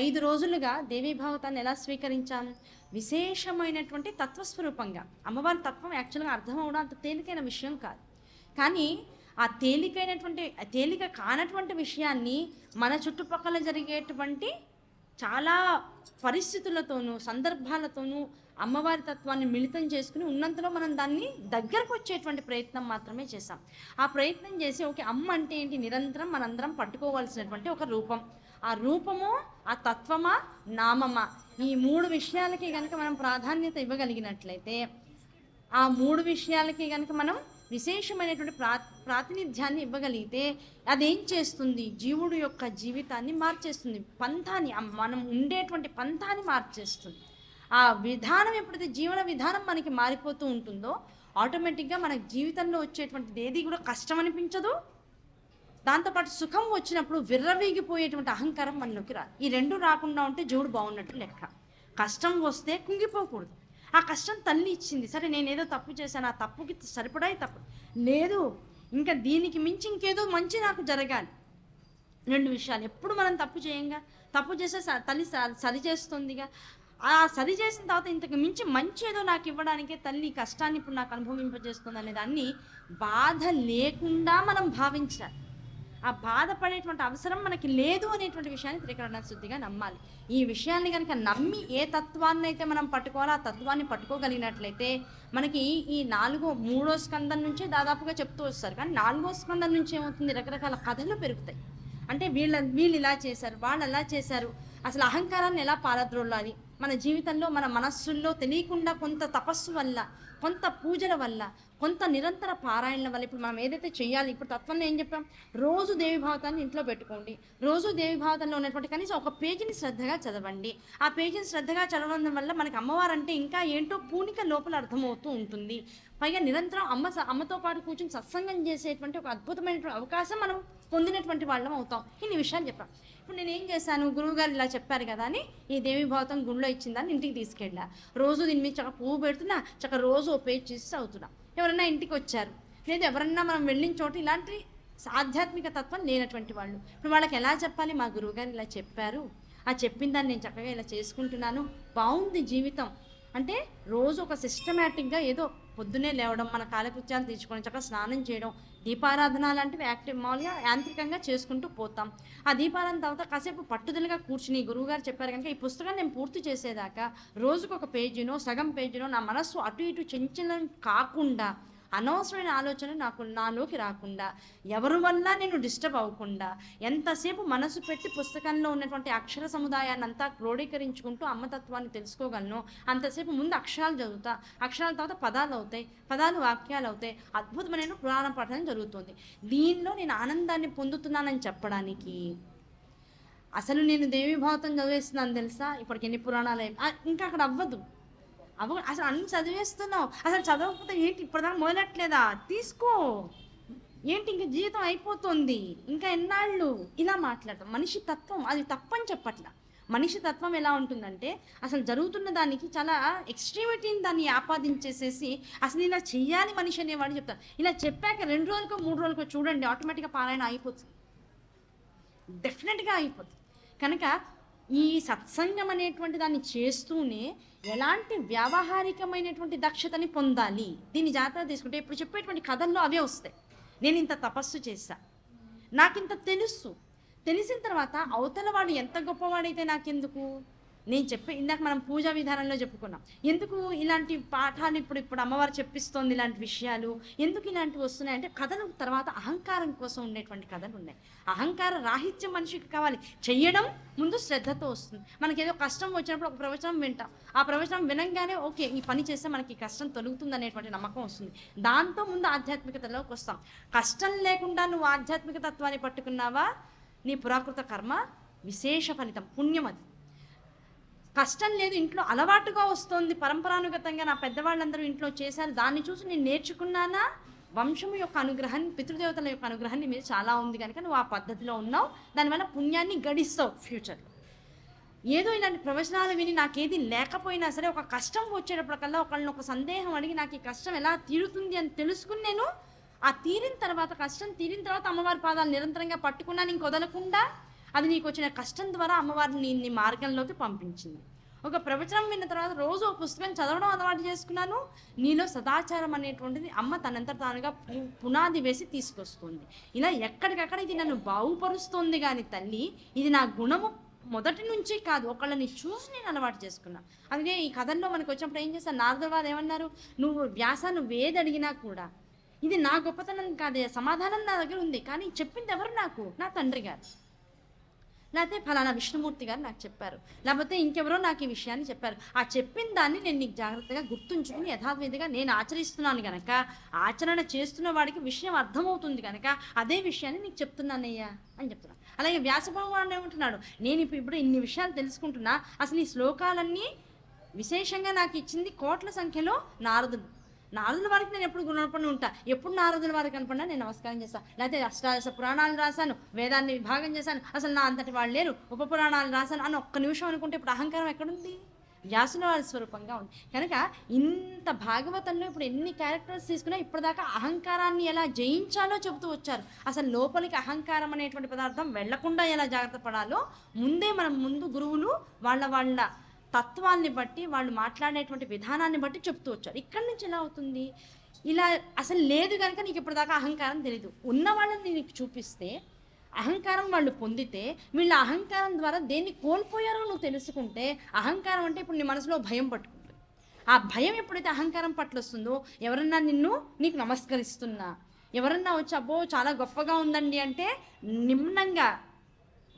5 రోజులుగా దేవీ భాగవతాన్ని ఎలా స్వీకరించాం? విశేషమైనటువంటి తత్వస్వరూపంగా. అమ్మవారి తత్వం యాక్చువల్‌గా అర్థం అవ్వడం అంత తేలికైన విషయం కాదు. కానీ ఆ తేలిక కానటువంటి విషయాన్ని మన చుట్టుపక్కల జరిగేటువంటి చాలా పరిస్థితులతోనూ, సందర్భాలతోనూ అమ్మవారి తత్వాన్ని మిళితం చేసుకుని ఉన్నంతలో మనం దాన్ని దగ్గరకు వచ్చేటువంటి ప్రయత్నం మాత్రమే చేశాం. ఆ ప్రయత్నం చేసి ఓకే, అమ్మ అంటే ఏంటి? నిరంతరం మనందరం పట్టుకోవాల్సినటువంటి ఒక రూపం. ఆ రూపము, ఆ తత్వమా, నామమా, ఈ 3 విషయాలకి కనుక మనం ప్రాధాన్యత ఇవ్వగలిగినట్లయితే, ఆ 3 విషయాలకి కనుక మనం విశేషమైనటువంటి ప్రాతినిధ్యాన్ని ఇవ్వగలిగితే అదేం చేస్తుంది? జీవుడు యొక్క జీవితాన్ని మార్చేస్తుంది, పంథాన్ని, మనం ఉండేటువంటి పంథాన్ని మార్చేస్తుంది. ఆ విధానం ఎప్పుడైతే జీవన విధానం మనకి మారిపోతూ ఉంటుందో ఆటోమేటిక్గా మన జీవితంలో వచ్చేటువంటిది ఏది కూడా కష్టం అనిపించదు. దాంతోపాటు సుఖం వచ్చినప్పుడు విర్రవీగిపోయేటువంటి అహంకారం మనలోకి రాదు. ఈ 2 రాకుండా ఉంటే జీవుడు బాగున్నట్టు లెక్క. కష్టం వస్తే కుంగిపోకూడదు. ఆ కష్టం తల్లి ఇచ్చింది, సరే నేనేదో తప్పు చేశాను, ఆ తప్పుకి సరిపడాయి తప్పు లేదు, ఇంకా దీనికి మించి ఇంకేదో మంచి నాకు జరగాలి. 2 విషయాలు. ఎప్పుడు మనం తప్పు చేయంగా, తప్పు చేస్తే తల్లి సరి చేస్తుందిగా. ఆ సరి చేసిన తర్వాత ఇంతకు మించి మంచి ఏదో నాకు ఇవ్వడానికే తల్లి కష్టాన్ని ఇప్పుడు నాకు అనుభవింపజేస్తుంది అనే దాన్ని బాధ లేకుండా మనం భావించాలి. ఆ బాధపడేటువంటి అవసరం మనకి లేదు అనేటువంటి విషయాన్ని త్రికరణ శుద్ధిగా నమ్మాలి. ఈ విషయాన్ని కనుక నమ్మి ఏ తత్వాన్ని అయితే మనం పట్టుకోవాలో ఆ తత్వాన్ని పట్టుకోగలిగినట్లయితే మనకి ఈ 3వ స్కందం నుంచే దాదాపుగా చెప్తూ వస్తారు. కానీ 4వ స్కందం నుంచి ఏమవుతుంది? రకరకాల కథలు పెరుగుతాయి. అంటే వీళ్ళు ఇలా చేశారు, వాళ్ళు అలా చేశారు, అసలు అహంకారాన్ని ఎలా పారద్రోలాలి, మన జీవితంలో మన మనస్సుల్లో తెలియకుండా కొంత తపస్సు వల్ల, కొంత పూజల వల్ల, కొంత నిరంతర పారాయణల వల్ల ఇప్పుడు మనం ఏదైతే చేయాలి, ఇప్పుడు తత్వంలో ఏం చెప్పాం? రోజు దేవి భాగవతాన్ని ఇంట్లో పెట్టుకోండి. రోజు దేవి భాగవతంలో ఉన్నటువంటి కనీసం ఒక పేజీని శ్రద్ధగా చదవండి. ఆ పేజీని శ్రద్ధగా చదవడం వల్ల మనకి అమ్మవారు అంటే ఇంకా ఏంటో పూనిక లోపల అర్థమవుతూ ఉంటుంది. పైగా నిరంతరం అమ్మతో పాటు కూర్చొని సత్సంగం చేసేటువంటి ఒక అద్భుతమైనటువంటి అవకాశం మనం పొందినటువంటి వాళ్ళం అవుతాం. ఇన్ని విషయాలు చెప్పాం. ఇప్పుడు నేను ఏం చేశాను? గురువుగారు ఇలా చెప్పారు కదా అని ఈ దేవి భాగవతం గుళ్ళో ఇచ్చిందని ఇంటికి తీసుకెళ్ళా. రోజు దీని మీద చక్క పువ్వు పెడుతున్నా, చక్క రోజు ఓ పేజ్ చేసి చదువుతున్నా. ఎవరన్నా ఇంటికి వచ్చారు, లేదు ఎవరన్నా మనం వెళ్ళిన చోట ఇలాంటి ఆధ్యాత్మిక తత్వం లేనటువంటి వాళ్ళు, ఇప్పుడు వాళ్ళకి ఎలా చెప్పాలి? మా గురువుగారు ఇలా చెప్పారు, ఆ చెప్పిన దాన్ని నేను చక్కగా ఇలా చేసుకుంటున్నాను, బాగుంది జీవితం అంటే రోజు ఒక సిస్టమేటిక్గా ఏదో పొద్దునే లేవడం, మన కాలకృత్యాలు తీర్చుకొని చక్కగా స్నానం చేయడం, దీపారాధన లాంటివి మామూలుగా యాంత్రికంగా చేసుకుంటూ పోతాం. ఆ దీపారాధన తర్వాత కాసేపు పట్టుదలగా కూర్చుని గురువుగారు చెప్పారు కనుక ఈ పుస్తకాన్ని నేను పూర్తి చేసేదాకా రోజుకు ఒక పేజీనో సగం పేజీనో నా మనస్సు అటు ఇటు చంచలం కాకుండా, అనవసరమైన ఆలోచన నాలోకి రాకుండా, ఎవరి వల్ల నేను డిస్టర్బ్ అవ్వకుండా ఎంతసేపు మనసు పెట్టి పుస్తకంలో ఉన్నటువంటి అక్షర సముదాయాన్ని అంతా క్రోడీకరించుకుంటూ అమ్మతత్వాన్ని తెలుసుకోగలను అంతసేపు ముందు అక్షరాలు చదువుతా, అక్షరాల తర్వాత పదాలు అవుతాయి, పదాలు వాక్యాలు అవుతాయి, అద్భుతమైన పురాణ పఠనం జరుగుతుంది. దీనిలో నేను ఆనందాన్ని పొందుతున్నానని చెప్పడానికి అసలు నేను దేవి భాగవతం చదివేస్తున్నాను తెలుసా, ఇప్పటికి ఎన్ని పురాణాలు ఇంకా అక్కడ అవ్వదు. అసలు అన్ని చదివేస్తున్నావు, అసలు చదవకపోతే ఏంటి ఇప్పటిదాకా మొదలట్లేదా? తీసుకో, ఏంటి ఇంకా జీవితం అయిపోతుంది, ఇంకా ఎన్నాళ్ళు ఇలా మాట్లాడటం. మనిషి తత్వం అది తప్పని చెప్పట్లా. మనిషి తత్వం ఎలా ఉంటుందంటే అసలు జరుగుతున్న దానికి చాలా ఎక్స్ట్రీమిటీని దాన్ని ఆపాదించేసేసి అసలు ఇలా చెయ్యాలి మనిషి అనేవాడు చెప్తారు. ఇలా చెప్పాక 2 రోజులకో 3 రోజులకో చూడండి ఆటోమేటిక్గా పారాయణ అయిపోతుంది, డెఫినెట్గా అయిపోతుంది. కనుక ఈ సత్సంగం అనేటువంటి దాన్ని చేస్తూనే ఎలాంటి వ్యావహారికమైనటువంటి దక్షతని పొందాలి, దీన్ని జాగ్రత్తగా తీసుకుంటే ఇప్పుడు చెప్పేటువంటి కథల్లో అవే వస్తాయి. నేను ఇంత తపస్సు చేశా, నాకింత తెలిసిన తర్వాత అవతల వాడు ఎంత గొప్పవాడైతే నాకెందుకు? నేను ఇందాక మనం పూజా విధానంలో చెప్పుకున్నాం, ఎందుకు ఇలాంటి పాఠాలు ఇప్పుడు అమ్మవారు చెప్పిస్తోంది, ఇలాంటి విషయాలు ఎందుకు ఇలాంటివి వస్తున్నాయంటే కథలు తర్వాత అహంకారం కోసం ఉండేటువంటి కథలు ఉన్నాయి. అహంకార రాహిత్యం మనిషికి కావాలి, చెయ్యడం ముందు శ్రద్ధతో వస్తుంది. మనకి ఏదో కష్టం వచ్చినప్పుడు ఒక ప్రవచనం వింటాం, ఆ ప్రవచనం వినంగానే ఓకే ఈ పని చేస్తే మనకి కష్టం తొలుగుతుంది అనేటువంటి నమ్మకం వస్తుంది. దాంతో ముందు ఆధ్యాత్మికతలోకి వస్తాం. కష్టం లేకుండా నువ్వు ఆధ్యాత్మిక తత్వాన్ని పట్టుకున్నావా, నీ పురాకృత కర్మ విశేష ఫలితం, పుణ్యం. అది కష్టం లేదు, ఇంట్లో అలవాటుగా వస్తుంది, పరంపరానుగతంగా నా పెద్దవాళ్ళందరూ ఇంట్లో చేశారు, దాన్ని చూసి నేను నేర్చుకున్నానా, వంశము యొక్క అనుగ్రహాన్ని, పితృదేవతల యొక్క అనుగ్రహాన్ని మీద చాలా ఉంది కనుక నువ్వు ఆ పద్ధతిలో ఉన్నావు, దానివల్ల పుణ్యాన్ని గడిస్తావు ఫ్యూచర్లో. ఏదో ఇలాంటి ప్రవచనాలు విని నాకేది లేకపోయినా సరే ఒక కష్టం వచ్చేటప్పటికల్లా ఒకళ్ళని ఒక సందేహం అడిగి నాకు ఈ కష్టం ఎలా తీరుతుంది అని తెలుసుకుని నేను ఆ తీరిన తర్వాత, కష్టం తీరిన తర్వాత అమ్మవారి పాదాలు నిరంతరంగా పట్టుకున్నాను ఇంకొదలకుండా. అది నీకు వచ్చిన కష్టం ద్వారా అమ్మవారిని నీ మార్గంలోకి పంపించింది. ఒక ప్రవచనం విన్న తర్వాత రోజు ఒక పుస్తకం చదవడం అలవాటు చేసుకున్నాను. నీలో సదాచారం అనేటువంటిది అమ్మ తనంతట తానుగా పునాది వేసి తీసుకొస్తుంది. ఇలా ఎక్కడికక్కడ ఇది నన్ను బాగుపరుస్తుంది. కానీ తల్లి, ఇది నా గుణము మొదటి నుంచి కాదు, ఒకళ్ళని చూసి నేను అలవాటు చేసుకున్నా. అందుకే ఈ కథల్లో మనకు వచ్చినప్పుడు ఏం చేస్తాను, నారదుల వారు ఏమన్నారు, నువ్వు ఏది అడిగినా కూడా ఇది నా గొప్పతనం కాదే, సమాధానం నా దగ్గర ఉంది, కానీ చెప్పింది ఎవరు నాకు, నా తండ్రి గారు, లేకపోతే ఫలానా విష్ణుమూర్తి గారు నాకు చెప్పారు, లేకపోతే ఇంకెవరో నాకు ఈ విషయాన్ని చెప్పారు. ఆ చెప్పిన దాన్ని నేను నీకు జాగ్రత్తగా గుర్తుంచుకుని యథావిధిగా నేను ఆచరిస్తున్నాను కనుక, ఆచరణ చేస్తున్న వాడికి విషయం అర్థమవుతుంది కనుక అదే విషయాన్ని నీకు చెప్తున్నానయ్యా అని చెప్తున్నాను. అలాగే వ్యాస భగవానుడు ఏమంటున్నాడు, నేను ఇప్పుడు ఇన్ని విషయాలు తెలుసుకుంటున్నా, అసలు ఈ శ్లోకాలన్నీ విశేషంగా నాకు ఇచ్చింది కోట్ల సంఖ్యలో నారదుల వారికి నేను ఎప్పుడు గుణపడి ఉంటా. ఎప్పుడు నారదుల వారికి కనపడినా నేను నమస్కారం చేస్తాను. లేకపోతే అష్టాదశ పురాణాలు రాశాను, వేదాన్ని విభాగం చేశాను, అసలు నా అంతటి వాళ్ళు లేరు, ఉప పురాణాలు రాశాను అని ఒక్క నిమిషం అనుకుంటే ఇప్పుడు అహంకారం ఎక్కడుంది? వ్యాసుల వారి స్వరూపంగా ఉంది కనుక ఇంత భాగవతంలో ఇప్పుడు ఎన్ని క్యారెక్టర్స్ తీసుకున్నా ఇప్పటిదాకా అహంకారాన్ని ఎలా జయించాలో చెబుతూ వచ్చారు. అసలు లోపలికి అహంకారం అనేటువంటి పదార్థం వెళ్లకుండా ఎలా జాగ్రత్త పడాలో ముందే ముందు గురువులు వాళ్ళ తత్వాన్ని బట్టి, వాళ్ళు మాట్లాడేటువంటి విధానాన్ని బట్టి చెప్తూ వచ్చారు. ఇక్కడి నుంచి ఎలా అవుతుంది, ఇలా అసలు లేదు కనుక నీకు ఇప్పటిదాకా అహంకారం తెలీదు. ఉన్న వాళ్ళని నీకు చూపిస్తే అహంకారం వాళ్ళు పొందితే, వీళ్ళ అహంకారం ద్వారా దేన్ని కోల్పోయారో నువ్వు తెలుసుకుంటే, అహంకారం అంటే ఇప్పుడు నీ మనసులో భయం పట్టుకుంటుంది. ఆ భయం ఎప్పుడైతే అహంకారం పట్ల వస్తుందో, ఎవరన్నా నీకు నమస్కరిస్తున్నా, ఎవరన్నా వచ్చి అబ్బో చాలా గొప్పగా ఉందండి అంటే నిమ్నంగా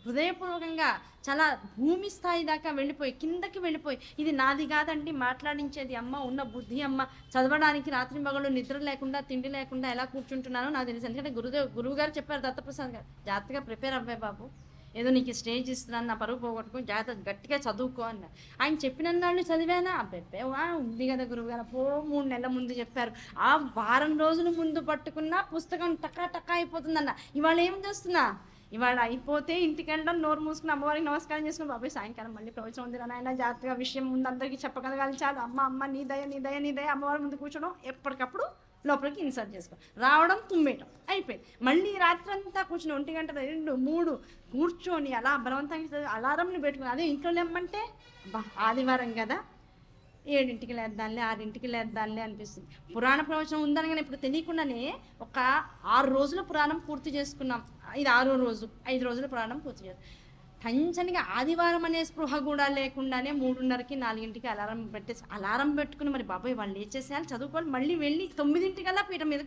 హృదయపూర్వకంగా చాలా భూమి స్థాయి దాకా వెళ్ళిపోయి, కిందకి వెళ్ళిపోయి, ఇది నాది కాదండి మాట్లాడించేది అమ్మ, ఉన్న బుద్ధి అమ్మ, చదవడానికి రాత్రి మగళ్ళు నిద్ర లేకుండా తిండి లేకుండా ఎలా కూర్చుంటున్నానో నాకు తెలుసు. ఎందుకంటే గురువు గారు చెప్పారు, దత్తప్రసాద్ గారు, జాగ్రత్తగా ప్రిపేర్ అవ్వే బాబు, ఏదో నీకు స్టేజ్ ఇస్తున్నాను, నా పరువు పోగొట్టుకుని జాగ్రత్త గట్టిగా చదువుకో అన్న. ఆయన చెప్పిన వాళ్ళు చదివానా, ఉంది కదా గురువు గారు, 3 నెలల ముందు చెప్పారు, ఆ వారం రోజుల ముందు పట్టుకున్న పుస్తకం టకా అయిపోతుందన్న. ఇవాళ ఏం చేస్తున్నా, ఇవాళ అయిపోతే ఇంటికి వెళ్ళడం, నోరు మూసుకుని అమ్మవారికి నమస్కారం చేసుకుని, బాబాయ్ సాయంకాలం మళ్ళీ ప్రవచనం ఉంది నాయన, జాగ్రత్తగా విషయం ముందు అందరికీ చెప్పగలగాలి, చాలు అమ్మ నీ దయ అమ్మవారి ముందు కూర్చోడం, ఎప్పటికప్పుడు లోపలికి ఇన్సర్ట్ చేసుకో, రావడం, తుమ్మేయటం అయిపోయింది. మళ్ళీ రాత్రంతా కూర్చొని 1 గంట 2, 3 కూర్చొని అలా బలవంతంగా అలారంని పెట్టుకుని, అదే ఇంట్లో లేమ్మంటే ఆదివారం కదా 7ంటికి లేద్దాంలే 6ంటికి లేద్దాంలే అనిపిస్తుంది. పురాణ ప్రవచనం ఉందని కానీ ఇప్పుడు తెలియకుండానే ఒక 6 రోజుల పురాణం పూర్తి చేసుకున్నాం. ఇది 6వ రోజు, 5 రోజుల పురాణం పూర్తి చేస్తాం. టెన్షన్గా ఆదివారం అనే స్పృహ కూడా లేకుండానే 3:30కి 4ంటికి అలారం పెట్టుకుని, మరి బాబాయ్ వాళ్ళు లేచేసేయాలి, చదువుకోవాలి, మళ్ళీ వెళ్ళి 9ంటికల్లా పీఠం మీద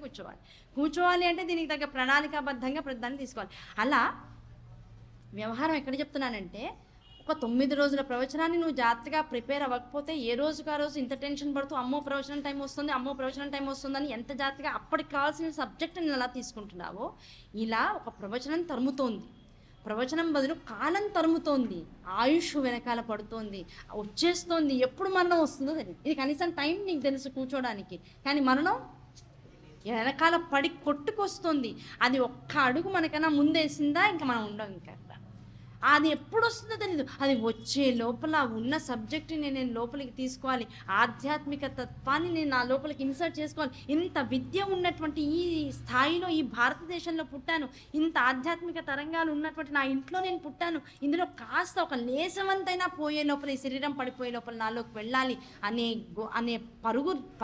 కూర్చోవాలి అంటే దీనికి తగ్గ ప్రణాళికాబద్ధంగా ప్రతిదాన్ని తీసుకోవాలి. అలా వ్యవహారం ఎక్కడ చెప్తున్నానంటే, ఒక 9 రోజుల ప్రవచనాన్ని నువ్వు జాగ్రత్తగా ప్రిపేర్ అవ్వకపోతే ఏ రోజుకు ఆ రోజు ఇంత టెన్షన్ పడుతూ అమ్మో ప్రవచనం టైం వస్తుందని ఎంత జాగ్రత్తగా అప్పటికి కావాల్సిన సబ్జెక్ట్ని ఎలా తీసుకుంటున్నావో, ఇలా ఒక ప్రవచనం తరుముతోంది. ప్రవచనం బదులు కాలం తరుముతోంది, ఆయుష్ వెనకాల పడుతోంది, వచ్చేస్తోంది. ఎప్పుడు మరణం వస్తుందో తెలియదు. ఇది కనీసం టైం నీకు తెలుసు కూర్చోడానికి, కానీ మరణం వెనకాల పడి కొట్టుకొస్తుంది. అది ఒక్క అడుగు మనకన్నా ముందేసిందా ఇంకా మనం ఉండం. ఇంకా అది ఎప్పుడు వస్తుందో తెలీదు. అది వచ్చే లోపల ఉన్న సబ్జెక్ట్ని నేను లోపలికి తీసుకోవాలి, ఆధ్యాత్మిక తత్వాన్ని నేను నా లోపలికి ఇన్సర్ట్ చేసుకోవాలి. ఇంత విద్య ఉన్నటువంటి ఈ స్థాయిలో, ఈ భారతదేశంలో పుట్టాను, ఇంత ఆధ్యాత్మిక తరంగాలు ఉన్నటువంటి నా ఇంట్లో నేను పుట్టాను, ఇందులో కాస్త ఒక లేసవంతైనా పోయే లోపల, ఈ శరీరం పడిపోయే లోపల నాలోకి వెళ్ళాలి అనే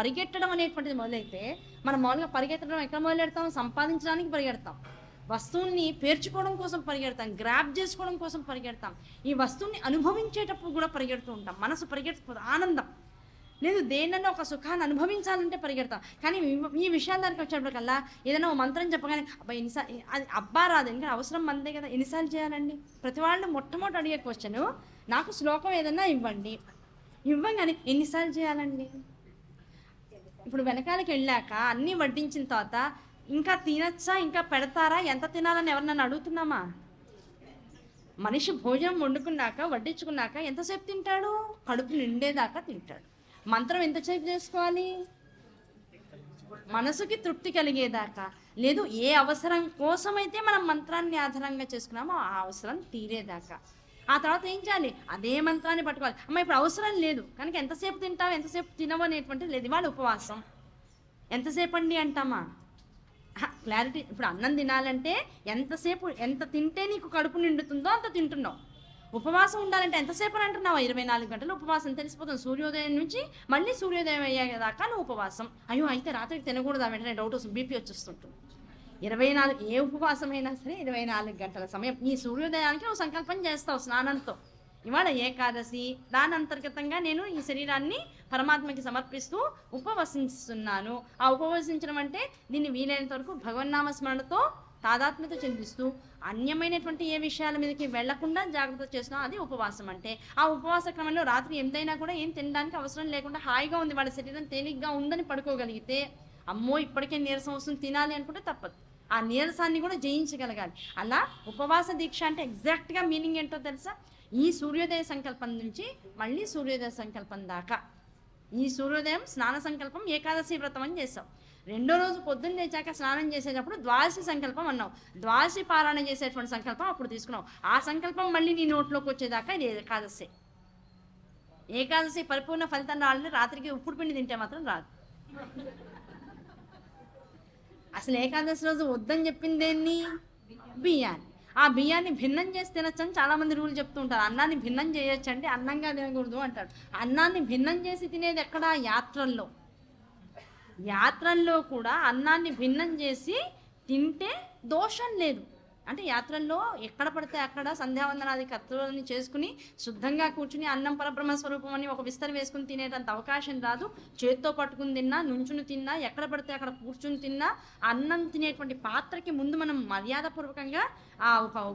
పరిగెట్టడం అనేటువంటిది మొదలైతే, మనం మామూలుగా పరిగెత్తడం ఎక్కడ మొదలెడతాం, సంపాదించడానికి పరిగెడతాం, వస్తువుల్ని పేర్చుకోవడం కోసం పరిగెడతాం, గ్రాప్ చేసుకోవడం కోసం పరిగెడతాం, ఈ వస్తువుని అనుభవించేటప్పుడు కూడా పరిగెడుతూ ఉంటాం. మనసు పరిగెడుతుంది, ఆనందం లేదు, దేన్నైనా ఒక సుఖాన్ని అనుభవించాలంటే పరిగెడతాం. కానీ ఈ విషయాల దానికి వచ్చేటప్పటికల్లా ఏదైనా ఒక మంత్రం చెప్పగానే అబ్బాయి ఎన్నిసార్లు, అది అబ్బా రాదు, ఇంకా అవసరం మందే కదా, ఎన్నిసార్లు చేయాలండి? ప్రతి వాళ్ళు మొట్టమొదటి అడిగే క్వశ్చన్, నాకు శ్లోకం ఏదన్నా ఇవ్వంగానే ఎన్నిసార్లు చేయాలండి? ఇప్పుడు వెనకాలకి వెళ్ళాక అన్నీ వడ్డించిన తర్వాత ఇంకా తినచ్చా, ఇంకా పెడతారా, ఎంత తినాలని ఎవరినైనా అడుగుతున్నామా? మనిషి భోజనం వండుకున్నాక, వడ్డించుకున్నాక ఎంతసేపు తింటాడు? కడుపు నిండేదాకా తింటాడు. మంత్రం ఎంతసేపు చేసుకోవాలి? మనసుకి తృప్తి కలిగేదాకా. లేదు, ఏ అవసరం కోసమైతే మనం మంత్రాన్ని ఆధారంగా చేసుకున్నామో ఆ అవసరం తీరేదాకా. ఆ తర్వాత ఏం చేయాలి? అదే మంత్రాన్ని పట్టుకోవాలి. అమ్మ ఇప్పుడు అవసరం లేదు కనుక ఎంతసేపు తింటావు, ఎంతసేపు తినవు అనేటువంటిది లేదు. ఇవాళ ఉపవాసం ఎంతసేపు అండి అంటామా? క్లారిటీ. ఇప్పుడు అన్నం తినాలంటే ఎంతసేపు, ఎంత తింటే నీకు కడుపు నిండుతుందో అంత తింటున్నావు. ఉపవాసం ఉండాలంటే ఎంతసేపు అని అంటున్నావు? 24 గంటలు ఉపవాసం. తెలిసిపోతుంది సూర్యోదయం నుంచి మళ్ళీ సూర్యోదయం అయ్యేదాకా నువ్వు ఉపవాసం. అయ్యో అయితే రాత్రికి తినకూడదా? వెంటనే డౌట్ వస్తుంది, బీపీ వచ్చేస్తుంటుంది. 24 ఏ ఉపవాసమైనా సరే 24 గంటల సమయం. ఈ సూర్యోదయానికి నువ్వు సంకల్పం చేస్తావు స్నానంతో. ఇవాళ ఏకాదశి, దాని అంతర్గతంగా నేను ఈ శరీరాన్ని పరమాత్మకి సమర్పిస్తూ ఉపవసిస్తున్నాను. ఆ ఉపవసించడం అంటే దీన్ని వీలైనంత వరకు భగవన్నామ స్మరణతో తాదాత్మ్యత చెందిస్తూ అన్యమైనటువంటి ఏ విషయాల మీదకి వెళ్లకుండా జాగ్రత్త చేస్తున్నాం, అది ఉపవాసం అంటే. ఆ ఉపవాస క్రమంలో రాత్రి ఎంతైనా కూడా ఏం తినడానికి అవసరం లేకుండా హాయిగా ఉంది, వాళ్ళ శరీరం తేలిగ్గా ఉందని పడుకోగలిగితే, అమ్మో ఇప్పటికే నీరసం వస్తుంది తినాలి అనుకుంటే తప్పదు. ఆ నీరసాన్ని కూడా జయించగలగాలి. అలా ఉపవాస దీక్ష అంటే ఎగ్జాక్ట్గా మీనింగ్ ఏంటో తెలుసా? ఈ సూర్యోదయ సంకల్పం నుంచి మళ్ళీ సూర్యోదయ సంకల్పం దాకా. ఈ సూర్యోదయం స్నాన సంకల్పం ఏకాదశి వ్రతం అని చేసావు. రెండో రోజు పొద్దున్న లేచాక స్నానం చేసేటప్పుడు ద్వాదశి సంకల్పం అన్నావు. ద్వాదశి పారాయణ చేసేటువంటి సంకల్పం అప్పుడు తీసుకున్నావు. ఆ సంకల్పం మళ్ళీ నీ నోట్లోకి వచ్చేదాకా ఇది ఏకాదశి. ఏకాదశి పరిపూర్ణ ఫలితం రావాలంటే రాత్రికి ఉప్పుడు పిండి తింటే మాత్రం రాదు. అసలు ఏకాదశి రోజు వద్దని చెప్పింది దేన్ని? బియ్యాన్ని. ఆ బియ్యాన్ని భిన్నం చేసి తినచ్చని చాలామంది రూల్ చెప్తూ ఉంటారు. అన్నాన్ని భిన్నం చేయొచ్చు అంటే అన్నంగా తినకూడదు అంటారు. అన్నాన్ని భిన్నం చేసి తినేది ఎక్కడ? యాత్రల్లో. యాత్రల్లో కూడా అన్నాన్ని భిన్నం చేసి తింటే దోషం లేదు. అంటే యాత్రల్లో ఎక్కడ పడితే అక్కడ సంధ్యావందనాది కర్తవ్యాన్ని చేసుకుని శుద్ధంగా కూర్చుని అన్నం పరబ్రహ్మ స్వరూపం అని ఒక విస్తర వేసుకుని తినేటంత అవకాశం రాదు. చేత్తో పట్టుకుని తిన్నా, నుంచుని తిన్నా, ఎక్కడ పడితే అక్కడ కూర్చుని తిన్నా, అన్నం తినేటువంటి పాత్రకి ముందు మనం మర్యాదపూర్వకంగా ఆ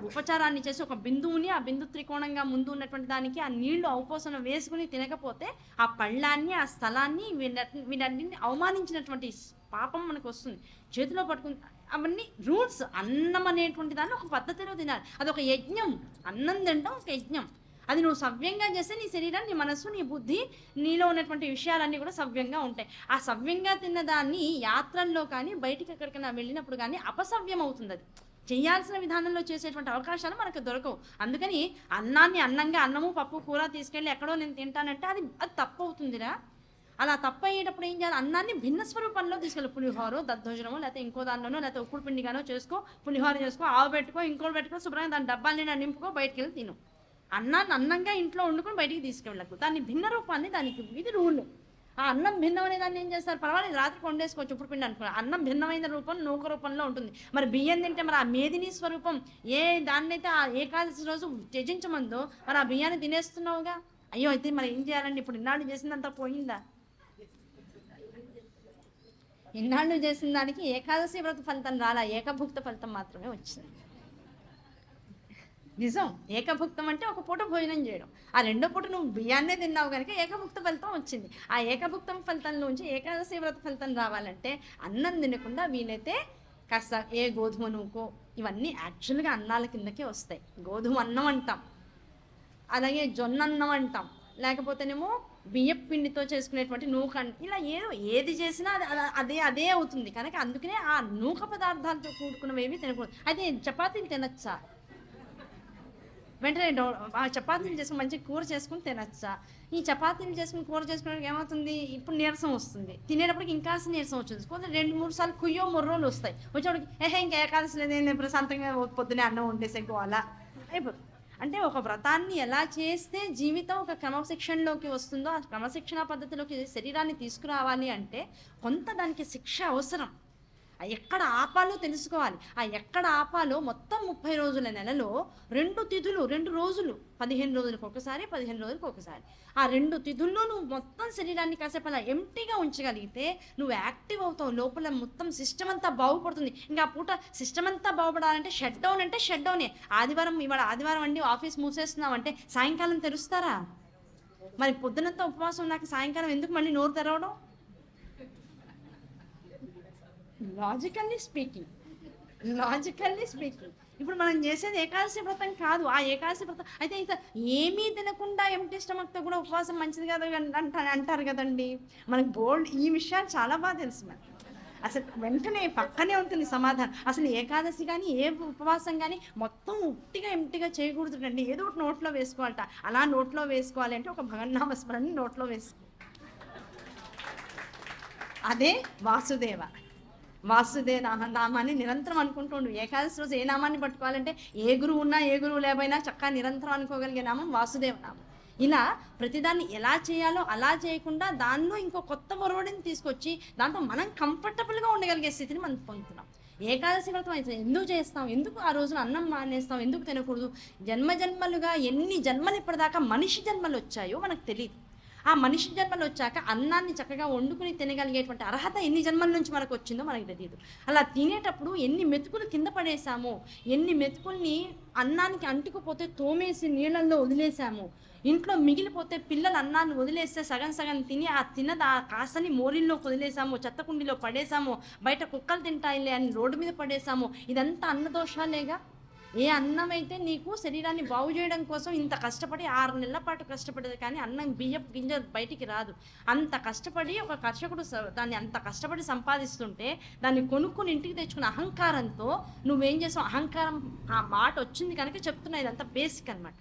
ఉపచారాన్ని చేసి ఒక బిందువుని, ఆ బిందు త్రికోణంగా ముందు ఉన్నటువంటి దానికి ఆ నీళ్లు ఔపోసన వేసుకుని తినకపోతే ఆ పళ్ళాన్ని, ఆ స్థలాన్ని, వీటన్నింటిని అవమానించినటువంటి పాపం మనకు వస్తుంది. చేతిలో పట్టుకుని అవన్నీ రూల్స్. అన్నం అనేటువంటి దాన్ని ఒక పద్ధతిలో తినాలి. అదొక యజ్ఞం. అన్నం తినడం ఒక యజ్ఞం. అది నువ్వు సవ్యంగా చేస్తే నీ శరీరం, నీ మనస్సు, నీ బుద్ధి, నీలో ఉన్నటువంటి విషయాలన్నీ కూడా సవ్యంగా ఉంటాయి. ఆ సవ్యంగా తిన్నదాన్ని యాత్రల్లో కానీ బయటికి ఎక్కడికైనా వెళ్ళినప్పుడు కానీ అపసవ్యం అవుతుంది. అది చేయాల్సిన విధానంలో చేసేటువంటి అవకాశాలు మనకు దొరకవు. అందుకని అన్నాన్ని అన్నంగా, అన్నము పప్పు కూర తీసుకెళ్ళి ఎక్కడో నేను తింటానంటే అది తప్పు అవుతుందిరా. అలా తప్పు అయ్యేటప్పుడు ఏం చేయాలి? అన్నాన్ని భిన్న స్వరూపంలో తీసుకెళ్ళి పులిహోరో, దద్దోజనమో, లేకపోతే ఇంకో దానిలోనో, లేకపోతే ఉప్పుడు పిండిగానో చేసుకో, పులిహోర చేసుకో, ఆవు పెట్టుకో, ఇంకోటి పెట్టుకో, శుభ్రంగా దాని డబ్బాలని నింపుకో, బయటికి వెళ్ళి తిను. అన్నాన్ని అన్నంగా ఇంట్లో వండుకొని బయటికి తీసుకెళ్ళకు. దాన్ని భిన్న రూపాన్ని, దానికి ఇది రూల్. ఆ అన్నం భిన్నం అనే దాన్ని ఏం చేస్తారు? పర్వాలేదు రాత్రికి వండేసుకోవచ్చు ఉప్పుడు పిండి అనుకున్నారు. అన్నం భిన్నమైన రూపం నూక రూపంలో ఉంటుంది. మరి బియ్యం తింటే మరి ఆ మేదిని స్వరూపం ఏ దాన్నైతే ఆ ఏకాదశి రోజు త్యజించమందో మరి ఆ బియ్యాన్ని తినేస్తున్నావుగా. అయ్యో అయితే మరి ఏం చేయాలండి? ఇప్పుడు ఇన్నాళ్ళు చేసిందంతా పోయిందా? ఇన్నాళ్ళు చేసిన దానికి ఏకాదశి వ్రత ఫలితం రాలా, ఏకభుక్త ఫలితం మాత్రమే వచ్చింది. నిజం. ఏకభుక్తం అంటే ఒక పూట భోజనం చేయడం. ఆ రెండో పూట నువ్వు బియ్యాన్నే తిన్నావు కనుక ఏకభుక్త ఫలితం వచ్చింది. ఆ ఏకభుక్తం ఫలితంలోంచి ఏకాదశి వ్రత ఫలితం రావాలంటే అన్నం తినకుండా వీలైతే కాస్త ఏ గోధుమ నూకో, ఇవన్నీ యాక్చువల్గా అన్నాల కిందకే వస్తాయి. గోధుమ అన్నం అంటాం, అలాగే జొన్న అన్నం అంటాం, లేకపోతేనేమో బియ్యం పిండితో చేసుకునేటువంటి నూక, ఇలా ఏది చేసినా అదే అవుతుంది కనుక అందుకనే ఆ నూక పదార్థాలతో కూడుకున్నవేవి తినకూడదు. అయితే చపాతీలు తినచ్చా? వెంటనే ఆ చపాతీలు చేసుకుని మంచి కూర చేసుకుని తినచ్చా? ఈ చపాతీలు చేసుకుని కూర చేసుకునేకి ఏమవుతుంది? ఇప్పుడు నీరసం వస్తుంది, తినేటప్పటికి ఇంకా నీరసం వచ్చింది. కొంచెం 2-3 సార్లు కుయ్యో మొర్రోలు వస్తాయి. వచ్చేవాడికి ఇంకా ఏకాదశి లేదు, ప్రశాంతంగా పొద్దునే అన్నం వండేసే అలా అయిపోతుంది. అంటే ఒక వ్రతాన్ని ఎలా చేస్తే జీవితం ఒక క్రమశిక్షణలోకి వస్తుందో, ఆ క్రమశిక్షణ పద్ధతిలోకి శరీరాన్ని తీసుకురావాలి అంటే కొంత దానికి శిక్ష అవసరం. ఎక్కడ ఆపాలో తెలుసుకోవాలి. ఆ ఎక్కడ ఆపాలో మొత్తం 30 రోజుల నెలలో 2 తిథులు, 2 రోజులు, 15 రోజులకు ఒకసారి, 15 రోజులకు ఒకసారి, ఆ 2 తిథుల్లో నువ్వు మొత్తం శరీరాన్ని కాసేపు అలా ఎంటీగా ఉంచగలిగితే నువ్వు యాక్టివ్ అవుతావు. లోపల మొత్తం సిస్టమ్ అంతా బాగుపడుతుంది. ఇంకా ఆ పూట సిస్టమ్ అంతా బాగుపడాలంటే షట్ డౌన్ అంటే షట్ డౌనే. ఇవాళ ఆదివారం అండి ఆఫీస్ మూసేస్తున్నామంటే సాయంకాలం తెరుస్తారా? మరి పొద్దునంతా ఉపవాసం నాకు సాయంకాలం ఎందుకు మళ్ళీ నోరు తెరవడం? లాజికల్లీ స్పీకింగ్ ఇప్పుడు మనం చేసేది ఏకాదశి వ్రతం కాదు. ఆ ఏకాదశి వ్రతం అయితే ఇంత ఏమీ తినకుండా ఎంటీ స్టమక్తో కూడా ఉపవాసం మంచిది కాదు అంటారు కదండి. మనకు బోల్డ్ ఈ విషయాలు చాలా బాగా తెలుసు. మరి అసలు వెంటనే పక్కనే ఉంటుంది సమాధానం. అసలు ఏకాదశి కానీ ఏ ఉపవాసం కానీ మొత్తం ఎంటిగా చేయకూడదుండి. ఏదో ఒకటి నోట్లో వేసుకోవాలట. అలా నోట్లో వేసుకోవాలి అంటే ఒక భగవన్నామస్మరణని నోట్లో వేసుకో. అదే వాసుదేవ. వాసుదేవ నామాన్ని నిరంతరం అనుకుంటుండు. ఏకాదశి రోజు ఏ నామాన్ని పట్టుకోవాలంటే ఏ గురువు ఉన్నా ఏ గురువు లేకపోయినా చక్కగా నిరంతరం అనుకోగలిగే నామం వాసుదేవ నామం. ఇలా ప్రతిదాన్ని ఎలా చేయాలో అలా చేయకుండా దానిలో ఇంకో కొత్త ఒరవడిని తీసుకొచ్చి దాంతో మనం కంఫర్టబుల్గా ఉండగలిగే స్థితిని మనం పొందుతున్నాం. ఏకాదశి వ్రతం అయితే ఎందుకు చేస్తాం, ఎందుకు ఆ రోజున అన్నం మానేస్తాం, ఎందుకు తినకూడదు? జన్మలుగా ఎన్ని జన్మలు ఇప్పటిదాకా మనిషి జన్మలు వచ్చాయో మనకు తెలియదు. ఆ మనిషి జన్మలు వచ్చాక అన్నాన్ని చక్కగా వండుకుని తినగలిగేటువంటి అర్హత ఎన్ని జన్మల నుంచి మనకు వచ్చిందో మనకు తెలియదు. అలా తినేటప్పుడు ఎన్ని మెతుకులు కింద పడేసామో, ఎన్ని మెతుకుల్ని అన్నానికి అంటుకుపోతే తోమేసి నీళ్ళల్లో వదిలేసాము, ఇంట్లో మిగిలిపోతే పిల్లలు అన్నాన్ని వదిలేస్తే సగం సగం తిని ఆ కాసని మోరిల్లోకి వదిలేసాము, చెత్తకుండిలో పడేసాము, బయట కుక్కలు తింటాయిలే అని రోడ్డు మీద పడేసాము. ఇదంతా అన్నదోషాలేగా. ఏ అన్నం అయితే నీకు శరీరాన్ని బాగు చేయడం కోసం ఇంత కష్టపడి 6 నెలల పాటు కష్టపడేది, కానీ అన్నం బియ్యపు గింజ బయటికి రాదు. అంత కష్టపడి ఒక కర్షకుడు దాన్ని అంత కష్టపడి సంపాదిస్తుంటే దాన్ని కొనుక్కుని ఇంటికి తెచ్చుకున్న అహంకారంతో నువ్వేం చేసావు? అహంకారం ఆ మాట వచ్చింది కనుక చెప్తున్నా, ఇదంతా బేసిక్ అనమాట.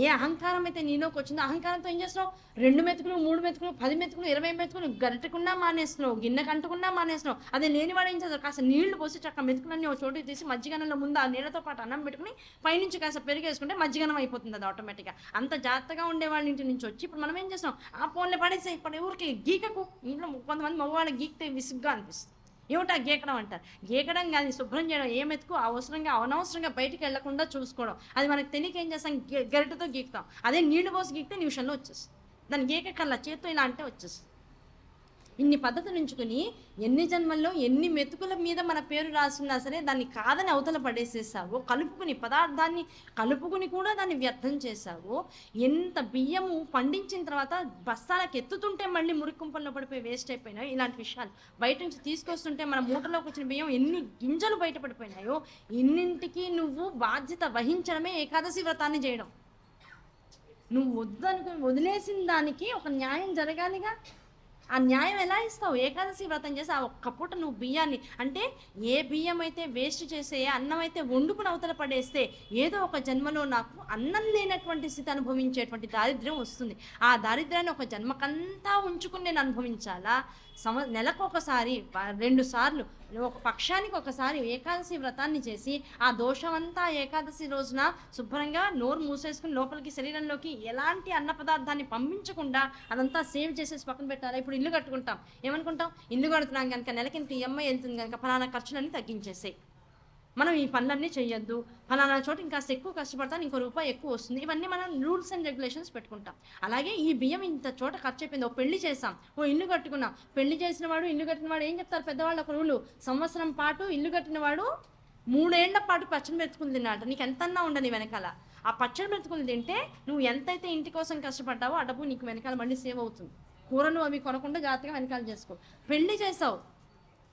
ఏ అహంకారం అయితే నీలోకి వచ్చిందో అహంకారంతో ఏం చేస్తున్నావు? 2 మెతుకులు 3 మెతుకులు 10 మెతుకులు 20 మెతుకులు గరిటకున్నా మానేస్తున్నావు, గిన్నె కంటుకున్నా మానేస్తున్నావు. అదే లేనివాడు ఏం చేస్తావు? కాస్త నీళ్లు పోసి చక్క మెతుకులన్నీ ఒక చోటుకి తీసి మజ్జిగనంలో ముందు ఆ నీళ్ళతో పాటు అన్నం పెట్టుకుని పైనుంచి కాస్త పెరిగేసుకుంటే మజ్జిగనం అయిపోతుంది అది ఆటోమేటిక్గా. అంత జాగ్రత్తగా ఉండేవాళ్ళ ఇంటి నుంచి వచ్చి ఇప్పుడు మనం ఏం చేస్తున్నాం? ఆ ఫోన్లో పడేసే ఇప్పుడు ఊరికి గీకకు. ఇంట్లో కొంతమంది మగవాళ్ళకి గీకితే విసుగ్గా అనిపిస్తుంది. ఏమిటా గీకడం అంటారు. గీకడం కాదు, శుభ్రం చేయడం. ఏ మెతుకు అవసరంగా అనవసరంగా బయటికి వెళ్లకుండా చూసుకోవడం. అది మనకు తెలియక ఏం చేస్తాం? గరిటతో గీకుతాం. అదే నీళ్లు పోసి గీకితే నిమిషంలో వచ్చేస్తుంది. దాన్ని గీకక్కర్లా, చేత్తో ఇలా అంటే వచ్చేస్తుంది. ఇన్ని పద్ధతులు ఉంచుకుని ఎన్ని జన్మల్లో ఎన్ని మెతుకుల మీద మన పేరు రాసున్నా సరే దాన్ని కాదని అవతల పడేసేసావు. కలుపుకుని పదార్థాన్ని కలుపుకుని కూడా దాన్ని వ్యర్థం చేసావు. ఎంత బియ్యము పండించిన తర్వాత బస్తాలకు ఎత్తుతుంటే మళ్ళీ మురికుంపల్లో పడిపోయి వేస్ట్ అయిపోయినాయో ఇలాంటి విషయాలు. బయట నుంచి తీసుకొస్తుంటే మన మూటలోకి వచ్చిన బియ్యం ఎన్ని గింజలు బయటపడిపోయినాయో ఇన్నింటికి నువ్వు బాధ్యత వహించడమే ఏకాదశి వ్రతాన్ని చేయడం. నువ్వు వదిలేసిన దానికి ఒక న్యాయం జరగాలిగా. ఆ న్యాయం ఎలా ఇస్తావు? ఏకాదశి వ్రతం చేసి ఆ ఒక్క పూట నువ్వు బియ్యాన్ని, అంటే ఏ బియ్యం అయితే వేస్ట్ చేసే అన్నం అయితే వండుకుని అవతల పడేస్తే ఏదో ఒక జన్మలో నాకు అన్నం లేనటువంటి స్థితి అనుభవించేటువంటి దారిద్ర్యం వస్తుంది. ఆ దారిద్ర్యాన్ని ఒక జన్మకంతా ఉంచుకుని నేను అనుభవించాలా? నెలకు ఒకసారి 2 సార్లు ఒక పక్షానికి ఒకసారి ఏకాదశి వ్రతాన్ని చేసి ఆ దోషమంతా ఏకాదశి రోజున శుభ్రంగా నోరు మూసేసుకుని లోపలికి శరీరంలోకి ఎలాంటి అన్న పదార్థాన్ని పంపించకుండా అదంతా సేవ్ చేసేసి పక్కన పెట్టాలి. ఇప్పుడు ఇల్లు కట్టుకుంటాం, ఏమనుకుంటాం? ఇల్లు కడుతున్నాం కనుక నెలకింత ఈఎంఐ వెళ్తుంది కనుక ఫలానా ఖర్చులన్నీ తగ్గించేసాయి, మనం ఈ పనులన్నీ చేయొద్దు, ఫలానా చోట ఇంకా ఎక్కువ కష్టపడతాను, ఇంకో రూపాయి ఎక్కువ వస్తుంది. ఇవన్నీ మనం రూల్స్ అండ్ రెగ్యులేషన్స్ పెట్టుకుంటాం. అలాగే ఈ బియ్యం ఇంత చోట ఖర్చు అయిపోయింది, ఓ పెళ్లి చేసాం, ఓ ఇల్లు కట్టుకున్నాం. పెళ్లి చేసిన వాడు ఇల్లు కట్టినవాడు ఏం చెప్తారు పెద్దవాళ్ళు? ఒక రూలు, సంవత్సరం పాటు ఇల్లు కట్టినవాడు 3 ఏళ్ల పాటు పచ్చడి మెతుకులు తిన్నాడు. నీకు ఎంతన్నా ఉండని వెనకాల ఆ పచ్చడి మెతుకులు తింటే నువ్వు ఎంతైతే ఇంటి కోసం కష్టపడ్డావో ఆ డబ్బు నీకు వెనకాల మళ్ళీ సేవ్ అవుతుంది. కూరలు అవి కొనకుండా జాగ్రత్తగా వెనకాల చేసుకో. పెళ్లి చేసావు,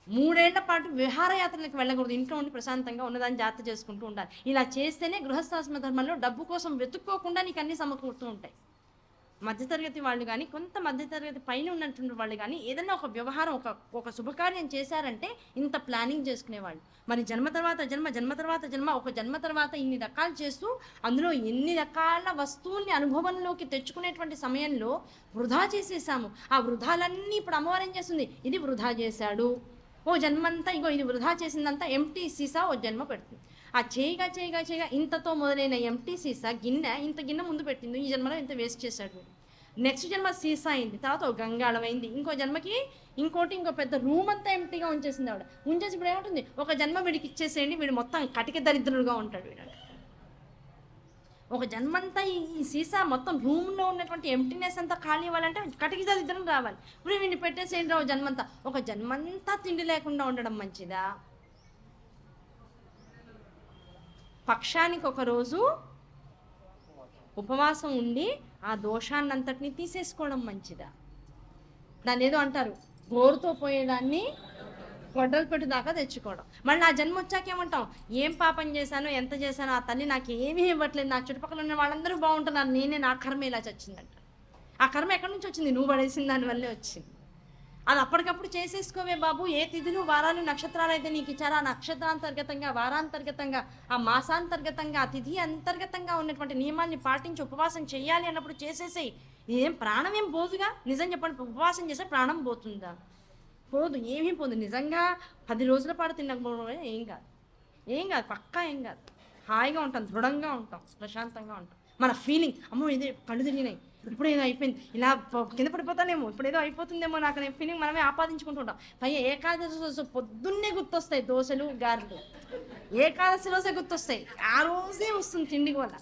3 ఏళ్ల పాటు విహారయాత్రలకు వెళ్ళకూడదు, ఇంట్లో ఉండి ప్రశాంతంగా ఉన్నదాన్ని జాగ్రత్త చేసుకుంటూ ఉండాలి. ఇలా చేస్తేనే గృహస్థాశ్రమ ధర్మంలో డబ్బు కోసం వెతుక్కోకుండా నీకు అన్నీ సమకూరుతూ ఉంటాయి. మధ్యతరగతి వాళ్ళు కానీ, కొంత మధ్యతరగతి పైన ఉన్నటువంటి వాళ్ళు కానీ ఏదైనా ఒక వ్యవహారం ఒక శుభకార్యం చేశారంటే ఇంత ప్లానింగ్ చేసుకునేవాళ్ళు. మరి జన్మ తర్వాత జన్మ ఒక జన్మ తర్వాత ఇన్ని రకాలు చేస్తూ అందులో ఎన్ని రకాల వస్తువుల్ని అనుభవంలోకి తెచ్చుకునేటువంటి సమయంలో వృధా చేసేసాము. ఆ వృధాలన్నీ ఇప్పుడు అమ్మవారు ఏం చేస్తుంది? ఇది వృధా చేశాడు, ఓ జన్మంతా ఇగో ఇది వృధా చేసిందంతా ఎంటీ సీసా ఓ జన్మ పెడుతుంది. ఆ చేయగా ఇంతతో మొదలైన ఎంటీ సీసా ఇంత గిన్నె ముందు పెట్టింది, ఈ జన్మలో ఇంత వేస్ట్ చేశాడు. నెక్స్ట్ జన్మ సీసా అయింది, తర్వాత ఒక గంగాళం అయింది, ఇంకో జన్మకి ఇంకో పెద్ద రూమ్ అంతా ఎంటీగా ఉంచేసింది ఆవిడ. ఉంచేసి ఇప్పుడు ఏముంటుంది? ఒక జన్మ వీడికి ఇచ్చేసేయండి, వీడు మొత్తం కటిక దరిద్రుడుగా ఉంటాడు వీడు. ఒక జన్మంతా ఈ సీసా మొత్తం రూమ్లో ఉన్నటువంటి ఎంటీనెస్ అంతా ఖాళీ అవ్వాలంటే కటిక దరిద్రం రావాలి. ఇప్పుడు వీడిని పెట్టేసేయండి రావు జన్మంతా. ఒక జన్మంతా తిండి లేకుండా ఉండడం మంచిదా? పక్షానికి ఒక రోజు ఉపవాసం ఉండి ఆ దోషాన్నంతటిని తీసేసుకోవడం మంచిదా? దాన్ని ఏదో అంటారు, గోరుతో పోయేదాన్ని గొడ్డలు పెట్టు దాకా తెచ్చుకోవడం. మళ్ళీ ఆ జన్మ వచ్చాకేమంటాం? ఏం పాపం చేశానో ఎంత చేశానో ఆ తల్లి నాకు ఏమీ ఇవ్వట్లేదు, నా చుట్టుపక్కల ఉన్న వాళ్ళందరూ బాగుంటున్నారు, నా కర్మ ఇలా చచ్చిందంట. ఆ కర్మ ఎక్కడి నుంచి వచ్చింది? నువ్వు పడేసిన దానివల్లే వచ్చింది. అది అప్పటికప్పుడు చేసేసుకోవే బాబు. ఏ తిథులు వారాలు నక్షత్రాలు అయితే నీకు ఇచ్చారో ఆ నక్షత్రాంతర్గతంగా, వారాంతర్గతంగా, ఆ మాసాంతర్గతంగా, ఆ తిథి అంతర్గతంగా ఉన్నటువంటి నియమాన్ని పాటించి ఉపవాసం చేయాలి అన్నప్పుడు చేసేసేయి. ఏం ప్రాణం ఏం పోదుగా? నిజం చెప్పండి, ఉపవాసం చేస్తే ప్రాణం పోతుందా? పోదు, ఏమీ పోదు. నిజంగా 10 రోజుల పాటు తినకపోవడం ఏం కాదు, ఏం కాదు, పక్కా ఏం కాదు. హాయిగా ఉంటాం, దృఢంగా ఉంటాం, ప్రశాంతంగా ఉంటాం. మన ఫీలింగ్, అమ్మో ఇది కళ్ళు తిరిగినాయి, ఇప్పుడు ఏదో అయిపోయింది, ఇలా కింద పడిపోతానేమో, ఇప్పుడు ఏదో అయిపోతుందేమో నాకు అనే ఫీలింగ్ మనమే ఆపాదించుకుంటూ ఉంటాం. పైగా ఏకాదశి రోజు పొద్దున్నే గుర్తొస్తాయి దోశలు గారెలు. ఏకాదశి రోజే గుర్తొస్తాయి, ఆ రోజే వస్తుంది తిండికి వల్ల.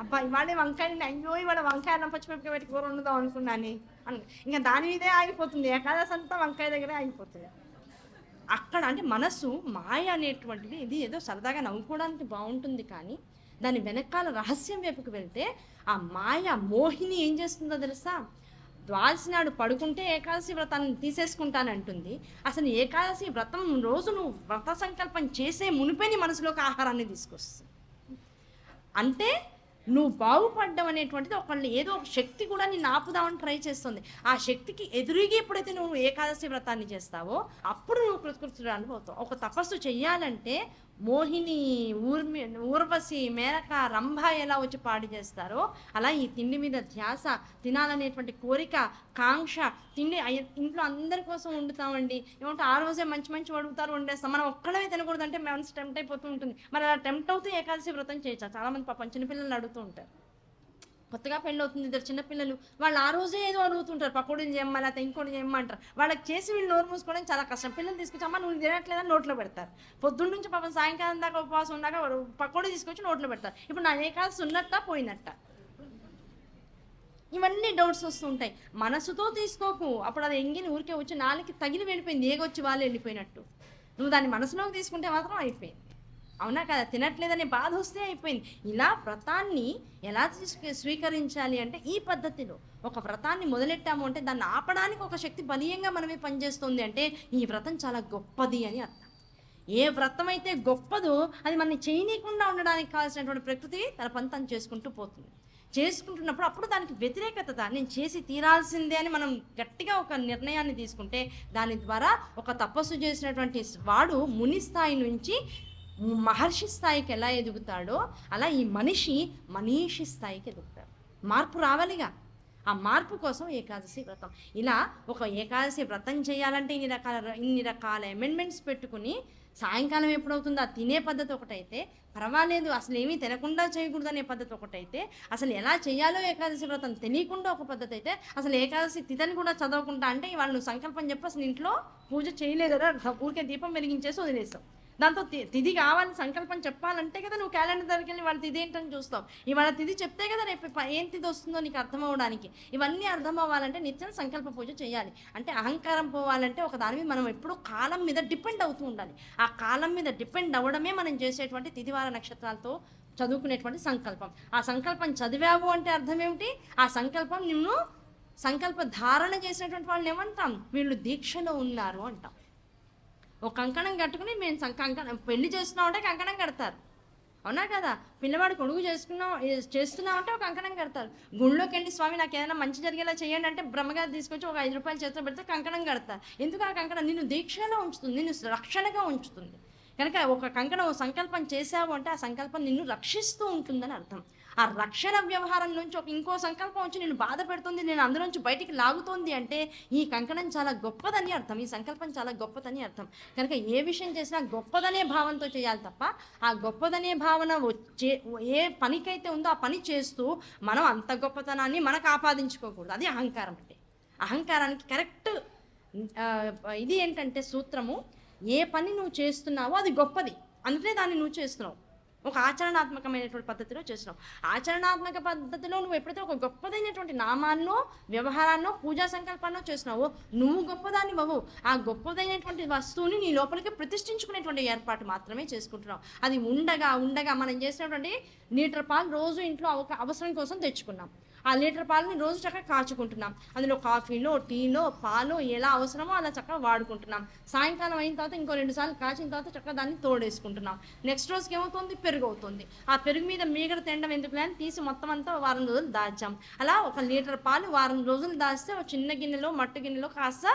అబ్బా ఇవాళ వంకాయని, అయ్యో ఇవాళ వంకాయ అన్నం పచ్చిమిరపకాయ పెట్టి కూర వండుదాం అనుకున్నాను ఇంకా దాని మీదే ఆగిపోతుంది. ఏకాదశి అంతా వంకాయ దగ్గరే ఆగిపోతుంది. అక్కడ అంటే మనసు మాయ అనేటువంటిది, ఇది ఏదో సరదాగా నవ్వుకోవడానికి బాగుంటుంది, కానీ దాని వెనకాల రహస్యం వైపుకి వెళ్తే ఆ మాయ మోహిని ఏం చేస్తుందో తెలుసా? ద్వాదశి నాడు పడుకుంటే ఏకాదశి వ్రతాన్ని తీసేసుకుంటానంటుంది. అసలు ఏకాదశి వ్రతం రోజు నువ్వు వ్రత సంకల్పం చేసే మునిపే నీ మనసులోకి ఆహారాన్ని తీసుకొస్తుంది. అంటే నువ్వు బాగుపడ్డం అనేటువంటిది ఒకళ్ళు ఏదో ఒక శక్తి కూడా నిన్ను ఆపుదామని ట్రై చేస్తుంది. ఆ శక్తికి ఎదురుగా ఎప్పుడైతే నువ్వు ఏకాదశి వ్రతాన్ని చేస్తావో అప్పుడు నువ్వు కృతకృత్యురాలు పోతావు. ఒక తపస్సు చెయ్యాలంటే మోహిని, ఊర్వశి, మేనక, రంభ ఎలా వచ్చి పాడి చేస్తారో అలా ఈ తిండి మీద ధ్యాస, తినాలనేటువంటి కోరిక, కాంక్ష, తిండి ఇంట్లో అందరి కోసం వండుతామండి. ఏమంటే ఆ రోజే మంచి మంచి వండుతారు, వండేస్తాం. మనం ఒక్కడమే తినకూడదు అంటే మనసు టెంప్ట్ అయిపోతూ ఉంటుంది. మరి అలా టెంప్ట్ అవుతూ ఏకాదశి వ్రతం చేయొచ్చా? చాలామంది పాపం చిన్నపిల్లలు అడుగుతూ ఉంటారు. కొత్తగా పెళ్ళి అవుతుంది, ఇద్దరు చిన్నపిల్లలు, వాళ్ళు ఆ రోజే ఏదో అడుగుతుంటారు, పకోడీలు చేయమ్మా లేకపోతే ఇంకోటి చేయమంటారు. వాళ్ళకి చేసి వీళ్ళు నోరు మూసుకోవడం చాలా కష్టం. పిల్లలు తీసుకొచ్చమ్మా నువ్వు తినట్లేదని నోట్లో పెడతారు. పొద్దున్న నుంచి పాపం సాయంకాలం దాకా ఉపవాసం ఉన్నాక పకోడీ తీసుకొచ్చి నోట్లో పెడతారు. ఇప్పుడు నా ఏకాదశి ఉన్నట్టా పోయినట్ట? ఇవన్నీ డౌట్స్ వస్తుంటాయి. మనసుతో తీసుకోకు, అప్పుడు అది ఎంగిని ఊరికే వచ్చి నాలుగు తగిలి వెళ్ళిపోయింది, ఏగొచ్చి వాళ్ళు వెళ్ళిపోయినట్టు. నువ్వు దాన్ని మనసులోకి తీసుకుంటే మాత్రం అయిపోయింది. అవునా కదా? తినట్లేదనే బాధ వస్తే అయిపోయింది. ఇలా వ్రతాన్ని ఎలా స్వీకరించాలి అంటే ఈ పద్ధతిలో. ఒక వ్రతాన్ని మొదలెట్టాము అంటే దాన్ని ఆపడానికి ఒక శక్తి బలీయంగా మనమే పనిచేస్తుంది అంటే ఈ వ్రతం చాలా గొప్పది అని అర్థం. ఏ వ్రతం అయితే గొప్పదో అది మనని చేయనీయకుండా ఉండడానికి కావాల్సినటువంటి ప్రకృతి తన పని తను చేసుకుంటూ పోతుంది. చేసుకుంటున్నప్పుడు అప్పుడు దానికి వ్యతిరేకత, నేను చేసి తీరాల్సిందే అని మనం గట్టిగా ఒక నిర్ణయాన్ని తీసుకుంటే దాని ద్వారా ఒక తపస్సు చేసినటువంటి వాడు ముని స్థాయి నుంచి మహర్షి స్థాయికి ఎలా ఎదుగుతాడో అలా ఈ మనిషి మనీషి స్థాయికి ఎదుగుతాడు. మార్పు రావాలిగా. ఆ మార్పు కోసం ఏకాదశి వ్రతం. ఇలా ఒక ఏకాదశి వ్రతం చేయాలంటే ఇన్ని రకాల అమెండ్మెంట్స్ పెట్టుకుని సాయంకాలం ఎప్పుడవుతుందో ఆ తినే పద్ధతి ఒకటైతే పర్వాలేదు, అసలు ఏమీ తినకుండా చేయకూడదు అనే పద్ధతి ఒకటైతే, అసలు ఎలా చేయాలో ఏకాదశి వ్రతం తెలియకుండా ఒక పద్ధతి అయితే, అసలు ఏకాదశి తిథిని కూడా చదవకుండా అంటే వాళ్ళు సంకల్పం చెప్పి అసలు ఇంట్లో పూజ చేయలేదరా, ఊరికే దీపం వెలిగించేసి వదిలేస్తాం. దాంతో తిథి కావాలని సంకల్పం చెప్పాలంటే కదా నువ్వు క్యాలెండర్ దగ్గరికి వెళ్ళి వాళ్ళ తిథి ఏంటని చూస్తావు. ఇవాళ తిథి చెప్తే కదా రేపు ఏం తిథి వస్తుందో నీకు అర్థం అవ్వడానికి. ఇవన్నీ అర్థం అవ్వాలంటే నిత్యం సంకల్ప పూజ చేయాలి. అంటే అహంకారం పోవాలంటే ఒక దాని మీద మనం ఎప్పుడూ కాలం మీద డిపెండ్ అవుతూ ఉండాలి. ఆ కాలం మీద డిపెండ్ అవ్వడమే మనం చేసేటువంటి తిథివార నక్షత్రాలతో చదువుకునేటువంటి సంకల్పం. ఆ సంకల్పం చదివావు అంటే అర్థం ఏమిటి? ఆ సంకల్పం నిన్ను సంకల్ప ధారణ చేసినటువంటి వాళ్ళని ఏమంటాం? వీళ్ళు దీక్షలో ఉన్నారు అంటాం. ఒక కంకణం కట్టుకుని మేము కంకణం పెళ్లి చేస్తున్నామంటే కంకణం కడతారు, అవునా కదా? పిల్లవాడు కొడుకు చేస్తున్నామంటే ఒక కంకణం కడతారు. గుళ్ళోకి వెళ్ళి స్వామి నాకు ఏదైనా మంచి జరిగేలా చేయండి అంటే బ్రహ్మగారు తీసుకొచ్చి ఒక 5 రూపాయలు చేతిలో పెడితే కంకణం కడతారు. ఎందుకు? ఆ కంకణం నిన్ను దీక్షలో ఉంచుతుంది, నిన్ను రక్షణగా ఉంచుతుంది. కనుక ఒక కంకణం సంకల్పం చేసావు అంటే ఆ సంకల్పం నిన్ను రక్షిస్తూ ఉంటుందని అర్థం. ఆ రక్షణ వ్యవహారం నుంచి ఇంకో సంకల్పం వచ్చి నేను బాధ పెడుతుంది, నేను అందులోంచి బయటికి లాగుతోంది అంటే ఈ కంకణం చాలా గొప్పదని అర్థం, ఈ సంకల్పం చాలా గొప్పదని అర్థం. కనుక ఏ విషయం చేసినా గొప్పదనే భావంతో చేయాలి తప్ప ఆ గొప్పదనే భావన ఏ పనికైతే ఉందో ఆ పని చేస్తూ మనం అంత గొప్పతనాన్ని మనకు ఆపాదించుకోకూడదు. అది అహంకారం. అంటే అహంకారానికి కరెక్ట్ ఇది ఏంటంటే సూత్రము, ఏ పని నువ్వు చేస్తున్నావో అది గొప్పది, అందుకే దాన్ని నువ్వు చేస్తున్నావు. ఒక ఆచరణాత్మకమైనటువంటి పద్ధతిలో చేస్తున్నావు. ఆచరణాత్మక పద్ధతిలో నువ్వు ఎప్పుడైతే ఒక గొప్పదైనటువంటి నామాన్నో వ్యవహారాన్నో పూజా సంకల్పాన్నో చేస్తున్నావో నువ్వు గొప్పదాన్ని బావు. ఆ గొప్పదైనటువంటి వస్తువుని నీ లోపలికి ప్రతిష్ఠించుకునేటువంటి ఏర్పాటు మాత్రమే చేసుకుంటున్నావు. అది ఉండగా ఉండగా మనం చేసినటువంటి లీటర్ పాలు రోజు ఇంట్లో అవసరం కోసం తెచ్చుకున్నాం. ఆ లీటర్ పాలని రోజు చక్కగా కాచుకుంటున్నాం. అందులో కాఫీలో, టీలో, పాలు ఎలా అవసరమో అలా చక్కగా వాడుకుంటున్నాం. సాయంకాలం అయిన తర్వాత ఇంకో 2 సార్లు కాచిన తర్వాత చక్కగా దాన్ని తోడేసుకుంటున్నాం. నెక్స్ట్ రోజుకి ఏమవుతుంది? పెరుగు అవుతుంది. ఆ పెరుగు మీద మీగడ తినడం ఎందుకు అని తీసి మొత్తం అంతా వారం రోజులు దాచాం. అలా 1 లీటర్ పాలు వారం రోజులు దాస్తే ఒక చిన్న గిన్నెలో, మట్టి గిన్నెలో కాస్త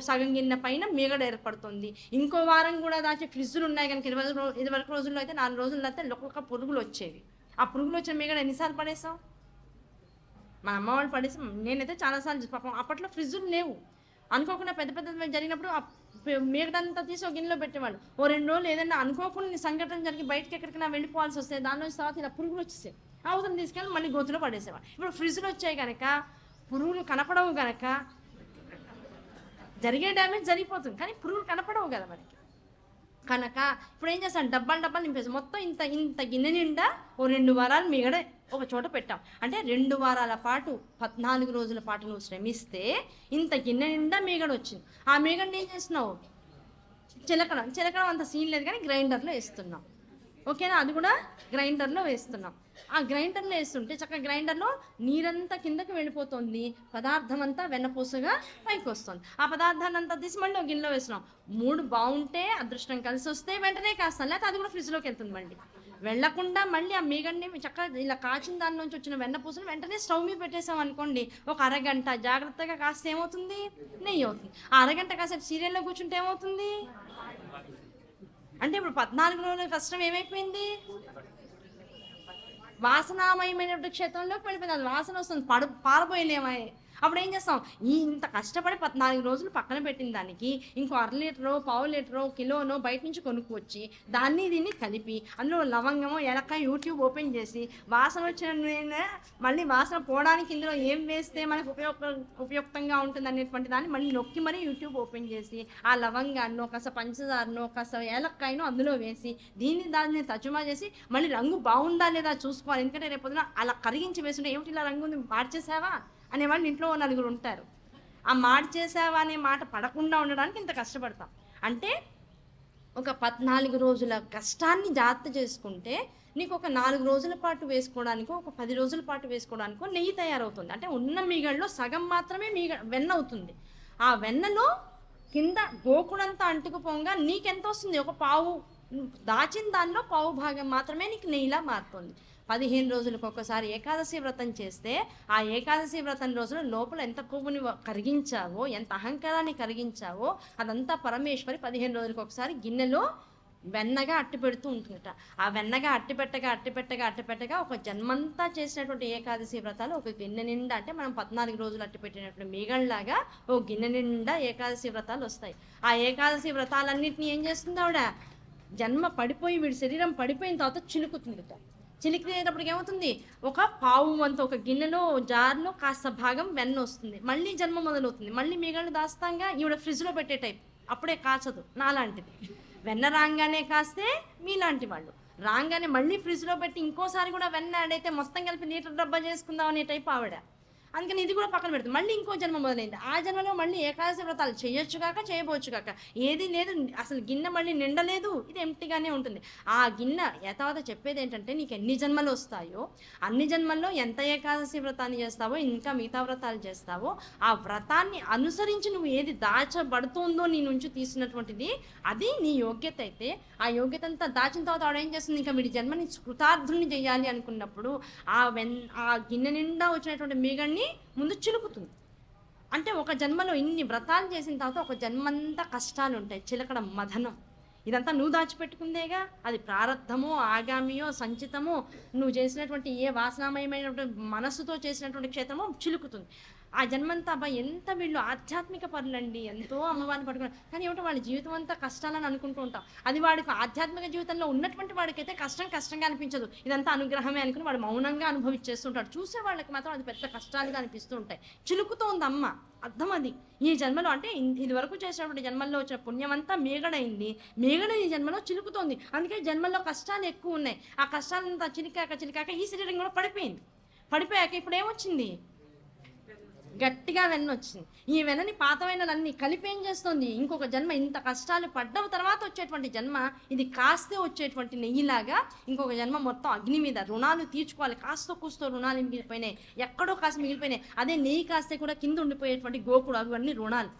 సగం గిన్నె పైన మీగడ ఏర్పడుతుంది. ఇంకో వారం కూడా దాచి ఫ్రిడ్జ్లు ఉన్నాయి కనుక 20 రోజుల్లో అయితే 4 రోజుల్లో అయితే ఒక్కొక్క పురుగులు వచ్చేవి. ఆ పురుగులు వచ్చిన మీగడ ఎన్నిసార్లు పడేసాం? మా అమ్మ వాళ్ళు పడేసి, నేనైతే చాలాసార్లు పాపం అప్పట్లో ఫ్రిడ్జులు లేవు. అనుకోకుండా పెద్ద పెద్ద జరిగినప్పుడు మిగతాంతా తీసి ఒక గిన్నెలో పెట్టేవాళ్ళు. ఓ 2 రోజులు ఏదైనా అనుకోకుండా సంఘటన జరిగి బయటకి ఎక్కడికైనా వెళ్ళిపోవాల్సి వస్తే దానిలో తర్వాత ఇలా పురుగులు వచ్చేసాయి, అవసరం తీసుకెళ్ళి మళ్ళీ గోతులో పడేసేవాళ్ళు. ఇప్పుడు ఫ్రిడ్జ్లు వచ్చాయి కనుక పురుగులు కనపడవు కనుక జరిగే డ్యామేజ్ జరిగిపోతుంది, కానీ పురుగులు కనపడవు కదా మనకి. కనుక ఇప్పుడు ఏం చేస్తాను, డబ్బాలు నింపేస్తాం. మొత్తం ఇంత గిన్నె నిండా ఓ 2 వారాలు మిగడ ఒక చోట పెట్టాం అంటే 2 వారాల పాటు 14 రోజుల పాటు నువ్వు శ్రమిస్తే ఇంత గిన్నె నిండా మీగడ వచ్చింది. ఆ మీగడని ఏం చేస్తున్నావు, చిలకడం అంత సీన్ లేదు కానీ గ్రైండర్లో వేస్తున్నాం. ఓకేనా, అది కూడా గ్రైండర్లో వేస్తున్నాం. ఆ గ్రైండర్లో వేస్తుంటే చక్కగా గ్రైండర్లో నీరంతా కిందకి వెళ్ళిపోతుంది, పదార్థం అంతా వెన్నపూసగా పైకి వస్తుంది. ఆ పదార్థాన్ని అంతా తీసి మళ్ళీ ఒక గిన్నెలో వేస్తున్నాం. 3 బాగుంటే అదృష్టం కలిసి వస్తే వెంటనే కాస్తాను, లేకపోతే అది కూడా ఫ్రిడ్జ్లోకి వెళ్తుంది. మళ్ళీ వెళ్లకుండా మళ్ళీ ఆ మీగడ్ని చక్కగా ఇలా కాచిన దాని నుంచి వచ్చిన వెన్నపూసను వెంటనే స్టవ్ మీద పెట్టేసాం అనుకోండి, ఒక అరగంట జాగ్రత్తగా కాస్తే ఏమవుతుంది, నెయ్యి అవుతుంది. ఆ అరగంట కాసేపు సీరియల్లో కూర్చుంటే ఏమవుతుంది అంటే ఇప్పుడు 14 రోజుల కష్టం ఏమైపోయింది, వాసనామయమైనటువంటి క్షేత్రంలోకి వెళ్ళిపోయింది. అది వాసన వస్తుంది, పారబోయలేమా. అప్పుడు ఏం చేస్తాం, ఇంత కష్టపడి 14 రోజులు పక్కన పెట్టిన దానికి ఇంకో 1/2 లీటరో 1/4 లీటరో కిలోనో బయట నుంచి కొనుక్కొచ్చి దీన్ని కలిపి అందులో లవంగమో ఎలక్కాయ యూట్యూబ్ ఓపెన్ చేసి వాసన వచ్చిన మళ్ళీ వాసన పోవడానికి ఇందులో ఏం వేస్తే మనకు ఉపయుక్తంగా ఉంటుంది అనేటువంటి దాన్ని మళ్ళీ నొక్కి మరీ యూట్యూబ్ ఓపెన్ చేసి ఆ లవంగాన్నో కాస్త పంచదారనో కాస్త ఏలక్కాయనో అందులో వేసి దాన్ని తజుమా చేసి మళ్ళీ రంగు బాగుందా లేదా చూసుకోవాలి. ఎందుకంటే రేపొద్దున అలా కరిగించి వేస్తుంటే ఏమిటి ఇలా రంగు ఉంది మార్చేసావా అనేవాళ్ళు ఇంట్లో 4 ఉంటారు. ఆ మార్చేసావా అనే మాట పడకుండా ఉండడానికి ఇంత కష్టపడతాం. అంటే ఒక 14 రోజుల కష్టాన్ని జాగ్రత్త చేసుకుంటే నీకు ఒక 4 రోజుల పాటు వేసుకోవడానికో ఒక 10 రోజుల పాటు వేసుకోవడానికో నెయ్యి తయారవుతుంది. అంటే ఉన్న మీగడలో సగం మాత్రమే వెన్న అవుతుంది. ఆ వెన్నలో కింద గోకుడంతా అంటుకుపోగా నీకెంత వస్తుంది, ఒక పావు దాచిన దానిలో పావు భాగం మాత్రమే నీకు నెయ్యిలా మారుతుంది. 15 రోజులకు ఒకసారి ఏకాదశి వ్రతం చేస్తే ఆ ఏకాదశి వ్రతం రోజున లోపల ఎంత కొవ్వుని కరిగించావో, ఎంత అహంకారాన్ని కరిగించావో అదంతా పరమేశ్వరి 15 రోజులకు ఒకసారి గిన్నెలో వెన్నగా అట్టి పెడుతూ ఉంటుందట. ఆ వెన్నగా అట్టిపెట్టగా ఒక జన్మంతా చేసినటువంటి ఏకాదశి వ్రతాలు ఒక గిన్నె నిండా, అంటే మనం 14 రోజులు అట్టి పెట్టినటువంటి మీగళ్ళలాగా ఓ గిన్నె నిండా ఏకాదశి వ్రతాలు వస్తాయి. ఆ ఏకాదశి వ్రతాలన్నింటినీ ఏం చేస్తుంది ఆవిడ, జన్మ పడిపోయి వీడి శరీరం పడిపోయిన తర్వాత చిలుకుతుందట. చిలికినేటప్పటికి ఏమవుతుంది, ఒక పావు వంతు ఒక గిన్నెలో జార్లో కాస్త భాగం వెన్న వస్తుంది. మళ్ళీ జన్మ మొదలవుతుంది. మళ్ళీ మిగళ్ళు దాస్తాంగా ఈవిడ ఫ్రిడ్జ్లో పెట్టే టైప్, అప్పుడే కాచదు. నాలాంటిది వెన్న రాగానే కాస్తే మీలాంటి వాళ్ళు రాగానే మళ్ళీ ఫ్రిడ్జ్లో పెట్టి ఇంకోసారి కూడా వెన్న యాడ్ అయితే మొత్తం కలిపి లీటర్ డబ్బా చేసుకుందాం అనే టైప్ ఆవిడ. అందుకని ఇది కూడా పక్కన పెడుతుంది. మళ్ళీ ఇంకో జన్మ మొదలైంది. ఆ జన్మలో మళ్ళీ ఏకాదశి వ్రతాలు చేయొచ్చు కాక చేయబోచ్చు కాక ఏది లేదు, అసలు గిన్నె మళ్ళీ నిండలేదు, ఇది ఎంప్టీగానే ఉంటుంది. ఆ గిన్నె యథావత చెప్పేది ఏంటంటే నీకు ఎన్ని జన్మలు వస్తాయో అన్ని జన్మల్లో ఎంత ఏకాదశి వ్రతాన్ని చేస్తావో ఇంకా మిగతా వ్రతాలు చేస్తావో ఆ వ్రతాన్ని అనుసరించి నువ్వు ఏది దాచబడుతుందో నీ నుంచి తీసినటువంటిది అది నీ యోగ్యత అయితే ఆ యోగ్యత అంతా దాచిన తర్వాత ఆవిడ ఏం చేస్తుంది, ఇంకా వీడి జన్మని కృతార్థుల్ని చేయాలి అనుకున్నప్పుడు ఆ గిన్నె నిండా వచ్చినటువంటి మీగడిని ముందు చిలుకుతుంది. అంటే ఒక జన్మలో ఇన్ని వ్రతాలు చేసిన తర్వాత ఒక జన్మంతా కష్టాలు ఉంటాయి, చిలకడం మదనం. ఇదంతా నువ్వు దాచిపెట్టుకుందేగా, అది ప్రారబ్ధమో ఆగామియో సంచితమో నువ్వు చేసినటువంటి ఏ వాసనామయమైనటువంటి మనస్సుతో చేసినటువంటి క్షేత్రమో చిలుకుతుంది. ఆ జన్మంతా అబ్బాయి ఎంత వీళ్ళు ఆధ్యాత్మిక పనులండి, ఎంతో అమ్మవారిని పట్టుకున్నారు, కానీ ఏమిటో వాళ్ళ జీవితం అంతా కష్టాలని అనుకుంటూ ఉంటాం. అది వాడికి ఆధ్యాత్మిక జీవితంలో ఉన్నటువంటి వాడికైతే కష్టంగా అనిపించదు, ఇదంతా అనుగ్రహమే అనుకుని వాడు మౌనంగా అనుభవించేస్తుంటాడు. చూసే వాళ్ళకి మాత్రం అది పెద్ద కష్టాలుగా అనిపిస్తూ ఉంటాయి. చిలుకుతోంది అమ్మ, అర్థం అది. ఈ జన్మలో అంటే ఇది వరకు చేసినటువంటి జన్మల్లో వచ్చిన పుణ్యం అంతా మేగడైంది, మేగడ ఈ జన్మలో చిలుకుతోంది. అందుకే జన్మల్లో కష్టాలు ఎక్కువ ఉన్నాయి. ఆ కష్టాలంతా చిలికాక ఈ శరీరం కూడా పడిపోయాక ఇప్పుడు ఏమొచ్చింది, గట్టిగా వెన్న వచ్చింది. ఈ వెన్నని పాతవైనలన్నీ కలిపి ఏం చేస్తుంది, ఇంకొక జన్మ ఇంత కష్టాలు పడ్డ తర్వాత వచ్చేటువంటి జన్మ ఇది కాస్తే వచ్చేటువంటి నెయ్యిలాగా ఇంకొక జన్మ మొత్తం అగ్ని మీద రుణాలు తీర్చుకోవాలి. కాస్త కూస్తో రుణాలు మిగిలిపోయినాయి, ఎక్కడో కాస్త మిగిలిపోయినాయి. అదే నెయ్యి కాస్తే కూడా కింద ఉండిపోయేటువంటి గోకుడు అవన్నీ రుణాలు,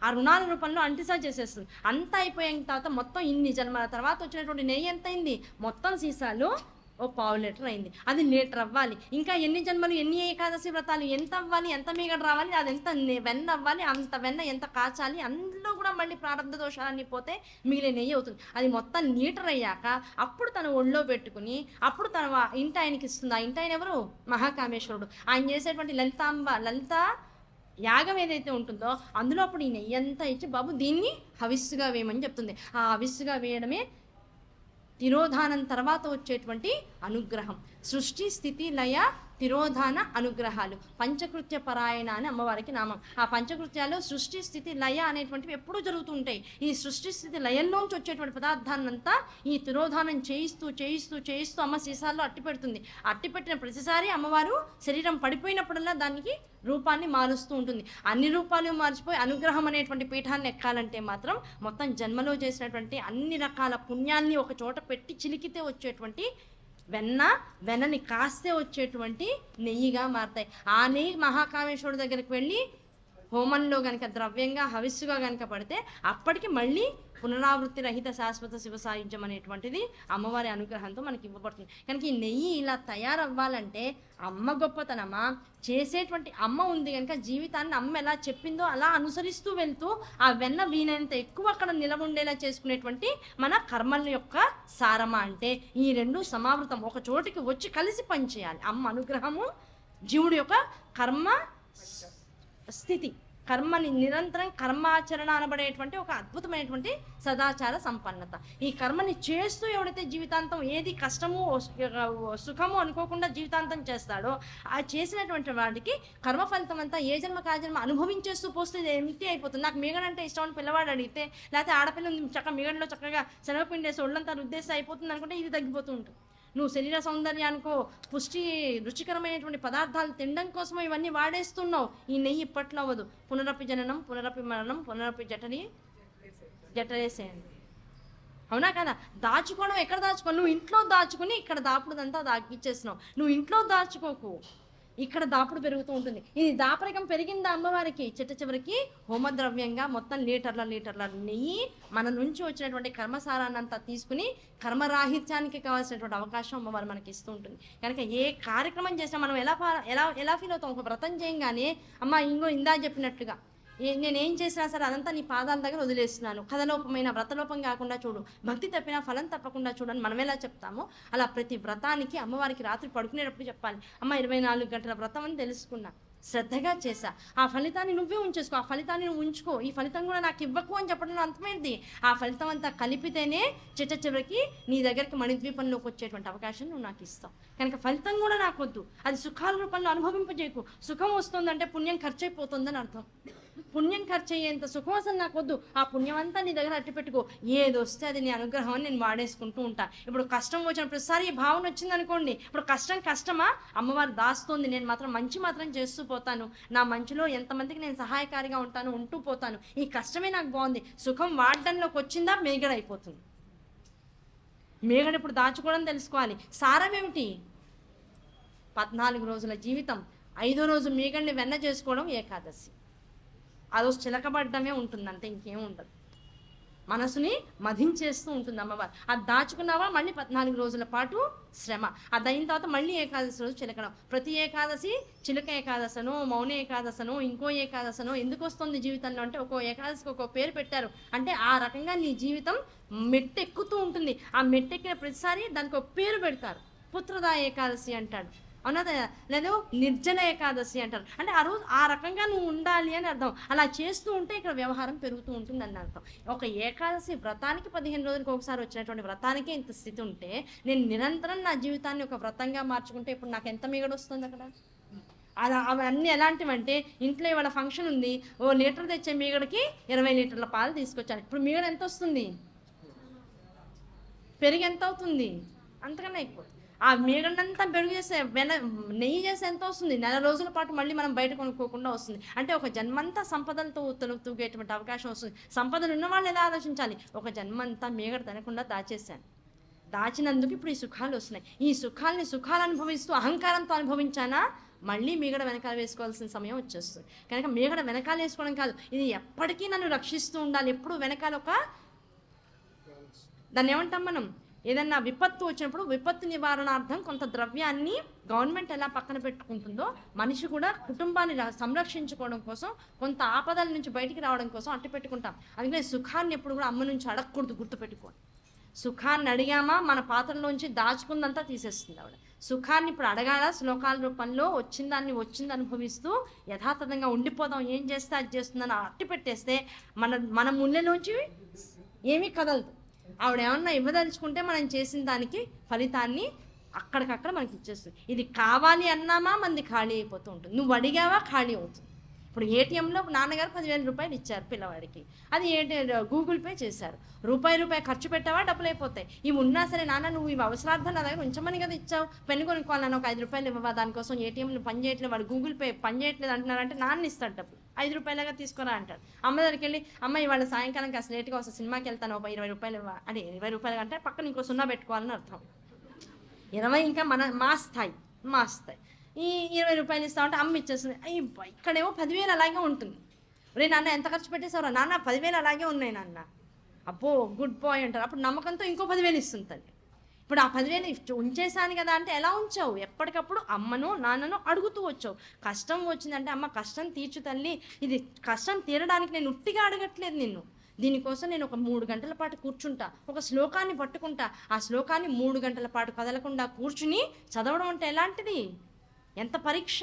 ఆ రుణాల రూపంలో అంటిసా చేసేస్తుంది. అంతా అయిపోయిన తర్వాత మొత్తం ఇన్ని జన్మల తర్వాత వచ్చినటువంటి నెయ్యి ఎంత అయింది, మొత్తం సీసాలు ఓ 1/2 లీటర్ అయింది. అది లీటర్ అవ్వాలి. ఇంకా ఎన్ని జన్మలు ఎన్ని ఏకాదశి వ్రతాలు ఎంత అవ్వాలి, ఎంత మీగడ రావాలి, అది ఎంత వెన్న అవ్వాలి, అంత వెన్న ఎంత కాచాలి, అందులో కూడా మళ్ళీ ప్రారంభ దోషాలన్నీ పోతే మిగిలిన నెయ్యి అవుతుంది. అది మొత్తం లీటర్ అయ్యాక అప్పుడు తను ఒళ్ళో పెట్టుకుని అప్పుడు తన ఇంటి ఆయనకి ఇస్తుంది. ఆ ఇంటి ఆయన ఎవరు, మహాకామేశ్వరుడు. ఆయన చేసేటువంటి లలిత యాగం ఏదైతే ఉంటుందో అందులో అప్పుడు ఈ నెయ్యి అంతా ఇచ్చి బాబు దీన్ని హవిస్సుగా వేయమని చెప్తుంది. ఆ హవిస్సుగా వేయడమే తిరోధానం తర్వాత వచ్చేటువంటి అనుగ్రహం. సృష్టి స్థితి లయ తిరోధాన అనుగ్రహాలు, పంచకృత్య పరాయణ అని అమ్మవారికి నామం. ఆ పంచకృత్యాలు సృష్టి స్థితి లయ అనేటువంటివి ఎప్పుడూ జరుగుతూ ఉంటాయి. ఈ సృష్టి స్థితి లయంలోంచి వచ్చేటువంటి పదార్థాన్నంతా ఈ తిరోధానం చేయిస్తూ చేయిస్తూ చేయిస్తూ అమ్మ సీసాల్లో అట్టి పెడుతుంది. అట్టి పెట్టిన ప్రతిసారి అమ్మవారు శరీరం పడిపోయినప్పుడల్లా దానికి రూపాన్ని మారుస్తూ ఉంటుంది. అన్ని రూపాలు మార్చిపోయి అనుగ్రహం అనేటువంటి పీఠాన్ని ఎక్కాలంటే మాత్రం మొత్తం జన్మలో చేసినటువంటి అన్ని రకాల పుణ్యాన్ని ఒక చోట పెట్టి చిలికితే వచ్చేటువంటి వెన్నని కాస్తే వచ్చేటువంటి నెయ్యిగా మారుతాయి. ఆ నెయ్యి మహాకామేశ్వరుడు దగ్గరికి వెళ్ళి హోమంలో కనుక ద్రవ్యంగా హవిస్సుగా కనుక పడితే అప్పటికి మళ్ళీ పునరావృత్తి రహిత శాశ్వత శివ సాయుధ్యం అనేటువంటిది అమ్మవారి అనుగ్రహంతో మనకి ఇవ్వబడుతుంది. కనుక ఈ నెయ్యి ఇలా తయారవ్వాలంటే అమ్మ గొప్పతనమా, చేసేటువంటి అమ్మ ఉంది కనుక జీవితాన్ని అమ్మ ఎలా చెప్పిందో అలా అనుసరిస్తూ వెళ్తూ ఆ వెన్న వీలైనంత ఎక్కువ అక్కడ నిలబడేలా చేసుకునేటువంటి మన కర్మల యొక్క సారమా అంటే ఈ రెండు సమావృతం ఒక చోటికి వచ్చి కలిసి పనిచేయాలి. అమ్మ అనుగ్రహము, జీవుడి యొక్క కర్మ స్థితి, కర్మని నిరంతరం కర్మాచరణ అనబడేటువంటి ఒక అద్భుతమైనటువంటి సదాచార సంపన్నత. ఈ కర్మని చేస్తూ ఎవడైతే జీవితాంతం ఏది కష్టము సుఖము అనుకోకుండా జీవితాంతం చేస్తాడో ఆ చేసినటువంటి వాడికి కర్మ ఫలితం అంతా ఏ జన్మ కాజన్మ అనుభవించేస్తూ పోస్తే ఎంటీ అయిపోతుంది. నాకు మీగడంటే ఇష్టం అని పిల్లవాడు అడిగితే, లేకపోతే ఆడపిల్ల చక్కగా మీగడలో చక్కగా శనగపిండేసి ఒళ్ళంతా రుద్దేసి అయిపోతుంది అనుకుంటే ఇది తగ్గిపోతూ ఉంటుంది. నువ్వు శరీర సౌందర్యానికో పుష్టి రుచికరమైనటువంటి పదార్థాలు తినడం కోసమో ఇవన్నీ వాడేస్తున్నావు. ఈ నెయ్యి ఇప్పట్లో అవ్వదు. పునరపి జననం, పునరపి మరణం, పునరపి జఠరేసేయండి. అవునా కదా? దాచుకోవడం ఎక్కడ దాచుకో? నువ్వు ఇంట్లో దాచుకుని ఇక్కడ దాపుడుదంతా దాగిచ్చేస్తున్నావు. నువ్వు ఇంట్లో దాచుకోకు, ఇక్కడ దాపుడు పెరుగుతూ ఉంటుంది. ఇది దాపరికం పెరిగిందా అమ్మవారికి చిట్ట చివరికి హోమద్రవ్యంగా మొత్తం లీటర్ల నెయ్యి మన నుంచి వచ్చినటువంటి కర్మసారాన్నంతా తీసుకుని కర్మరాహిత్యానికి కావాల్సినటువంటి అవకాశం అమ్మవారు మనకి ఇస్తూ ఉంటుంది. కనుక ఏ కార్యక్రమం చేసినా మనం ఎలా ఫీల్ అవుతాం? ఒక వ్రతం చేయగానే అమ్మ ఇందా చెప్పినట్లుగా నేనేం చేసినా సరే అదంతా నీ పాదాల దగ్గర వదిలేస్తున్నాను, కథలోపమైన వ్రతలోపం కాకుండా చూడు, భక్తి తప్పినా ఫలం తప్పకుండా చూడని మనం ఎలా చెప్తామో అలా ప్రతి వ్రతానికి అమ్మవారికి రాత్రి పడుకునేటప్పుడు చెప్పాలి. అమ్మ 24 గంటల వ్రతం అని తెలుసుకున్నా, శ్రద్ధగా చేశా, ఆ ఫలితాన్ని నువ్వే ఉంచేసుకో, ఆ ఫలితాన్ని నువ్వు ఉంచుకో, ఈ ఫలితం కూడా నాకు ఇవ్వకు అని చెప్పడం అంతమైంది. ఆ ఫలితం అంతా కలిపితేనే చిట్ట చివరికి నీ దగ్గరికి మణిద్వీపంలోకి వచ్చేటువంటి అవకాశం నువ్వు నాకు ఇస్తావు. కనుక ఫలితం కూడా నాకు వద్దు, అది సుఖాల రూపంలో అనుభవింపజేయకు. సుఖం వస్తుందంటే పుణ్యం ఖర్చు అయిపోతుందని అర్థం. పుణ్యం ఖర్చు అయ్యేంత సుఖం అసలు నాకు వద్దు. ఆ పుణ్యం అంతా నీ దగ్గర అట్టి పెట్టుకో, ఏది వస్తే అది నీ అనుగ్రహం అని నేను వాడేసుకుంటూ ఉంటా. ఇప్పుడు కష్టం వచ్చిన ప్రతిసారి ఈ భావన వచ్చింది అనుకోండి, ఇప్పుడు కష్టమా, అమ్మవారు దాస్తుంది, నేను మాత్రం మాత్రం చేస్తూ పోతాను, నా మంచిలో ఎంతమందికి నేను సహాయకారిగా ఉంటూ పోతాను, ఈ కష్టమే నాకు బాగుంది. సుఖం వాడడంలోకి వచ్చిందా మేగడ అయిపోతుంది. మేగడ ఇప్పుడు దాచుకోవడం తెలుసుకోవాలి. సారం ఏమిటి? 14 రోజుల జీవితం, 5వ రోజు మేగడిని వెన్న చేసుకోవడం ఏకాదశి. ఆ రోజు చిలకబడ్డమే ఉంటుంది, అంతే, ఇంకేం ఉండదు. మనసుని మధించేస్తూ ఉంటుంది అమ్మవారు. అది దాచుకున్నావా మళ్ళీ 14 రోజుల పాటు శ్రమ. అది అయిన తర్వాత మళ్ళీ ఏకాదశి రోజు చిలకడం. ప్రతి ఏకాదశి చిలక ఏకాదశను, మౌన ఏకాదశను, ఇంకో ఏకాదశను ఎందుకు వస్తుంది జీవితంలో అంటే ఒక్కో ఏకాదశికి ఒక్కో పేరు పెట్టారు. అంటే ఆ రకంగా నీ జీవితం మెట్టెక్కుతూ ఉంటుంది. ఆ మెట్టెక్కిన ప్రతిసారి దానికి ఒక పేరు పెడతారు. పుత్రదా ఏకాదశి అంటాడు, అవునా? లేదు నిర్జల ఏకాదశి అంటారు. అంటే ఆ రోజు ఆ రకంగా నువ్వు ఉండాలి అని అర్థం. అలా చేస్తూ ఉంటే ఇక్కడ వ్యవహారం పెరుగుతూ ఉంటుంది అని అర్థం. ఒక ఏకాదశి వ్రతానికి 15 రోజులకు ఒకసారి వచ్చినటువంటి వ్రతానికే ఇంత స్థితి ఉంటే నేను నిరంతరం నా జీవితాన్ని ఒక వ్రతంగా మార్చుకుంటే ఇప్పుడు నాకు ఎంత మిగడ వస్తుంది అక్కడ? అలా అవన్నీ ఎలాంటివంటే ఇంట్లో ఇవాళ ఫంక్షన్ ఉంది, 1 లీటర్ తెచ్చే మీగడకి 20 లీటర్ల పాలు తీసుకొచ్చాను. ఇప్పుడు మీగడ ఎంత వస్తుంది? పెరిగి ఎంత అవుతుంది? అంతకన్నా ఎక్కువ. ఆ మీగడంతా పెరుగు చేస్తే నెయ్యి చేస్తే ఎంత వస్తుంది? 4 రోజుల పాటు మళ్ళీ మనం బయట కొనుక్కోకుండా వస్తుంది. అంటే ఒక జన్మంతా సంపదలతో తూగేటువంటి అవకాశం వస్తుంది. సంపదలు ఉన్న వాళ్ళు ఎలా ఆలోచించాలి? ఒక జన్మంతా మీగడ తినకుండా దాచేశాను, దాచినందుకు ఇప్పుడు ఈ సుఖాలు వస్తున్నాయి. ఈ సుఖాలు అనుభవిస్తూ అహంకారంతో అనుభవించానా మళ్ళీ మీగడ వెనకాల వేసుకోవాల్సిన సమయం వచ్చేస్తుంది. కనుక మీగడ వెనకాల వేసుకోవడం కాదు, ఇది ఎప్పటికీ నన్ను రక్షిస్తూ ఉండాలి. ఎప్పుడు వెనకాల దాన్ని ఏమంటాం మనం, ఏదన్నా విపత్తు వచ్చినప్పుడు విపత్తు నివారణార్థం కొంత ద్రవ్యాన్ని గవర్నమెంట్ ఎలా పక్కన పెట్టుకుంటుందో మనిషి కూడా కుటుంబాన్ని సంరక్షించుకోవడం కోసం, కొంత ఆపదల నుంచి బయటికి రావడం కోసం అట్టి పెట్టుకుంటాం. అందుకని సుఖాన్ని ఎప్పుడు కూడా అమ్మ నుంచి అడగకూడదు, గుర్తుపెట్టుకోండి. సుఖాన్ని అడిగామా మన పాత్రలోంచి దాచుకుందంతా తీసేస్తుంది ఆవిడ. సుఖాన్ని ఇప్పుడు అడగాల, శ్లోకాల రూపంలో వచ్చింది అనుభవిస్తూ యథాతథంగా ఉండిపోదాం, ఏం చేస్తే అది చేస్తుందని అట్టి పెట్టేస్తే మన ముళ్ళలోంచి ఏమీ కదలదు. ఆవిడ ఏమన్నా ఇవ్వదలుచుకుంటే మనం చేసిన దానికి ఫలితాన్ని అక్కడికక్కడ మనకి ఇచ్చేస్తుంది. ఇది కావాలి అన్నామా మంది ఖాళీ అయిపోతూ ఉంటుంది, నువ్వు అడిగావా ఖాళీ అవుతుంది. ఇప్పుడు ఏటీఎంలో నాన్నగారు 10,000 రూపాయలు ఇచ్చారు పిల్లవాడికి, అది గూగుల్ పే చేశారు. రూపాయి ఖర్చు పెట్టావా డబ్బులు అయిపోతాయి. ఇవి ఉన్నా సరే నాన్న నువ్వు ఇవి అవసరార్థం నా దగ్గర ఉంచమని కదా ఇచ్చావు, పెన్ను కొనుక్కోవాలని ఒక 5 రూపాయలు ఇవ్వవా, దానికోసం ఏటీఎంలు పని చేయట్లేదు, వాడు గూగుల్ పే పని చేయట్లేదు అంటున్నారంటే నాన్న ఇస్తాడు డబ్బులు, 5 రూపాయలుగా తీసుకురా అంటాడు. అమ్మ దగ్గరికి వెళ్ళి అమ్మ ఇవాళ సాయంకాలం కాస్త లేట్గా వస్తే సినిమాకి వెళ్తాను, ఒక 20 రూపాయలు ఇవ్వ అంటే 20 రూపాయలు అంటే పక్కన ఇంకో 0 పెట్టుకోవాలని అర్థం. 20 ఇంకా మా స్థాయి. ఈ 20 రూపాయలు ఇస్తామంటే అమ్మ ఇచ్చేస్తుంది. ఇక్కడేమో 10,000 అలాగే ఉంటుంది. రే నాన్న ఎంత ఖర్చు పెట్టేసావురా, నాన్న 10,000 అలాగే ఉన్నాయి నాన్న, అబ్బో గుడ్ బాయ్ అంటారు. అప్పుడు నమ్మకంతో ఇంకో 10,000 ఇస్తుంది. ఇప్పుడు ఆ 10,000 ఉంచేసాను కదా అంటే ఎలా ఉంచావు, ఎప్పటికప్పుడు అమ్మను నాన్నను అడుగుతూ వచ్చావు. కష్టం వచ్చిందంటే అమ్మ కష్టం తీర్చు తల్లి, ఇది కష్టం తీరడానికి నేను ఉట్టిగా అడగట్లేదు నిన్ను, దీనికోసం నేను ఒక 3 గంటల పాటు కూర్చుంటా, ఒక శ్లోకాన్ని పట్టుకుంటా, ఆ శ్లోకాన్ని 3 గంటల పాటు కదలకుండా కూర్చుని చదవడం అంటే ఎలాంటిది, ఎంత పరీక్ష,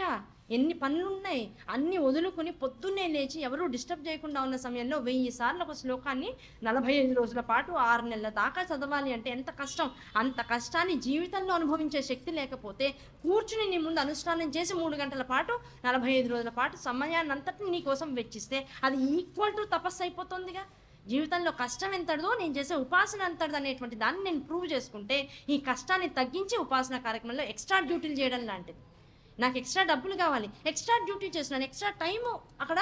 ఎన్ని పనులున్నాయి, అన్నీ వదులుకొని పొద్దున్నే లేచి ఎవరూ డిస్టర్బ్ చేయకుండా ఉన్న సమయంలో 1000 సార్లు ఒక శ్లోకాన్ని 45 రోజుల పాటు 6 నెలల దాకా చదవాలి అంటే ఎంత కష్టం. అంత కష్టాన్ని జీవితంలో అనుభవించే శక్తి లేకపోతే కూర్చుని నీ ముందు అనుష్ఠానం చేసి 3 గంటల పాటు 45 రోజుల పాటు సమయాన్ని అంతటిని నీ కోసం వెచ్చిస్తే అది ఈక్వల్ టు తపస్సు అయిపోతుందిగా. జీవితంలో కష్టం ఎంతదో నేను చేసే ఉపాసన అంతది అనేటువంటి దాన్ని నేను ప్రూవ్ చేసుకుంటే ఈ కష్టాన్ని తగ్గించి ఉపాసన కార్యక్రమంలో ఎక్స్ట్రా డ్యూటీలు చేయడం లాంటిది. నాకు ఎక్స్ట్రా డబ్బులు కావాలి, ఎక్స్ట్రా డ్యూటీ చేస్తున్నాను, ఎక్స్ట్రా టైము అక్కడ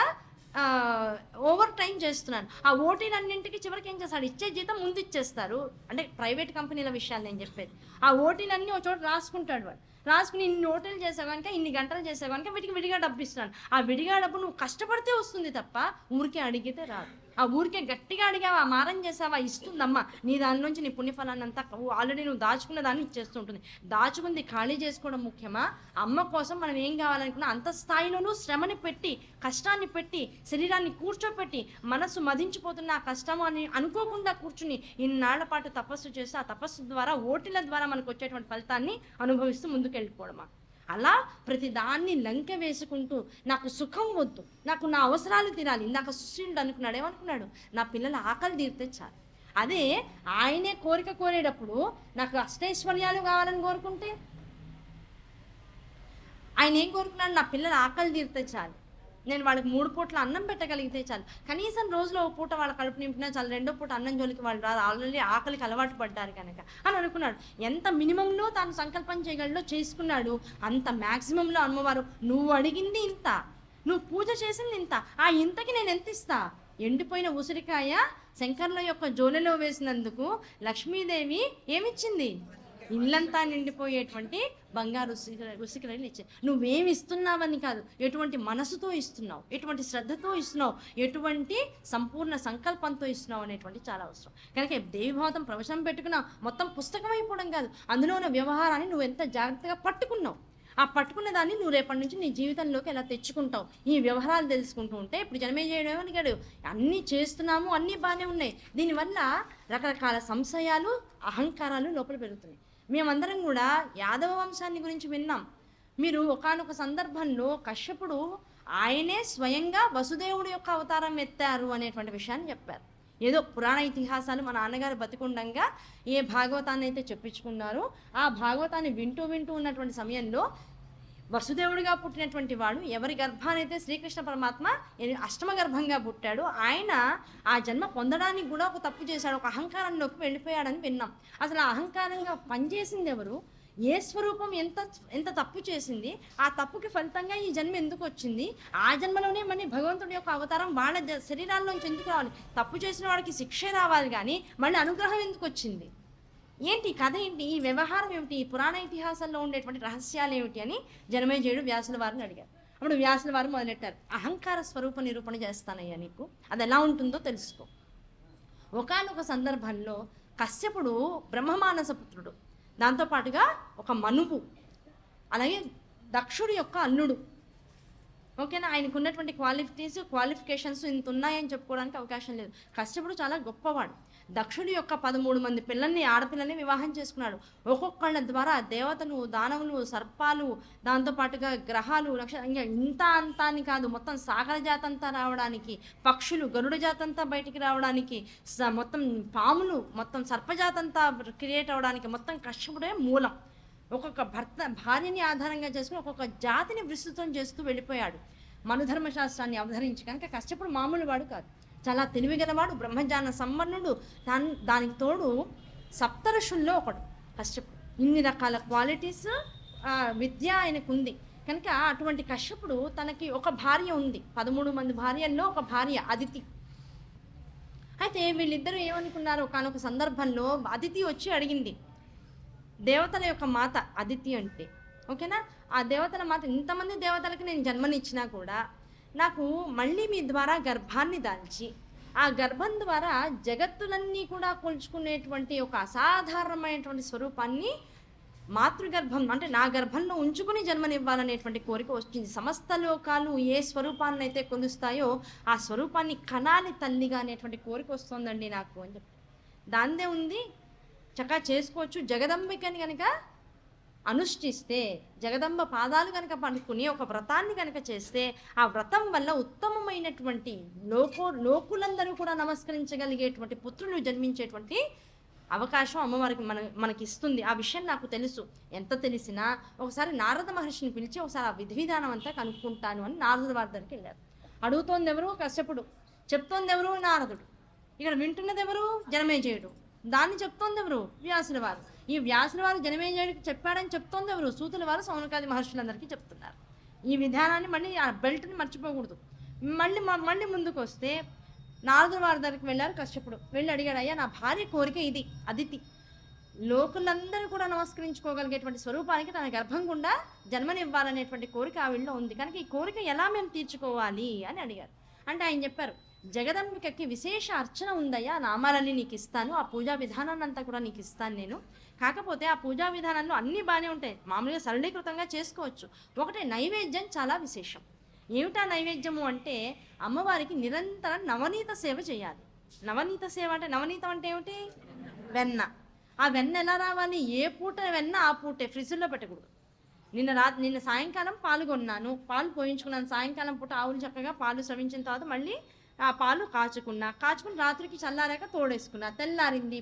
ఓవర్ టైం చేస్తున్నాను. ఆ ఓటీలన్నింటికి చివరికి ఏం చేస్తాడు, ఇచ్చే జీతం ముందు ఇచ్చేస్తారు. అంటే ప్రైవేట్ కంపెనీల విషయాలు నేను చెప్పేది. ఆ ఓటీలన్నీ ఒక చోట రాసుకుంటాడు వాడు, రాసుకుని ఇన్ని ఓటీలు చేసే కనుక ఇన్ని గంటలు చేసే కనుక వీటికి విడిగా డబ్బు ఇస్తున్నాను. ఆ విడిగా డబ్బు నువ్వు కష్టపడితే వస్తుంది తప్ప ఊరికే అడిగితే రాదు. ఆ ఊరికే గట్టిగా అడిగావా, మారం చేసావా, ఇస్తుందమ్మా. నీ దాని నుంచి నీ పుణ్యఫలాన్ని అంతా ఆల్రెడీ నువ్వు దాచుకున్న దాన్ని ఇచ్చేస్తుంటుంది. దాచుకుంది ఖాళీ చేసుకోవడం ముఖ్యమా, అమ్మ కోసం మనం ఏం కావాలనుకున్నా అంత స్థాయిలోనూ శ్రమని పెట్టి కష్టాన్ని పెట్టి శరీరాన్ని కూర్చోపెట్టి మనసు మదించిపోతున్న ఆ కష్టము అని అనుకోకుండా కూర్చుని ఇన్నాళ్ల పాటు తపస్సు చేసి ఆ తపస్సు ద్వారా ఓటిల ద్వారా మనకు వచ్చేటువంటి ఫలితాన్ని అనుభవిస్తూ ముందుకు వెళ్ళిపోవడమా. అలా ప్రతిదాన్ని లంక వేసుకుంటూ నాకు సుఖం వద్దు, నాకు నా అవసరాలు తీరాలి. ఇందాక సుశీలుడు అనుకున్నాడు, ఏమనుకున్నాడు, నా పిల్లల ఆకలి తీరితే చాలు. అదే ఆయనే కోరిక కోరేటప్పుడు నాకు అష్టైశ్వర్యాలు కావాలని కోరుకుంటే ఆయన ఏం కోరుకున్నాడు, నా పిల్లల ఆకలి తీరితే చాలు, నేను వాళ్ళకి 3 పూట్ల అన్నం పెట్టగలిగితే చాలు, కనీసం రోజులో 1 పూట వాళ్ళ కడుపు నింపినా చాలు, 2వ పూట అన్నం జోలికి వాళ్ళు రాదు, ఆల్రెడీ ఆకలికి అలవాటు పడ్డారు కనుక అని అనుకున్నాడు. ఎంత మినిమంలో తాను సంకల్పం చేయగలడో చేసుకున్నాడు. అంత మ్యాక్సిమంలో అమ్మవారు నువ్వు అడిగింది ఇంత, నువ్వు పూజ చేసింది ఇంత, ఆ ఇంతకి నేను ఎంత ఇస్తా. ఎండిపోయిన ఉసిరికాయ శంకర్ల యొక్క జోలెలో వేసినందుకు లక్ష్మీదేవి ఏమిచ్చింది, ఇల్లంతా నిండిపోయేటువంటి బంగారు ఉసిరికలు ఇచ్చే. నువ్వేమి ఇస్తున్నావని కాదు, ఎటువంటి మనసుతో ఇస్తున్నావు, ఎటువంటి శ్రద్ధతో ఇస్తున్నావు, ఎటువంటి సంపూర్ణ సంకల్పంతో ఇస్తున్నావు అనేటువంటి చాలా అవసరం. కనుక దేవిభావతం ప్రవచనం పెట్టుకున్నా మొత్తం పుస్తకం అయిపోవడం కాదు, అందులో ఉన్న వ్యవహారాన్ని నువ్వు ఎంత జాగ్రత్తగా పట్టుకున్నావు, ఆ పట్టుకున్న దాన్ని నువ్వు రేపటి నుంచి నీ జీవితంలోకి ఎలా తెచ్చుకుంటావు, ఈ వ్యవహారాలు తెలుసుకుంటూ ఉంటే. ఇప్పుడు జనమేజయుడు అడిగాడు, అన్నీ చేస్తున్నాము, అన్నీ బాగానే ఉన్నాయి, దీనివల్ల రకరకాల సంశయాలు అహంకారాలు లోపల పెరుగుతున్నాయి. మేమందరం కూడా యాదవ వంశాన్ని గురించి విన్నాం. మీరు ఒకానొక సందర్భంలో కశ్యపుడు ఆయనే స్వయంగా వసుదేవుడి యొక్క అవతారం ఎత్తారు అనేటువంటి విషయాన్ని చెప్పారు. ఏదో పురాణ ఇతిహాసాలు మా నాన్నగారు బతికుండంగా ఏ భాగవతాన్ని అయితే చెప్పించుకున్నారో ఆ భాగవతాన్ని వింటూ ఉన్నటువంటి సమయంలో వసుదేవుడిగా పుట్టినటువంటి వాడు ఎవరి గర్భానైతే శ్రీకృష్ణ పరమాత్మ అష్టమ గర్భంగా పుట్టాడు, ఆయన ఆ జన్మ పొందడానికి కూడా ఒక తప్పు చేశాడు, ఒక అహంకారంలోకి వెళ్ళిపోయాడని విన్నాం. అసలు ఆ అహంకారంగా పనిచేసింది ఎవరు, ఏ స్వరూపం ఎంత తప్పు చేసింది, ఆ తప్పుకి ఫలితంగా ఈ జన్మ ఎందుకు వచ్చింది, ఆ జన్మలోనే మళ్ళీ భగవంతుడి యొక్క అవతారం వాళ్ళ శరీరాల్లోంచి ఎందుకు రావాలి, తప్పు చేసిన వాడికి శిక్షే రావాలి కానీ మళ్ళీ అనుగ్రహం ఎందుకు వచ్చింది, ఏంటి కథ ఏంటి, ఈ వ్యవహారం ఏమిటి, ఈ పురాణ ఇతిహాసాల్లో ఉండేటువంటి రహస్యాలు ఏమిటి అని జనమేజయుడు వ్యాసుల వారిని అడిగారు. అప్పుడు వ్యాసుల వారు మొదలెట్టారు, అహంకార స్వరూప నిరూపణ చేస్తానయ్యా, నీకు అది ఎలా ఉంటుందో తెలుసుకో. ఒకానొక సందర్భంలో కశ్యపుడు బ్రహ్మమానస పుత్రుడు, దాంతోపాటుగా ఒక మనువు, అలాగే దక్షుడి యొక్క అల్లుడు. ఓకేనా, ఆయనకు ఉన్నటువంటి క్వాలిఫికేషన్స్ ఇంత ఉన్నాయని చెప్పుకోవడానికి అవకాశం లేదు. కశ్యపుడు చాలా గొప్పవాడు. దక్షుడి యొక్క 13 మంది పిల్లల్ని, ఆడపిల్లల్ని వివాహం చేసుకున్నాడు. ఒక్కొక్కళ్ళ ద్వారా దేవతలు, దానవులు, సర్పాలు, దాంతోపాటుగా గ్రహాలు, ఇంకా ఇంత అంతా అని కాదు, మొత్తం సాగర జాతంతా రావడానికి, పక్షులు గరుడ జాతంతా బయటికి రావడానికి, మొత్తం పాములు, మొత్తం సర్పజాతంతా క్రియేట్ అవ్వడానికి మొత్తం కశ్యపుడే మూలం. ఒక్కొక్క భార్యని ఆధారంగా చేసుకుని ఒక్కొక్క జాతిని విస్తృతం చేస్తూ వెళ్ళిపోయాడు. మనుధర్మశాస్త్రాన్ని అవతరించి. కనుక కశ్యపుడు మామూలు వాడు కాదు, చాలా తెలివిగలవాడు, బ్రహ్మజ్ఞాన సంపన్నుడు. దానికి తోడు సప్తఋషుల్లో ఒకడు కశ్యపుడు. ఇన్ని రకాల క్వాలిటీస్ విద్య ఆయనకు ఉంది. కనుక అటువంటి కశ్యపుడు తనకి ఒక భార్య ఉంది. 13 మంది భార్యల్లో ఒక భార్య అదితి. అయితే వీళ్ళిద్దరూ ఏమనుకున్నారు, ఒకనొక సందర్భంలో అదితి వచ్చి అడిగింది, దేవతల యొక్క మాత అదితి అంటే, ఓకేనా, ఆ దేవతల మాత, ఇంతమంది దేవతలకి నేను జన్మనిచ్చినా కూడా నాకు మళ్ళీ మీ ద్వారా గర్భాన్ని దాల్చి ఆ గర్భం ద్వారా జగత్తులన్నీ కూడా కొలుచుకునేటువంటి ఒక అసాధారణమైనటువంటి స్వరూపాన్ని మాతృగర్భం అంటే నా గర్భంలో ఉంచుకుని జన్మనివ్వాలనేటువంటి కోరిక వచ్చింది. సమస్త లోకాలు ఏ స్వరూపాన్ని అయితే కొలుస్తాయో ఆ స్వరూపాన్ని కనాలి తల్లిగా అనేటువంటి కోరిక వస్తుందండి నాకు అని చెప్పి. దాందే ఉంది, చక్కగా చేసుకోవచ్చు. జగదంబికని కనుక అనుష్ఠిస్తే, జగదంబ పాదాలు కనుక పడుకుని ఒక వ్రతాన్ని కనుక చేస్తే ఆ వ్రతం వల్ల ఉత్తమమైనటువంటి లోకులందరూ కూడా నమస్కరించగలిగేటువంటి పుత్రులు జన్మించేటువంటి అవకాశం అమ్మవారికి మనకి ఇస్తుంది. ఆ విషయం నాకు తెలుసు. ఎంత తెలిసినా ఒకసారి నారద మహర్షిని పిలిచి ఒకసారి ఆ విధి విధానం అంతా కనుక్కుంటాను అని నారదుడి వారి దగ్గరికి వెళ్ళారు. అడుగుతోంది ఎవరు? కశ్యపుడు. చెప్తోంది ఎవరు? నారదుడు. ఇక్కడ వింటున్నది ఎవరు? జనమేజయుడు. దాన్ని చెప్తోంది ఎవరు? వ్యాసుల వారు. ఈ వ్యాసుల వారు జనమేజయుడికి చెప్పాడని చెప్తోంది ఎవరు? సూతుల వారు సౌనకాది మహర్షులందరికీ చెప్తున్నారు. ఈ విధానాన్ని మళ్ళీ ఆ బెల్ట్ని మర్చిపోకూడదు. మళ్ళీ ముందుకు వస్తే నారదుల వారి దగ్గరికి వెళ్ళారు కశ్యపుడు. వెళ్ళి అడిగాడు, అయ్యా నా భార్య కోరిక ఇది, అదితి లోకులందరూ కూడా నమస్కరించుకోగలిగేటువంటి స్వరూపానికి తన గర్భం గుండా జన్మనివ్వాలనేటువంటి కోరిక ఆవిడలో ఉంది. కనుక ఈ కోరిక ఎలా మేము తీర్చుకోవాలి అని అడిగారు. అంటే ఆయన చెప్పారు, జగదంబికకి విశేష అర్చన ఉందయ్యా, నామాలన్నీ నీకు ఇస్తాను, ఆ పూజా విధానాన్ని అంతా కూడా నీకు ఇస్తాను నేను. కాకపోతే ఆ పూజా విధానంలో అన్నీ బాగానే ఉంటాయి, మామూలుగా సరళీకృతంగా చేసుకోవచ్చు. ఒకటే నైవేద్యం చాలా విశేషం. ఏమిటా నైవేద్యము అంటే అమ్మవారికి నిరంతరం నవనీత సేవ చేయాలి. నవనీత సేవ అంటే, నవనీతం అంటే ఏమిటి? వెన్న. ఆ వెన్న ఎలా రావాలి? ఏ పూట వెన్న ఆ పూటే, ఫ్రిడ్జ్లో పెట్టకూడదు. నిన్న సాయంకాలం పాలు కొన్నాను, పాలు పోయించుకున్నాను, సాయంకాలం పూట ఆవులు చక్కగా పాలు స్రవించిన తర్వాత మళ్ళీ ఆ పాలు కాచుకుని రాత్రికి చల్లారాక తోడేసుకున్నా, తెల్లారింది,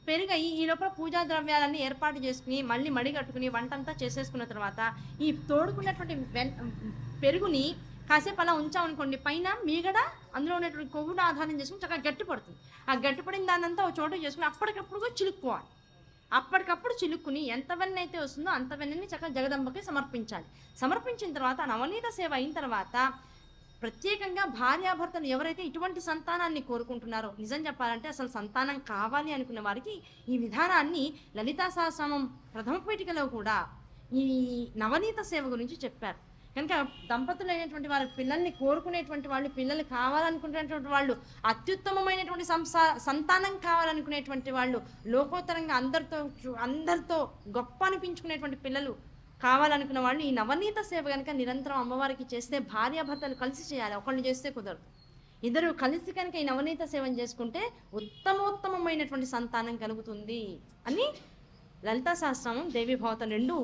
పెరుగయి ఈ లోపల పూజా ద్రవ్యాలన్నీ ఏర్పాటు చేసుకుని మళ్ళీ మడి కట్టుకుని వంటంతా చేసేసుకున్న తర్వాత ఈ తోడుకున్నటువంటి పెరుగుని కాసేపు అలా ఉంచామనుకోండి, పైన మీగడ అందులో ఉన్నటువంటి కొవ్వును ఆధారం చేసుకుని చక్కగా గట్టిపడుతుంది. ఆ గట్టిపడిన దాన్నంతా ఒక చోట చేసుకుని అప్పటికప్పుడు చిలుక్కోవాలి. అప్పటికప్పుడు చిలుక్కుని ఎంత వెన్న అయితే వస్తుందో అంత వెన్నని చక్కగా జగదంబకి సమర్పించాలి. సమర్పించిన తర్వాత నవనీత సేవ అయిన తర్వాత ప్రత్యేకంగా భార్యాభర్తలు ఎవరైతే ఇటువంటి సంతానాన్ని కోరుకుంటున్నారో, నిజం చెప్పాలంటే అసలు సంతానం కావాలి అనుకున్న వారికి ఈ విధానాన్ని లలితా సహస్రనామం ప్రథమ పీఠికలో కూడా ఈ నవనీత సేవ గురించి చెప్పారు. కనుక దంపతులు అయినటువంటి వారి పిల్లల్ని కోరుకునేటువంటి వాళ్ళు, పిల్లలు కావాలనుకునేటువంటి వాళ్ళు, అత్యుత్తమమైనటువంటి సంతానం కావాలనుకునేటువంటి వాళ్ళు, లోకోత్తరంగా అందరితో గొప్ప అనిపించుకునేటువంటి పిల్లలు కావాలనుకున్న వాళ్ళు ఈ నవనీత సేవ కనుక నిరంతరం అమ్మవారికి చేస్తే, భార్యాభర్తలు కలిసి చేయాలి, ఒకళ్ళు చేస్తే కుదరదు. ఇద్దరు కలిసి కనుక ఈ నవనీత సేవను చేసుకుంటే ఉత్తమోత్తమైనటువంటి సంతానం కలుగుతుంది అని లలితా సహస్రనామం దేవి భావతం రెండు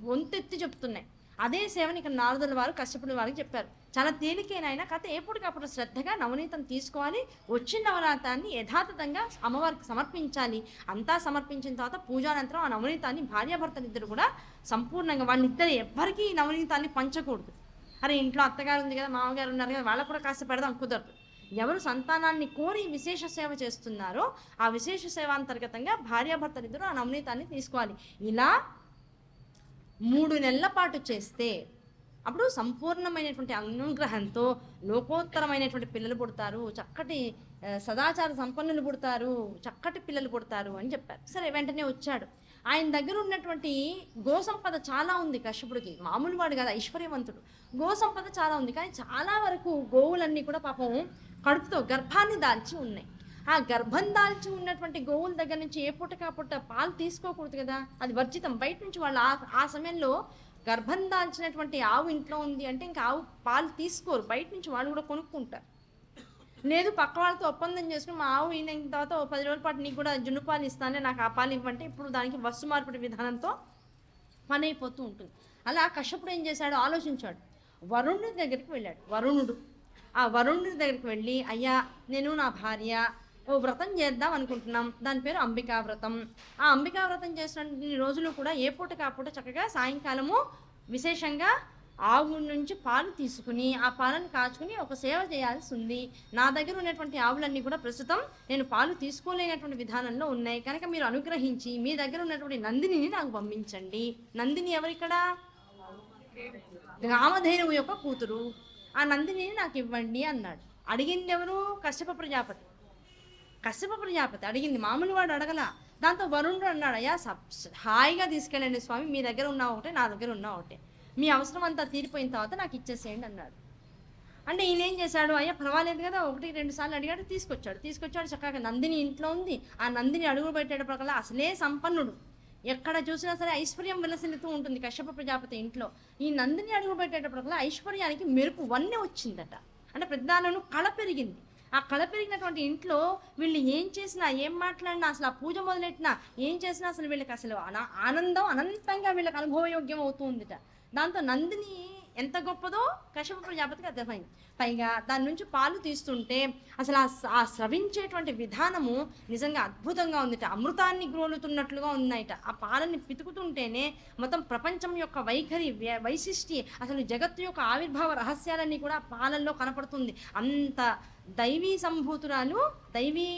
వంతెత్తి చెప్తున్నాయి. అదే సేవని ఇక్కడ నారదుల వారు కశ్యపుడి వారికి చెప్పారు. చాలా తేలికైనా కథ ఎప్పటికప్పుడు శ్రద్ధగా నవనీతం తీసుకోవాలి, వచ్చిన నవనీతాన్ని యథాతథంగా అమ్మవారికి సమర్పించాలి. అంతా సమర్పించిన తర్వాత పూజానంతరం ఆ నవనీతాన్ని భార్యాభర్తలు ఇద్దరు కూడా సంపూర్ణంగా, వాళ్ళిద్దరు ఎవ్వరికీ ఈ నవనీతాన్ని పంచకూడదు. అరే ఇంట్లో అత్తగారు ఉంది కదా, మామగారు ఉన్నారు కదా, వాళ్ళకు కూడా కాస్త పెడదాం, కుదరదు. ఎవరు సంతానాన్ని కోరి విశేష సేవ చేస్తున్నారో ఆ విశేష సేవ అంతర్గతంగా భార్యాభర్తలు ఇద్దరు ఆ నవనీతాన్ని తీసుకోవాలి. ఇలా 3 నెలల పాటు చేస్తే అప్పుడు సంపూర్ణమైనటువంటి అనుగ్రహంతో లోకోత్తరమైనటువంటి పిల్లలు పుడతారు, చక్కటి సదాచార సంపన్నులు పుడతారు, చక్కటి పిల్లలు పుడతారు అని చెప్పారు. సరే, వెంటనే వచ్చాడు. ఆయన దగ్గర ఉన్నటువంటి గోసంపద చాలా ఉంది కశ్యపుడికి. మామూలు వాడు కదా, ఐశ్వర్యవంతుడు. గోసంపద చాలా ఉంది, కానీ చాలా వరకు గోవులన్నీ కూడా పాపం కడుపుతో గర్భాన్ని దాల్చి ఉన్నాయి. ఆ గర్భం దాల్చి ఉన్నటువంటి గోవుల దగ్గర నుంచి ఏ పూటకాపుట పాలు తీసుకోకూడదు కదా, అది వర్జితం. బయట నుంచి వాళ్ళు ఆ సమయంలో గర్భం దాల్చినటువంటి ఆవు ఇంట్లో ఉంది అంటే ఇంకా ఆవు పాలు తీసుకోరు, బయట నుంచి వాళ్ళు కూడా కొనుక్కుంటారు. లేదు పక్క వాళ్ళతో ఒప్పందం చేసుకుని మా ఆవు ఈయన తర్వాత ఓ 10 రోజుల పాటు నీకు కూడా జున్ను పాలు ఇస్తానే, నాకు ఆ పాలు ఇవ్వంటే ఇప్పుడు దానికి వస్తు మార్పిడి విధానంతో పని అయిపోతూ ఉంటుంది. అలా కశ్యపుడు ఏం చేశాడు, ఆలోచించాడు. వరుణుడి దగ్గరికి వెళ్ళాడు. ఆ వరుణుడి దగ్గరికి వెళ్ళి, అయ్యా నేను నా భార్య ఓ వ్రతం చేద్దాం అనుకుంటున్నాం, దాని పేరు అంబికా వ్రతం. ఆ అంబికా వ్రతం చేసిన రోజులు కూడా ఏ పూటకి ఆ పూట చక్కగా సాయంకాలము విశేషంగా ఆవు నుంచి పాలు తీసుకుని ఆ పాలను కాచుకుని ఒక సేవ చేయాల్సి ఉంది. నా దగ్గర ఉన్నటువంటి ఆవులన్నీ కూడా ప్రస్తుతం నేను పాలు తీసుకోలేనటువంటి విధానంలో ఉన్నాయి కనుక మీరు అనుగ్రహించి మీ దగ్గర ఉన్నటువంటి నందినిని నాకు పంపించండి. నందిని ఎవరిక్కడ? రామధేనువు యొక్క కూతురు. ఆ నందినిని నాకు ఇవ్వండి అన్నాడు. అడిగింది ఎవరు? కశ్యప ప్రజాపతి అడిగింది, మామూలు వాడు అడగల. దాంతో వరుణుడు అన్నాడు, అయ్యా హాయిగా తీసుకెళ్ళండి స్వామి, మీ దగ్గర ఉన్న ఒకటే నా దగ్గర ఉన్న ఒకటే, మీ అవసరం అంతా తీరిపోయిన తర్వాత నాకు ఇచ్చేసేయండి అన్నాడు. అంటే ఈయన ఏం చేశాడు, అయ్యా పర్వాలేదు కదా, 1-2 సార్లు అడిగాడు, తీసుకొచ్చాడు చక్కగా. నందిని ఇంట్లో ఉంది. ఆ నందిని అడుగు పెట్టేటప్పటికల్లా అసలే సంపన్నుడు, ఎక్కడ చూసినా సరే ఐశ్వర్యం విలసిల్లుతూ ఉంటుంది కశ్యప ప్రజాపతి ఇంట్లో. ఈ నందిని అడుగు పెట్టేటప్పటికల్లా ఐశ్వర్యానికి మెరుపు వన్నె వచ్చిందట. అంటే పెద్దాలను కళ పెరిగింది. ఆ కళ పెరిగినటువంటి ఇంట్లో వీళ్ళు ఏం చేసినా, ఏం మాట్లాడినా, అసలు ఆ పూజ మొదలెట్టినా, ఏం చేసినా అసలు వీళ్ళకి అసలు ఆనందం అనంతంగా వీళ్ళకి అనుభవయోగ్యం అవుతూ ఉందిట. దాంతో నందిని ఎంత గొప్పదో కశ్యప ప్రజాపతికి అర్థమైంది. పైగా దాని నుంచి పాలు తీస్తుంటే అసలు ఆ స్రవించేటువంటి విధానము నిజంగా అద్భుతంగా ఉందిట. అమృతాన్ని గ్రోలుతున్నట్లుగా ఉన్నాయిట. ఆ పాలని పితుకుతుంటేనే మొత్తం ప్రపంచం యొక్క వైఖరి వైశిష్టి, అసలు జగత్తు యొక్క ఆవిర్భావ రహస్యాలన్నీ కూడా పాలల్లో కనపడుతుంది. అంత దైవీ సంభూతురాలు, దైవీ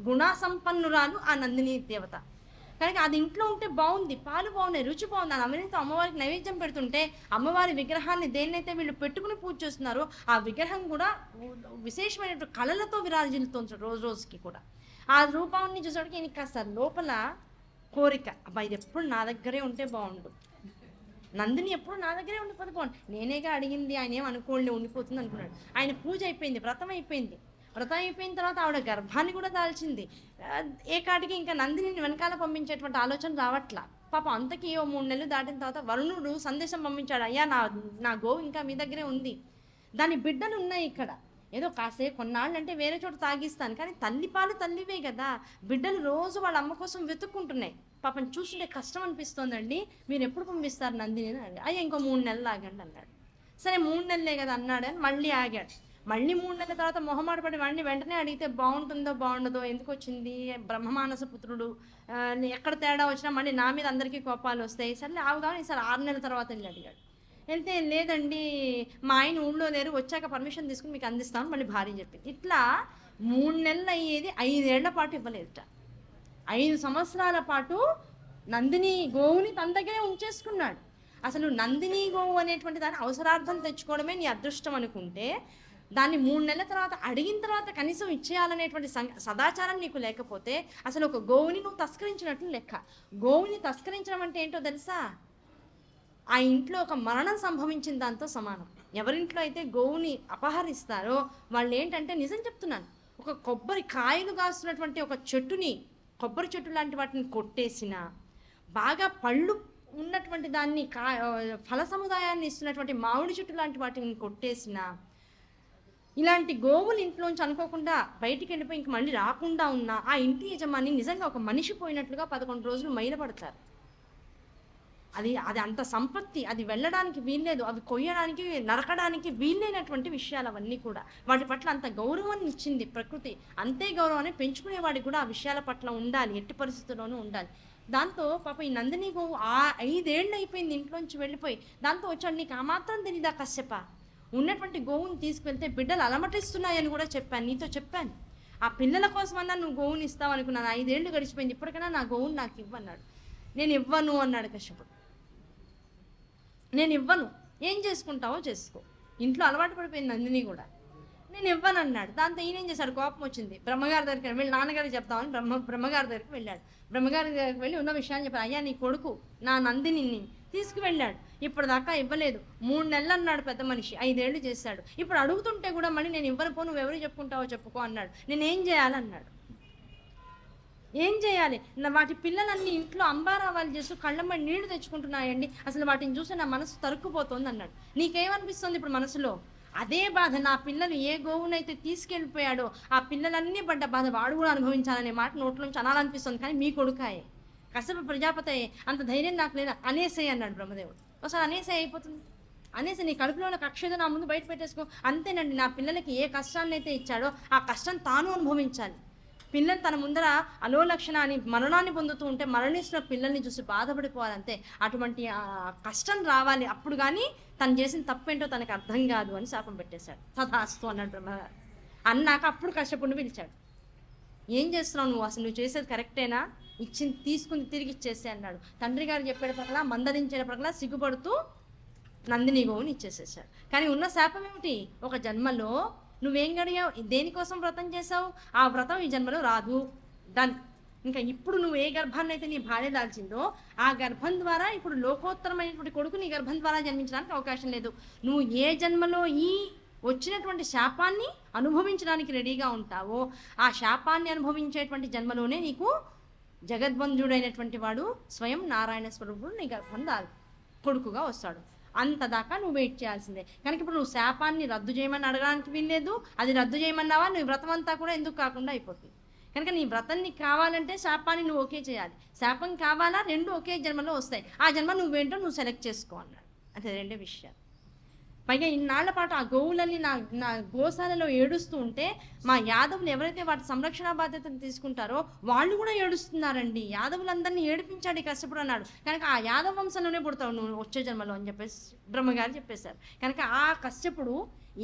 గుణసంపన్నురాలు ఆ నందిని దేవత. కనుక అది ఇంట్లో ఉంటే బాగుంది, పాలు బాగున్నాయి, రుచి బాగుంది. అని అవినీతితో అమ్మవారికి నైవేద్యం పెడుతుంటే అమ్మవారి విగ్రహాన్ని దేన్నైతే వీళ్ళు పెట్టుకుని పూజ చేస్తున్నారో ఆ విగ్రహం కూడా విశేషమైన కళలతో విరాజిల్లుతుంది రోజుకి కూడా. ఆ రూపాన్ని చూసేటికి ఈయనకి కాస్త లోపల కోరిక, అబ్బా ఇది ఎప్పుడు నా దగ్గరే ఉంటే బాగుండు, నందిని ఎప్పుడు నా దగ్గరే ఉండిపోతే బాగుండు, నేనేగా అడిగింది, ఆయన ఏం అనుకోండి ఉండిపోతుంది అనుకున్నాడు. ఆయన పూజ అయిపోయింది, వ్రతం అయిపోయిన తర్వాత ఆవిడ గర్భాన్ని కూడా దాల్చింది. ఏ కాటికి ఇంకా నందిని వెనకాల పంపించేటువంటి ఆలోచన రావట్లా. పాపం అంతకీ ఓ 3 నెలలు దాటిన తర్వాత వరుణుడు సందేశం పంపించాడు, అయ్యా నా గోవు ఇంకా మీ దగ్గరే ఉంది, దాని బిడ్డలు ఉన్నాయి ఇక్కడ, ఏదో కాసేపు కొన్నాళ్ళు అంటే వేరే చోట తాగిస్తాను, కానీ తల్లి పాలు తల్లివే కదా, బిడ్డలు రోజు వాళ్ళ అమ్మ కోసం వెతుక్కుంటున్నాయి, పాపం చూస్తుంటే కష్టం అనిపిస్తోందండి, మీరు ఎప్పుడు పంపిస్తారు నందిని అని అడిగాడు. అయ్యా ఇంకో 3 నెలలు ఆగండి అన్నాడు. సరే 3 నెలలే కదా అన్నాడు అని మళ్ళీ ఆగాడు. మళ్ళీ 3 నెలల తర్వాత మొహమాటపడి వాడిని వెంటనే అడిగితే బాగుంటుందో బాగుండదో, ఎందుకు వచ్చింది, బ్రహ్మమానస పుత్రుడు, ఎక్కడ తేడా వచ్చినా మళ్ళీ నా మీద అందరికీ కోపాలు వస్తాయి, సరే ఆగుదామని ఈసారి 6 నెలల తర్వాత వెళ్ళి అడిగాడు. వెళ్తే లేదండి మా ఆయన ఊళ్ళో లేరు, వచ్చాక పర్మిషన్ తీసుకుని మీకు అందిస్తాను మళ్ళీ భార్య చెప్పింది. ఇట్లా 3 నెలలు అయ్యేది 5 ఏళ్ల పాటు ఇవ్వలేదుట. 5 సంవత్సరాల పాటు నందిని గోవుని తన దగ్గరే ఉంచేసుకున్నాడు. అసలు నందిని గోవు అనేటువంటి దాన్ని అవసరార్థం తెచ్చుకోవడమే నీ అదృష్టం అనుకుంటే, దాన్ని 3 నెలల తర్వాత అడిగిన తర్వాత కనీసం ఇచ్చేయాలనేటువంటి సదాచారం నీకు లేకపోతే అసలు ఒక గోవుని నువ్వు తస్కరించినట్లు లెక్క. గోవుని తస్కరించడం అంటే ఏంటో తెలుసా? ఆ ఇంట్లో ఒక మరణం సంభవించిన దాంతో సమానం. ఎవరింట్లో అయితే గోవుని అపహరిస్తారో వాళ్ళు ఏంటంటే, నిజం చెప్తున్నాను, ఒక కొబ్బరి కాయలు కాస్తున్నటువంటి ఒక చెట్టుని, కొబ్బరి చెట్టు లాంటి వాటిని కొట్టేసిన, బాగా పళ్ళు ఉన్నటువంటి దాన్ని ఫల సముదాయాన్ని ఇస్తున్నటువంటి మామిడి చెట్టు లాంటి వాటిని కొట్టేసిన, ఇలాంటి గోవులు ఇంట్లోంచి అనుకోకుండా బయటికి వెళ్ళిపోయి ఇంక మళ్ళీ రాకుండా ఉన్న ఆ ఇంటి యజమాని నిజంగా ఒక మనిషి పోయినట్లుగా 11 రోజులు మైలపడతారు. అది అంత సంపత్తి, అది వెళ్ళడానికి వీల్లేదు, అవి కొయ్యడానికి నరకడానికి వీల్లేనటువంటి విషయాలు అవన్నీ కూడా. వాటి పట్ల అంత గౌరవాన్ని ఇచ్చింది ప్రకృతి, అంతే గౌరవాన్ని పెంచుకునేవాడికి కూడా ఆ విషయాల పట్ల ఉండాలి, ఎట్టి పరిస్థితుల్లోనూ ఉండాలి. దాంతో పాప ఈ నందిని గోవు 5 ఏళ్ళు అయిపోయింది ఇంట్లోంచి వెళ్ళిపోయి. దాంతో వచ్చాడు, నీకు ఆ మాత్రం తెలీదా కశ్యప, ఉన్నటువంటి గోవుని తీసుకువెళ్తే బిడ్డలు అలమటిస్తున్నాయని కూడా చెప్పాను, నీతో చెప్పాను, ఆ పిల్లల కోసమన్నా నువ్వు గోవుని ఇస్తావు అనుకున్నాను, 5 ఏళ్ళు గడిచిపోయింది, ఇప్పటికైనా నా గోవుని నాకు ఇవ్వన్నాడు. నేను ఇవ్వను అన్నాడు కశ్యపుడు. నేను ఇవ్వను, ఏం చేసుకుంటావో చేసుకో, ఇంట్లో అలవాటు పడిపోయింది నందిని కూడా, నేను ఇవ్వను అన్నాడు. దాంతో ఈయన ఏం చేశాడు, కోపం వచ్చింది, బ్రహ్మగారి దగ్గరికి వెళ్ళి నాన్నగారికి చెప్తామని బ్రహ్మగారి దగ్గరికి వెళ్ళాడు. బ్రహ్మగారి దగ్గరికి వెళ్ళి ఉన్న విషయాన్ని చెప్పాడు, అయ్యా నీ కొడుకు నా నందిని తీసుకువెళ్ళాడు, ఇప్పటిదాకా ఇవ్వలేదు, 3 నెలలు అన్నాడు పెద్ద మనిషి, 5 ఏళ్ళు చేశాడు, ఇప్పుడు అడుగుతుంటే కూడా మళ్ళీ నేను ఇవ్వను పో, నువ్వు ఎవరు చెప్పుకుంటావో చెప్పుకో అన్నాడు. నేనేం చేయాలన్నాడు. ఏం చేయాలి, వాటి పిల్లలన్నీ ఇంట్లో అంబారావాలు చేస్తూ కళ్ళమ్మడి నీళ్లు తెచ్చుకుంటున్నాయండి, అసలు వాటిని చూసి నా మనసు తరుక్కుపోతుంది అన్నాడు. నీకేమనిపిస్తుంది ఇప్పుడు మనసులో? అదే బాధ నా పిల్లలు ఏ గోవునైతే తీసుకెళ్ళిపోయాడో ఆ పిల్లలన్నీ పడ్డ బాధ వాడు కూడా అనుభవించాలనే మాట నోట్లోంచి అనాలనిపిస్తుంది. కానీ మీ కొడుకాయే కశ్యప ప్రజాపతి అంత ధైర్యం నాకు లేదా, అనేసే అన్నాడు బ్రహ్మదేవుడు. ఒకసారి అనేసే అయిపోతుంది, అనేసి నీ కడుపులో ఉన్న కక్ష ఏదో నా ముందు బయట పెట్టేసుకో, అంతేనండి. నా పిల్లలకి ఏ కష్టాన్ని అయితే ఇచ్చాడో ఆ కష్టం తాను అనుభవించాలి. పిల్లలు తన ముందర అలోలక్షణాన్ని మరణాన్ని పొందుతూ ఉంటే మరణిస్తున్న పిల్లల్ని చూసి బాధపడిపోవాలంతే. అటువంటి కష్టం రావాలి, అప్పుడు కానీ తను చేసిన తప్పేంటో తనకు అర్థం కాదు అని శాపం పెట్టేశాడు. తథాస్తు అన్నాడు బ్రహ్మగారు. అన్నాక అప్పుడు కశ్యపుడిని పిలిచాడు. ఏం చేస్తున్నావు నువ్వు, అసలు నువ్వు చేసేది కరెక్టేనా, ఇచ్చింది తీసుకుని తిరిగి ఇచ్చేసే అన్నాడు. తండ్రి గారు చెప్పేట ప్రకారం మందరించే ప్రకారం సిగ్గుపడుతూ నందిని గోవుని ఇచ్చేసేసాడు. కానీ ఉన్న శాపం ఏమిటి, ఒక జన్మలో నువ్వేం గడిగావు, దేనికోసం వ్రతం చేసావు, ఆ వ్రతం ఈ జన్మలో రాదు, డన్. ఇంకా ఇప్పుడు నువ్వు ఏ గర్భాన్ని అయితే నీ భార్య దాల్చిందో ఆ గర్భం ద్వారా ఇప్పుడు లోకోత్తరమైనటువంటి కొడుకు నీ గర్భం ద్వారా జన్మించడానికి అవకాశం లేదు. నువ్వు ఏ జన్మలో ఈ వచ్చినటువంటి శాపాన్ని అనుభవించడానికి రెడీగా ఉంటావో ఆ శాపాన్ని అనుభవించేటువంటి జన్మలోనే నీకు జగద్బంధుడైనటువంటి వాడు స్వయం నారాయణ స్వరూపుడు నీ గర్భం కొడుకుగా వస్తాడు. అంతదాకా నువ్వు వెయిట్ చేయాల్సిందే. కనుక ఇప్పుడు నువ్వు శాపాన్ని రద్దు చేయమని అడగడానికి వీల్లేదు. అది రద్దు చేయమన్నావా నువ్వు వ్రతం అంతా కూడా ఎందుకు కాకుండా అయిపోతుంది. కనుక నీ వ్రతం నీకు కావాలంటే శాపాన్ని నువ్వు ఓకే చేయాలి, శాపం కావాలా, రెండు ఒకే జన్మలో వస్తాయి. ఆ జన్మ నువ్వేంటో నువ్వు సెలెక్ట్ చేసుకో అన్నాడు. అదే రెండే విషయాలు. పైగా ఇన్నాళ్ల పాటు ఆ గోవులన్నీ నా గోశాలలో ఏడుస్తూ ఉంటే మా యాదవులు ఎవరైతే వాటి సంరక్షణ బాధ్యతను తీసుకుంటారో వాళ్ళు కూడా ఏడుస్తున్నారండి. యాదవులందరినీ ఏడిపించాడు కశ్యపుడు అన్నాడు. కనుక ఆ యాదవ వంశంలోనే పుడతావు నువ్వు వచ్చే జన్మలో అని చెప్పేసి బ్రహ్మగారు చెప్పేశారు. కనుక ఆ కశ్యపుడు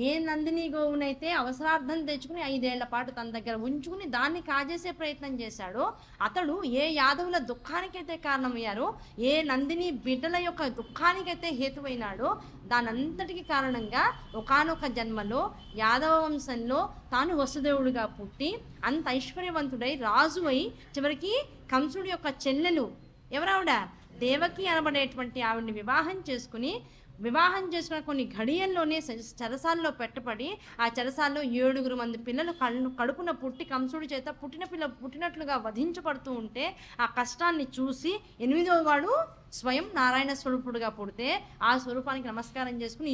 ఏ నందిని గోవునైతే అవసరార్థం తెచ్చుకుని 5 ఏళ్ల పాటు తన దగ్గర ఉంచుకుని దాన్ని కాజేసే ప్రయత్నం చేశాడో అతడు ఏ యాదవుల దుఃఖానికైతే కారణమయ్యారో, ఏ నందిని బిడ్డల యొక్క దుఃఖానికైతే హేతువైనాడో దానంతటికి కారణంగా ఒకానొక జన్మలో యాదవ వంశంలో తాను వసుదేవుడిగా పుట్టి అంత ఐశ్వర్యవంతుడై రాజు అయి చివరికి కంసుడి యొక్క చెల్లెలు ఎవరావిడ దేవకి అనబడేటువంటి ఆవిడ్ని వివాహం చేసుకుని కొన్ని ఘడియల్లోనే చెరసాల్లో పెట్టబడి ఆ చెరసాల్లో 7 మంది పిల్లలు కడుపున పుట్టి కంసుడి చేత పుట్టినట్లుగా వధించబడుతూ ఉంటే ఆ కష్టాన్ని చూసి 8వ వాడు స్వయం నారాయణ స్వరూపుడుగా పుడితే ఆ స్వరూపానికి నమస్కారం చేసుకుని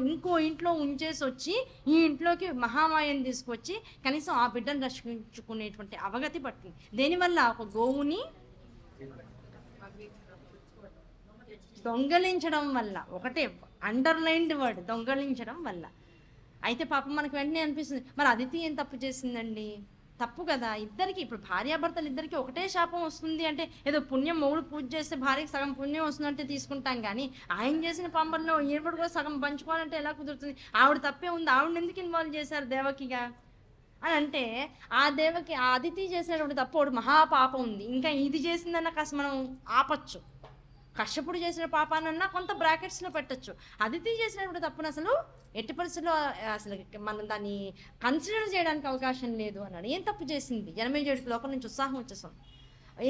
ఇంకో ఇంట్లో ఉంచేసి వచ్చి ఈ ఇంట్లోకి మహామాయని తీసుకొచ్చి కనీసం ఆ బిడ్డను రక్షించుకునేటువంటి అవగతి పట్టింది. దేనివల్ల ఒక గోవుని దొంగలించడం వల్ల, ఒకటే అండర్లైన్డ్ వర్డ్ దొంగలించడం వల్ల. అయితే పాపం మనకు వెంటనే అనిపిస్తుంది మరి అదితి ఏం తప్పు చేసిందండి, తప్పు కదా. ఇద్దరికి ఇప్పుడు భార్యాభర్తలు ఇద్దరికి ఒకటే శాపం వస్తుంది అంటే ఏదో పుణ్యం మొగుడు పూజ చేస్తే భార్యకి సగం పుణ్యం వస్తుందంటే తీసుకుంటాం. కానీ ఆయన చేసిన పంపల్లో ఈవిడ కూడా సగం పంచుకోవాలంటే ఎలా కుదురుతుంది. ఆవిడ తప్పే ఉంది, ఆవిడని ఎందుకు ఇన్వాల్వ్ చేశారు దేవకిగా అని అంటే ఆ దేవకి ఆ అదితి చేసినటువంటి తప్పు మహాపాపం ఉంది. ఇంకా ఇది చేసిందన్న కాస్త మనం ఆపచ్చు, కశ్యపుడు చేసిన పాపానన్నా కొంత బ్రాకెట్స్లో పెట్టచ్చు. అదితి చేసినటువంటి తప్పును అసలు ఎట్టి పరిస్థితుల్లో అసలు మనం దాన్ని కన్సిడర్ చేయడానికి అవకాశం లేదు అన్నాడు. ఏం తప్పు చేసింది, 87 లోపల నుంచి ఉత్సాహం వచ్చేసాం.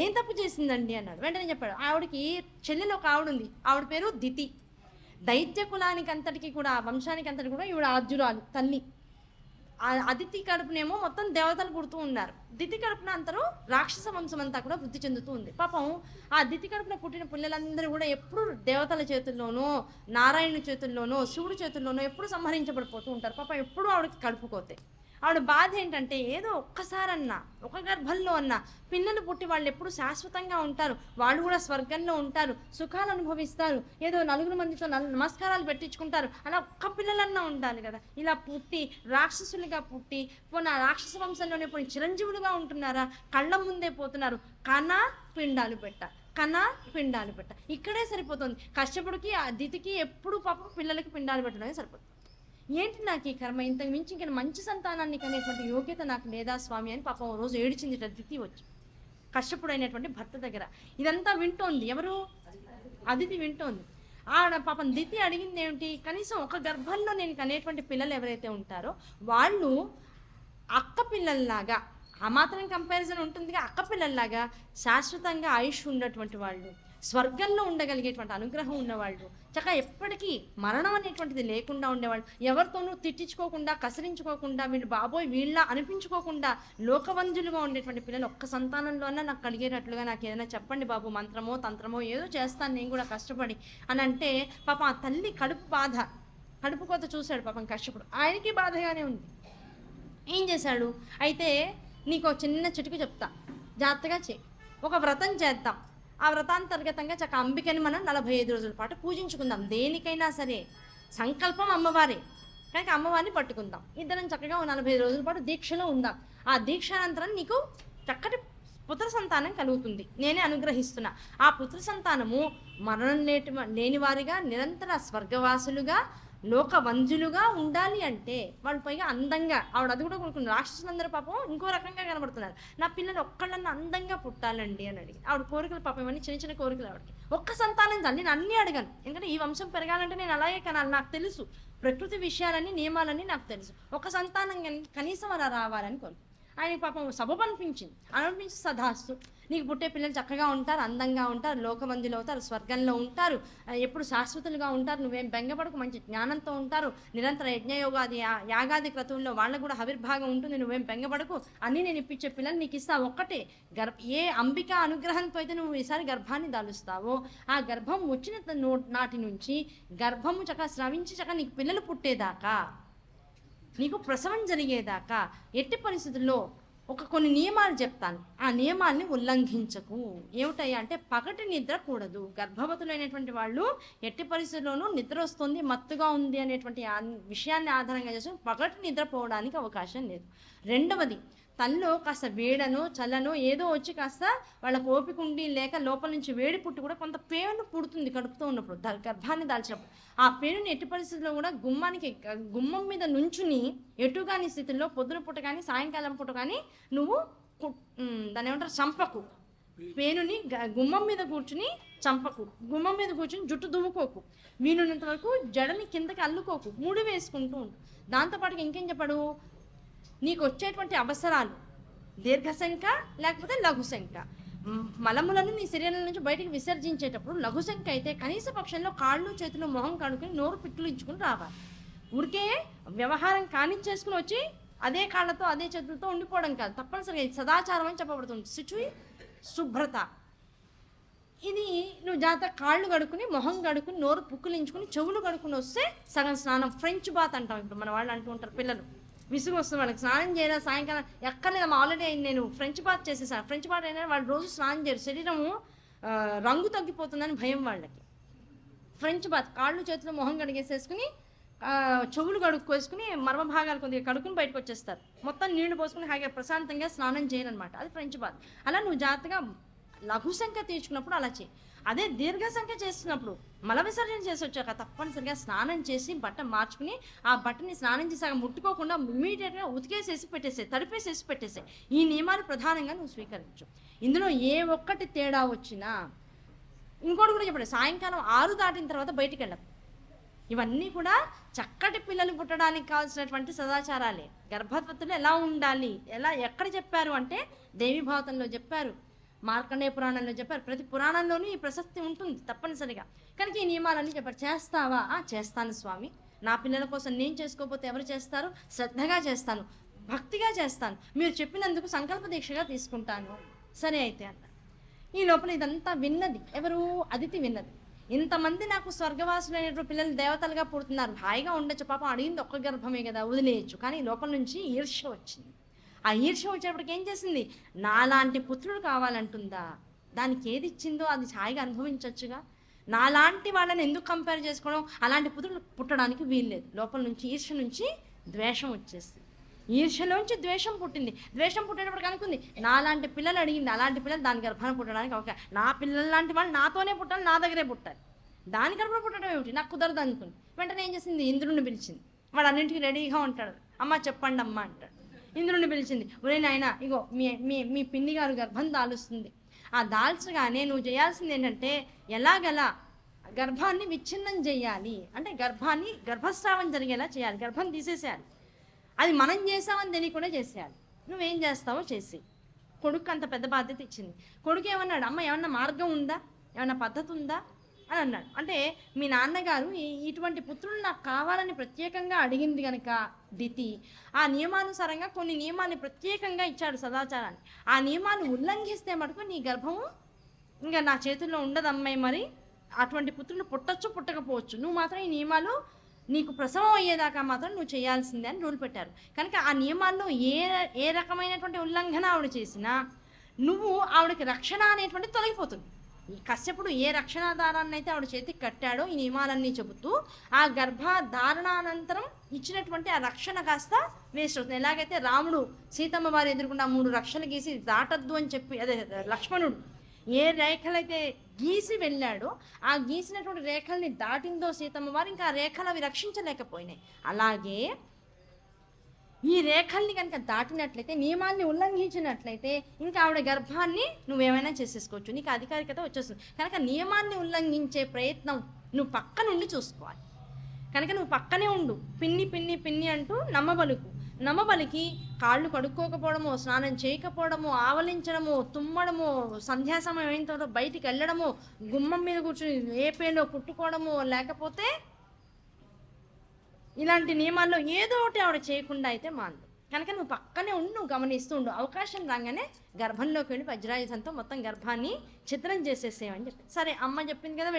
ఏం తప్పు చేసిందండి అన్నాడు. వెంటనే చెప్పాడు ఆవిడకి చెల్లెలు ఒక ఆవిడ ఉంది, ఆవిడ పేరు దితి. దైత్య కులానికి అంతటికి కూడా వంశానికి అంతటి కూడా ఈవిడ ఆద్యురాలు తల్లి. అదితి కడుపునేమో మొత్తం దేవతలు పుడుతూ ఉన్నారు, దితి కడుపున అందరూ రాక్షస వంశం అంతా కూడా వృద్ధి చెందుతూ ఉంది. పాపం ఆ దితి కడుపున పుట్టిన పిల్లలందరూ కూడా ఎప్పుడు దేవతల చేతుల్లోనో నారాయణుడి చేతుల్లోనో శివుడి చేతుల్లోనో ఎప్పుడు సంహరించబడిపోతూ ఉంటారు. పాపం ఎప్పుడు ఆవిడకి కడుపుకోతే ఆవిడ బాధ ఏంటంటే ఏదో ఒక్కసారన్నా ఒక గర్భంలో అన్నా పిల్లలు పుట్టి వాళ్ళు ఎప్పుడు శాశ్వతంగా ఉంటారు, వాళ్ళు కూడా స్వర్గంలో ఉంటారు, సుఖాలు అనుభవిస్తారు, ఏదో 4 మందితో నమస్కారాలు పెట్టించుకుంటారు, అలా ఒక్క పిల్లలన్నా ఉండాలి కదా. ఇలా పుట్టి రాక్షసులుగా పుట్టి పోనీ రాక్షస వంశంలోనే పోయి చిరంజీవులుగా ఉంటున్నారా, కళ్ళ ముందే పోతున్నారు. పిండాలు పెట్ట ఇక్కడే సరిపోతుంది. కశ్యపుడికి ఆ దితికి ఎప్పుడు పాపం పిల్లలకి పిండాలు పెట్టడమే సరిపోతుంది. ఏంటి నాకు ఈ కర్మ, ఇంతకు మించి ఇంకా మంచి సంతానాన్ని కనేటువంటి యోగ్యత నాకు లేదా స్వామి అని పాపం రోజు ఏడిచింది దితి వచ్చి కశ్యపుడు అయినటువంటి భర్త దగ్గర. ఇదంతా వింటోంది ఎవరు, అదితి వింటోంది. ఆడ పాపం దితి అడిగింది ఏమిటి, కనీసం ఒక గర్భంలో నేను కనేటువంటి పిల్లలు ఎవరైతే ఉంటారో వాళ్ళు అక్క పిల్లల్లాగా, ఆ మాత్రం కంపారిజన్ ఉంటుందిగా, అక్క పిల్లల్లాగా శాశ్వతంగా ఆయుష్ ఉన్నటువంటి వాళ్ళు, స్వర్గంలో ఉండగలిగేటువంటి అనుగ్రహం ఉన్నవాళ్ళు, చక్కగా ఎప్పటికీ మరణం అనేటువంటిది లేకుండా ఉండేవాళ్ళు, ఎవరితోనూ తిట్టించుకోకుండా కసరించుకోకుండా వీళ్ళు బాబోయ్ వీళ్ళ అనిపించుకోకుండా లోకవంజులుగా ఉండేటువంటి పిల్లలు ఒక్క సంతానంలోనే నాకు కలిగేటట్లుగా నాకు ఏదైనా చెప్పండి బాబు, మంత్రమో తంత్రమో ఏదో చేస్తాను నేను కూడా కష్టపడి అని అంటే పాపం ఆ తల్లి కడుపు బాధ కడుపు కోత చూశాడు పాపం కశ్యపుడు. ఆయనకి బాధగానే ఉంది. ఏం చేశాడు, అయితే నీకు ఒక చిన్న చిటుకు చెప్తా, జాగ్రత్తగా చేయి. ఒక వ్రతం చేద్దాం. ఆ వ్రతాంతర్గతంగా చక్క అంబికని మనం 45 రోజుల పాటు పూజించుకుందాం. దేనికైనా సరే సంకల్పం అమ్మవారే, కనుక అమ్మవారిని పట్టుకుందాం. ఇద్దరం చక్కగా 45 రోజుల పాటు దీక్షలో ఉందాం. ఆ దీక్షానంతరం నీకు చక్కటి పుత్ర సంతానం కలుగుతుంది, నేనే అనుగ్రహిస్తున్నా. ఆ పుత్ర సంతానము మరణం లేని వారిగా నిరంతర స్వర్గవాసులుగా లోకవంజులుగా ఉండాలి అంటే వాళ్ళు పైగా అందంగా, ఆవిడ అది కూడా కొనుక్కుని రాక్షసులందరూ పాపం ఇంకో రకంగా కనబడుతున్నారు. నా పిల్లలు ఒక్కళ్ళన్నా అందంగా పుట్టాలండి అని అడిగి ఆవిడ కోరికలు పాపం ఇవన్నీ చిన్న చిన్న కోరికలు ఆవిడకి. ఒక్క సంతానం చాలు, నేను అన్నీ అడగాను, ఎందుకంటే ఈ వంశం పెరగాలంటే నేను అలాగే కనాలి, నాకు తెలుసు ప్రకృతి విషయాలన్నీ నియమాలన్నీ నాకు తెలుసు. ఒక సంతానం కనీసం అలా రావాలని కోరుకు. ఆయన పాపం సబబు అనిపించి సదాస్తు, నీకు పుట్టే పిల్లలు చక్కగా ఉంటారు, అందంగా ఉంటారు, లోకమందులు అవుతారు, స్వర్గంలో ఉంటారు, ఎప్పుడు శాశ్వతులుగా ఉంటారు, నువ్వేం బెంగపడకు, మంచి జ్ఞానంతో ఉంటారు, నిరంతర యజ్ఞయోగాది యాగాది క్రతువుల్లో వాళ్ళకు కూడా హవిర్భాగం ఉంటుంది, నువ్వేం బెంగపడకు, అన్నీ నేను ఇప్పించే పిల్లలు నీకు ఇస్తా. ఒక్కటే ఏ అంబిక అనుగ్రహంతో అయితే నువ్వు ఈసారి గర్భాన్ని దాలుస్తావో ఆ గర్భం వచ్చిన నాటి నుంచి గర్భము చక్క స్రవించి చక్క నీకు పిల్లలు పుట్టేదాకా, నీకు ప్రసవం జరిగేదాకా ఎట్టి పరిస్థితుల్లో కొన్ని నియమాలు చెప్తాను, ఆ నియమాల్ని ఉల్లంఘించకు. ఏమిటయ్యా అంటే పగటి నిద్ర కూడదు. గర్భవతులైనటువంటి వాళ్ళు ఎట్టి పరిస్థితుల్లోనూ నిద్ర వస్తుంది, మత్తుగా ఉంది అనేటువంటి విషయాన్ని ఆధారంగా చేసుకుని పగటి నిద్రపోవడానికి అవకాశం లేదు. రెండవది, తనలో కాస్త వేడనో చల్లనో ఏదో వచ్చి కాస్త వాళ్ళకు ఓపిక ఉండి లేక లోపల నుంచి వేడి పుట్టి కూడా కొంత పేను పుడుతుంది కడుపుతూ ఉన్నప్పుడు, గర్భాన్ని దాల్చినప్పుడు. ఆ పేనుని ఎట్టి పరిస్థితుల్లో కూడా గుమ్మం మీద నుంచుని ఎటుగాని స్థితిలో పొద్దున పూట కానీ సాయంకాలం పూట కానీ నువ్వు దాన్ని ఏమంటారు చంపకు. పేనుని గుమ్మం మీద కూర్చుని చంపకు, గుమ్మం మీద కూర్చుని జుట్టు దువ్వుకోకు, వీలున్నంత వరకు జడని కిందకి అల్లుకోకు, ముడి వేసుకుంటూ ఉంటు. దాంతోపాటుగా ఇంకేం చెప్పాడు, నీకు వచ్చేటువంటి అవసరాలు దీర్ఘశంక లేకపోతే లఘుశంక, మలములను నీ శరీరం నుంచి బయటికి విసర్జించేటప్పుడు లఘుశంక అయితే కనీస పక్షంలో కాళ్ళు చేతులు మొహం కడుకుని నోరు పిక్కులించుకుని రావాలి. ఊరికే వ్యవహారం కానిచ్చేసుకుని వచ్చి అదే కాళ్ళతో అదే చేతులతో ఉండిపోవడం కాదు, తప్పనిసరిగా ఇది సదాచారం అని చెప్పబడుతుంది. శుచి శుభ్రత, ఇది నువ్వు జాగ్రత్త కాళ్ళు కడుక్కుని మొహం కడుక్కుని నోరు పుక్కులించుకుని చెవులు కడుక్కుని వస్తే సగం స్నానం. ఫ్రెంచ్ బాత్ అంటాం ఇప్పుడు మన వాళ్ళు అంటూ ఉంటారు, పిల్లలు విసుగు వస్తుంది వాళ్ళకి, స్నానం చేయరా సాయంకాలం ఎక్కర్లేదమ్మా, ఆల్రెడీ నేను ఫ్రెంచ్ బాత్ చేసేసాను. ఫ్రెంచ్ బాత్ అయినా వాళ్ళు రోజు స్నానం చేయరు, శరీరము రంగు తగ్గిపోతుందని భయం వాళ్ళకి. ఫ్రెంచ్ బాత్ కాళ్ళు చేతులు మొహం కడిగేసేసుకుని చెవులు కడుక్కోసుకుని మర్మ భాగాలు కొద్దిగా కడుక్కుని బయటకు వచ్చేస్తారు, మొత్తం నీళ్లు పోసుకుని హాయిగా ప్రశాంతంగా స్నానం చేయనమాట, అది ఫ్రెంచ్ బాత్. అలా నువ్వు జాగ్రత్తగా లఘు సంఖ్య తీర్చుకున్నప్పుడు అలా చేయి. అదే దీర్ఘ సంఖ్య చేస్తున్నప్పుడు మల విసర్జన చేసి వచ్చాక తప్పనిసరిగా స్నానం చేసి బట్ట మార్చుకుని ఆ బట్టని స్నానం చేసాక ముట్టుకోకుండా ఇమీడియట్గా ఉతికేసేసి పెట్టేసే, తడిపేసేసి పెట్టేసే. ఈ నియమాలు ప్రధానంగా నువ్వు స్వీకరించు. ఇందులో ఏ ఒక్కటి తేడా వచ్చినా, ఇంకోటి కూడా చెప్పండి, సాయంకాలం 6 దాటిన తర్వాత బయటికి వెళ్ళకు. ఇవన్నీ కూడా చక్కటి పిల్లలు పుట్టడానికి కావాల్సినటువంటి సదాచారాలే. గర్భవతులు ఎలా ఉండాలి, ఎక్కడ చెప్పారు అంటే దేవి భావతంలో చెప్పారు, మార్కండేయ పురాణంలో చెప్పారు, ప్రతి పురాణంలోనూ ఈ ప్రసక్తి ఉంటుంది తప్పనిసరిగా. కనుక ఈ నియమాలన్నీ చెప్పారు. చేస్తావా? చేస్తాను స్వామి, నా పిల్లల కోసం నేను చేసుకోకపోతే ఎవరు చేస్తారు? శ్రద్ధగా చేస్తాను, భక్తిగా చేస్తాను, మీరు చెప్పినందుకు సంకల్ప దీక్షగా తీసుకుంటాను. సరే అయితే అన్న. ఈ లోపల ఇదంతా విన్నది ఎవరు? అదితి విన్నది. ఇంతమంది నాకు స్వర్గవాసులైనటువంటి పిల్లలు దేవతలుగా పుడుతున్నారు, హాయిగా ఉండొచ్చు, పాపం అడిగింది ఒక్క గర్భమే కదా, వదిలేయచ్చు. కానీ లోపల నుంచి ఈర్ష్య వచ్చింది. ఆ ఈర్ష్య వచ్చేటప్పటికి ఏం చేసింది? నాలాంటి పుత్రుడు కావాలంటుందా? దానికి ఏది ఇచ్చిందో అది హాయిగా అనుభవించవచ్చుగా. నాలాంటి వాళ్ళని ఎందుకు కంపేర్ చేసుకోవడం? అలాంటి పుత్రులు పుట్టడానికి వీల్లేదు. లోపల నుంచి ఈర్ష్య నుంచి ద్వేషం వచ్చేసింది, ఈర్ష్యలోంచి ద్వేషం పుట్టింది. ద్వేషం పుట్టేటప్పటికి అనుకుంది, నాలాంటి పిల్లలు అడిగింది, అలాంటి పిల్లలు దాని గర్భాన్ని పుట్టడానికి ఒక నా పిల్లల లాంటి వాళ్ళు నాతోనే పుట్టాలి, నా దగ్గరే పుట్టాలి, దాని గర్భం పుట్టడం ఏమిటి, నాకు కుదరదు అనుకుంది. వెంటనే ఏం చేసింది? ఇంద్రుడిని పిలిచింది. వాడు అన్నింటికి రెడీగా ఉంటాడు, అమ్మ చెప్పండి అమ్మ అంటాడు. ఇంద్రుడిని పిలిచింది, ఒరే నాయన, ఇగో మీ మీ మీ పిన్ని గారు గర్భం దాలుస్తుంది. ఆ దాల్చగానే నువ్వు చేయాల్సింది ఏంటంటే ఎలాగలా గర్భాన్ని విచ్ఛిన్నం చేయాలి, అంటే గర్భస్రావం జరిగేలా చేయాలి, గర్భం తీసేసేయాలి. అది మనం చేసామని తెలియకుండా చేసేయాలి. నువ్వేం చేస్తావో చేసి. కొడుకు అంత పెద్ద బాధ్యత ఇచ్చింది. కొడుకు ఏమన్నాడు? అమ్మ ఏమన్నా మార్గం ఉందా, ఏమన్నా పద్ధతి ఉందా అని అన్నాడు. అంటే మీ నాన్నగారు ఇటువంటి పుత్రులు నాకు కావాలని ప్రత్యేకంగా అడిగింది కనుక దితి ఆ నియమానుసారంగా కొన్ని నియమాన్ని ప్రత్యేకంగా ఇచ్చాడు, సదాచారాన్ని. ఆ నియమాన్ని ఉల్లంఘిస్తే మటుకు నీ గర్భము ఇంకా నా చేతుల్లో ఉండదు అమ్మాయి. మరి అటువంటి పుత్రులు పుట్టచ్చు పుట్టకపోవచ్చు, నువ్వు మాత్రం ఈ నియమాలు నీకు ప్రసవం అయ్యేదాకా మాత్రం నువ్వు చేయాల్సిందే అని రూల్ పెట్టారు. కనుక ఆ నియమాల్లో ఏ రకమైనటువంటి ఉల్లంఘన ఆవిడ చేసినా నువ్వు ఆవిడకి రక్షణ అనేటువంటిది తొలగిపోతుంది. ఈ కశ్యపుడు ఏ రక్షణాధారాన్ని అయితే ఆవిడ చేతికి కట్టాడో ఈ నియమాలన్నీ చెబుతూ ఆ గర్భధారణానంతరం ఇచ్చినటువంటి ఆ రక్షణ కాస్త వేస్ట్ అవుతుంది. ఎలాగైతే రాముడు సీతమ్మ వారు ఎదుర్కొన్న 3 రక్షలు గీసి దాటద్దు అని చెప్పి, అదే లక్ష్మణుడు ఏ రేఖలైతే గీసి వెళ్ళాడో ఆ గీసినటువంటి రేఖల్ని దాటిందో సీతమ్మ వారు, ఇంకా ఆ రేఖలు అవి రక్షించలేకపోయినాయి. అలాగే ఈ రేఖల్ని కనుక దాటినట్లయితే, నియమాల్ని ఉల్లంఘించినట్లయితే ఇంకా ఆవిడ గర్భాన్ని నువ్వేమైనా చేసేసుకోవచ్చు, నీకు అధికారికత వచ్చేస్తుంది. కనుక నియమాన్ని ఉల్లంఘించే ప్రయత్నం నువ్వు పక్క నుండి చూసుకోవాలి. కనుక నువ్వు పక్కనే ఉండు. పిన్ని పిన్ని పిన్ని అంటూ నమ్మబలికి కాళ్ళు కడుక్కోకపోవడము, స్నానం చేయకపోవడము, ఆవలించడము, తుమ్మడము, సంధ్యా సమయం అయిన తర్వాత బయటికి వెళ్ళడము, గుమ్మం మీద కూర్చుని ఏ పేలో కుట్టుకోవడము, లేకపోతే ఇలాంటి నియమాల్లో ఏదో ఒకటి ఆవిడ చేయకుండా అయితే మాందు. కనుక నువ్వు పక్కనే ఉండి నువ్వు గమనిస్తూ ఉండు. అవకాశం రాగానే గర్భంలోకి వెళ్ళి వజ్రాయుధంతో మొత్తం గర్భాన్ని ఛిద్రం చేసేసేయమని చెప్పి, సరే అమ్మ చెప్పింది కదా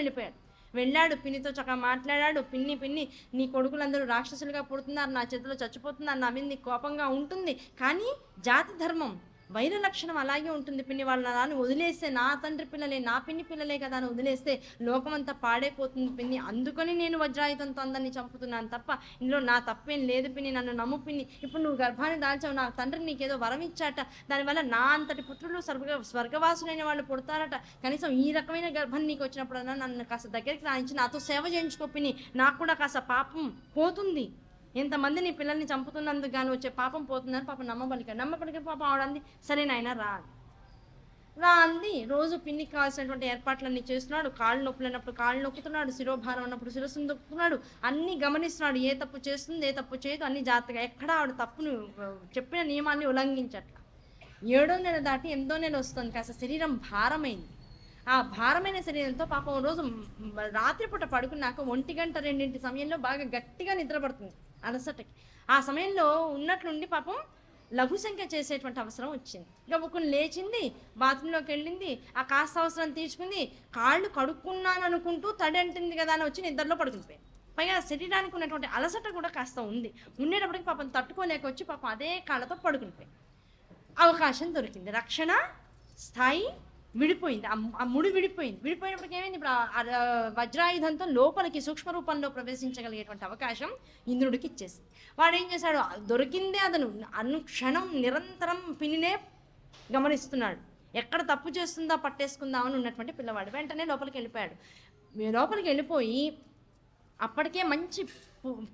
వెళ్ళాడు. పిన్నితో చక్కగా మాట్లాడాడు. పిన్ని నీ కొడుకులందరూ రాక్షసులుగా పుడుతున్నారు, నా చేతిలో చచ్చిపోతున్నారు, నా మీద నీకు కోపంగా ఉంటుంది, కానీ జాతి ధర్మం వైర లక్షణం అలాగే ఉంటుంది పిన్ని. వాళ్ళని వదిలేస్తే నా తండ్రి పిల్లలే, నా పిన్ని పిల్లలే కదా అని వదిలేస్తే లోకమంతా పాడైపోతుంది పిన్ని, అందుకని నేను వజ్రాయుధంతో అందరినీ చంపుతున్నాను తప్ప ఇందులో నా తప్పేం లేదు పిన్ని, నన్ను నమ్ము పిన్ని. ఇప్పుడు నువ్వు గర్భాన్ని దాల్చావు, నా తండ్రి నీకేదో వరం ఇచ్చాట, దానివల్ల నా అంతటి పుత్రులు స్వర్గవాసులైన వాళ్ళు పుడతారట, కనీసం ఈ రకమైన గర్భం నీకు వచ్చినప్పుడన్నా నన్ను కాస్త దగ్గరికి రాయించి నాతో సేవ చేయించుకో పిన్ని, నాకు కూడా కాస్త పాపం పోతుంది, ఎంతమంది నీ పిల్లల్ని చంపుతున్నందుకు కానీ వచ్చే పాపం పోతుందని పాపం నమ్మబలిక పాపం ఆవిడంది. సరే నాయన రా అంది. రోజు పిన్నికి కావాల్సినటువంటి ఏర్పాట్లన్నీ చేస్తున్నాడు. కాళ్ళు నొప్పులైనప్పుడు కాళ్ళు నొక్కుతున్నాడు, శిరోభారం అన్నప్పుడు శిరస్సును నొక్కుతున్నాడు, అన్నీ గమనిస్తున్నాడు. ఏ తప్పు చేస్తుంది ఏ తప్పు చేయదు అన్ని జాగ్రత్తగా, ఎక్కడ ఆవిడ తప్పును చెప్పిన నియమాన్ని ఉల్లంఘించట్ల. 7వ నెల దాటి 8వ నెల వస్తుంది, కాస్త శరీరం భారమైంది. ఆ భారమైన శరీరంతో పాపం రోజు రాత్రిపూట పడుకున్నాక 1 గంట 2 సమయంలో బాగా గట్టిగా నిద్రపడుతుంది అలసటకి. ఆ సమయంలో ఉన్నట్లుండి పాపం లఘు సంఖ్య చేసేటువంటి అవసరం వచ్చింది. గబుక్కుని లేచింది, బాత్రూంలోకి వెళ్ళింది, ఆ కాస్త అవసరం తీర్చుకుంది, కాళ్ళు కడుక్కున్నాను అనుకుంటూ తడి అంటుంది కదా అని వచ్చి నిద్రలో పడుకునిపోయింది. పైగా శరీరానికి ఉన్నటువంటి అలసట కూడా కాస్త ఉండేటప్పటికి పాపం తట్టుకోలేక వచ్చి పాపం అదే కాళ్ళతో పడుకునిపోయింది. అవకాశం దొరికింది, రక్షణ స్థాయి విడిపోయింది, ఆ ముడి విడిపోయినప్పటికి ఏమైంది, ఇప్పుడు వజ్రాయుధంతో లోపలికి సూక్ష్మ రూపంలో ప్రవేశించగలిగేటువంటి అవకాశం ఇంద్రుడికి ఇచ్చేసింది. వాడు ఏం చేశాడు, దొరికిందే అతను అనుక్షణం నిరంతరం పిన్నినే గమనిస్తున్నాడు, ఎక్కడ తప్పు చేస్తుందా పట్టేసుకుందామని ఉన్నటువంటి పిల్లవాడు వెంటనే లోపలికి వెళ్ళిపోయి అప్పటికే మంచి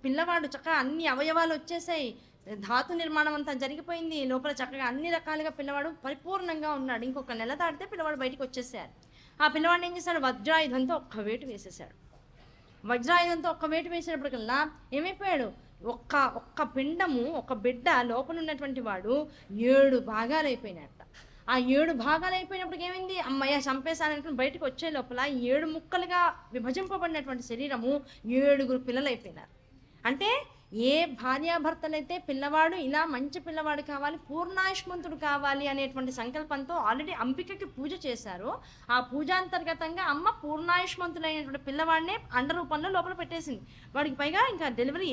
పిల్లవాడు, చక్కగా అన్ని అవయవాలు వచ్చేసాయి, ధాతు నిర్మాణం అంతా జరిగిపోయింది, లోపల చక్కగా అన్ని రకాలుగా పిల్లవాడు పరిపూర్ణంగా ఉన్నాడు. ఇంకొక నెల దాటితే పిల్లవాడు బయటికి వచ్చేసాడు. ఆ పిల్లవాడిని ఏం చేశాడు, వజ్రాయుధంతో ఒక్క వేటు వేసేసాడు. వజ్రాయుధంతో ఒక్క వేటు వేసినప్పటికల్లా ఏమైపోయాడు, ఒక్క పిండము, ఒక బిడ్డ లోపల ఉన్నటువంటి వాడు 7 భాగాలు అయిపోయినట్ట. ఆ 7 భాగాలు అయిపోయినప్పటికి ఏమైంది, అమ్మయ్య చంపేశాననుకుని బయటకు వచ్చే లోపల 7 ముక్కలుగా విభజింపబడినటువంటి శరీరము 7 పిల్లలు అయిపోయినారు. అంటే ఏ భార్యాభర్తలైతే పిల్లవాడు ఇలా మంచి పిల్లవాడు కావాలి, పూర్ణాయుష్మంతుడు కావాలి అనేటువంటి సంకల్పంతో ఆల్రెడీ అంబికకి పూజ చేశారో, ఆ పూజాంతర్గతంగా అమ్మ పూర్ణాయుష్మంతుడైనటువంటి పిల్లవాడినే అండ రూపంలో లోపల పెట్టేసింది. వాడికి పైగా ఇంకా డెలివరీ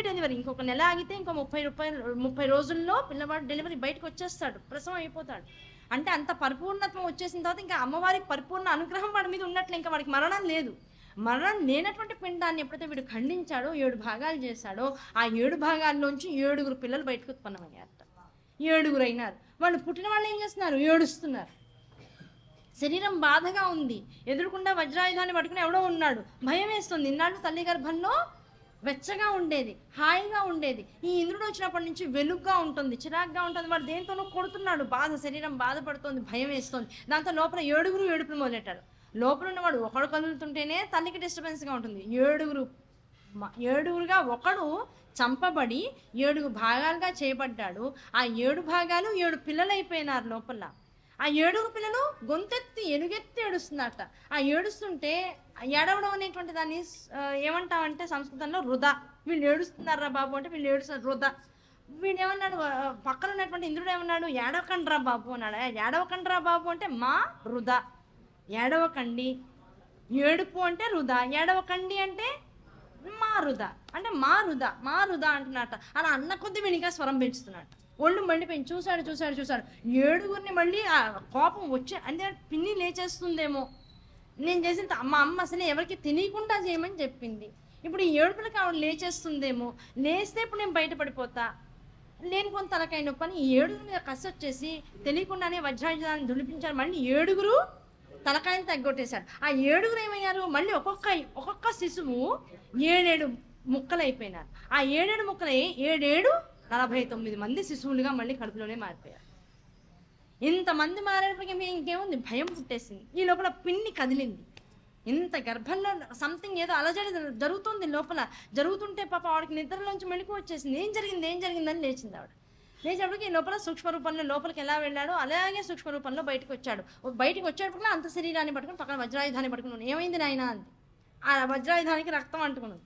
డెలివరీ ఇంకొక నెల ఆగితే ఇంకో 30 రోజుల్లో పిల్లవాడు డెలివరీ బయటకు వచ్చేస్తాడు, ప్రసవం అయిపోతాడు. అంటే అంత పరిపూర్ణత్వం వచ్చేసిన తర్వాత ఇంకా అమ్మవారికి పరిపూర్ణ అనుగ్రహం వాడి మీద ఉన్నట్లు, ఇంకా వాడికి మరణం లేదు. మరణం లేనటువంటి పిండాన్ని ఎప్పుడైతే వీడు ఖండించాడో, 7 భాగాలు చేశాడో, ఆ 7 భాగాల్లోంచి 7 పిల్లలు బయటకు ఉత్పన్నమయ్యారట. 7 అయినారు. వాళ్ళు పుట్టిన వాళ్ళు ఏం చేస్తున్నారు, ఏడుస్తున్నారు. శరీరం బాధగా ఉంది, ఎదురుకుండా వజ్రాయుధాన్ని పట్టుకుని ఎవడో ఉన్నాడు, భయం వేస్తుంది. ఇన్నాళ్ళు తల్లి గర్భంలో వెచ్చగా ఉండేది, హాయిగా ఉండేది. ఈ ఇంద్రుడు వచ్చినప్పటి నుంచి వెలుగ్గా ఉంటుంది, చిరాగ్గా ఉంటుంది. వాడు దేంతోనో కొడుతున్నాడు, శరీరం బాధపడుతుంది, భయం వేస్తుంది. దాంతో లోపల 7 ఏడుపులు మొదలెట్టారు. లోపల ఉన్నవాడు ఒకడు కదులుతుంటేనే తల్లికి డిస్టర్బెన్స్గా ఉంటుంది. 7గురుగా ఒకడు చంపబడి 7 భాగాలుగా చేయబడ్డాడు. ఆ 7 భాగాలు 7 పిల్లలు అయిపోయినారు లోపల. ఆ 7 పిల్లలు గొంతెత్తి ఎలుగెత్తి ఏడుస్తున్నట్ట. ఆ ఏడుస్తుంటే ఏడవడం అనేటువంటి దాన్ని ఏమంటామంటే సంస్కృతంలో వృధా. వీళ్ళు ఏడుస్తున్నారా బాబు అంటే వీళ్ళు ఏడుస్తున్నారు వృధా. వీడు ఏమన్నాడు, పక్కన ఉన్నటువంటి ఇంద్రుడు ఏమన్నాడు, ఏడవకండ్రా బాబు అన్నాడు. ఏడవకండ్రా బాబు అంటే మా వృధా, ఏడవకండి. ఏడుపు అంటే వృధా, ఏడవకండి అంటే మారుదా అంటే మారుదా అంటున్నట్ట. అలా అన్న కొద్ది వెనుక స్వరం పెంచుతున్నట్ట. ఒళ్ళు మండిపోయింది. చూశాడు. ఏడుగురిని మళ్ళీ ఆ కోపం వచ్చి అంటే పిన్ని లేచేస్తుందేమో, నేను చేసిన మా అమ్మ అసలు ఎవరికి తెలియకుండా చేయమని చెప్పింది, ఇప్పుడు ఈ ఏడుపులకి ఆవిడ లేచేస్తుందేమో, లేస్తే ఇప్పుడు నేను బయటపడిపోతా, లేని కొంత తలకాయ నొప్పి అని 7 మీద కసి వచ్చేసి తెలియకుండానే వజ్రాయుధాన్ని దులిపించారు. మళ్ళీ 7 తలకాయని తగ్గొట్టేశాడు. ఆ 7 ఏమయ్యారు, మళ్ళీ ఒక్కొక్క శిశువు 7 ముక్కలు అయిపోయినారు. ఆ 7 ముక్కలై 7 49 మంది శిశువులుగా మళ్ళీ కడుపులోనే మారిపోయారు. ఇంతమంది మారేటప్పటికీ మీకు ఇంకేముంది, భయం పుట్టేసింది. ఈ లోపల పిన్ని కదిలింది. ఇంత గర్భంలో సంథింగ్ ఏదో అలజడి జరుగుతుంది లోపల. జరుగుతుంటే పాప ఆవిడకి నిద్రలోంచి మెళుకు వచ్చేసింది. ఏం జరిగిందని లేచింది ఆవిడ. లేచేటప్పటికి ఈ లోపల సూక్ష్మ రూపంలో లోపలికి ఎలా వెళ్ళాడో అలాగే సూక్ష్మ రూపంలో బయటకు వచ్చాడు. బయటకు వచ్చేటప్పుడు అంత శరీరాన్ని పట్టుకుని పక్కన వజ్రాయుధాన్ని పట్టుకున్నాను. ఏమైంది నాయన అంది. ఆ వజ్రాయుధానికి రక్తం అంటుకున్నది.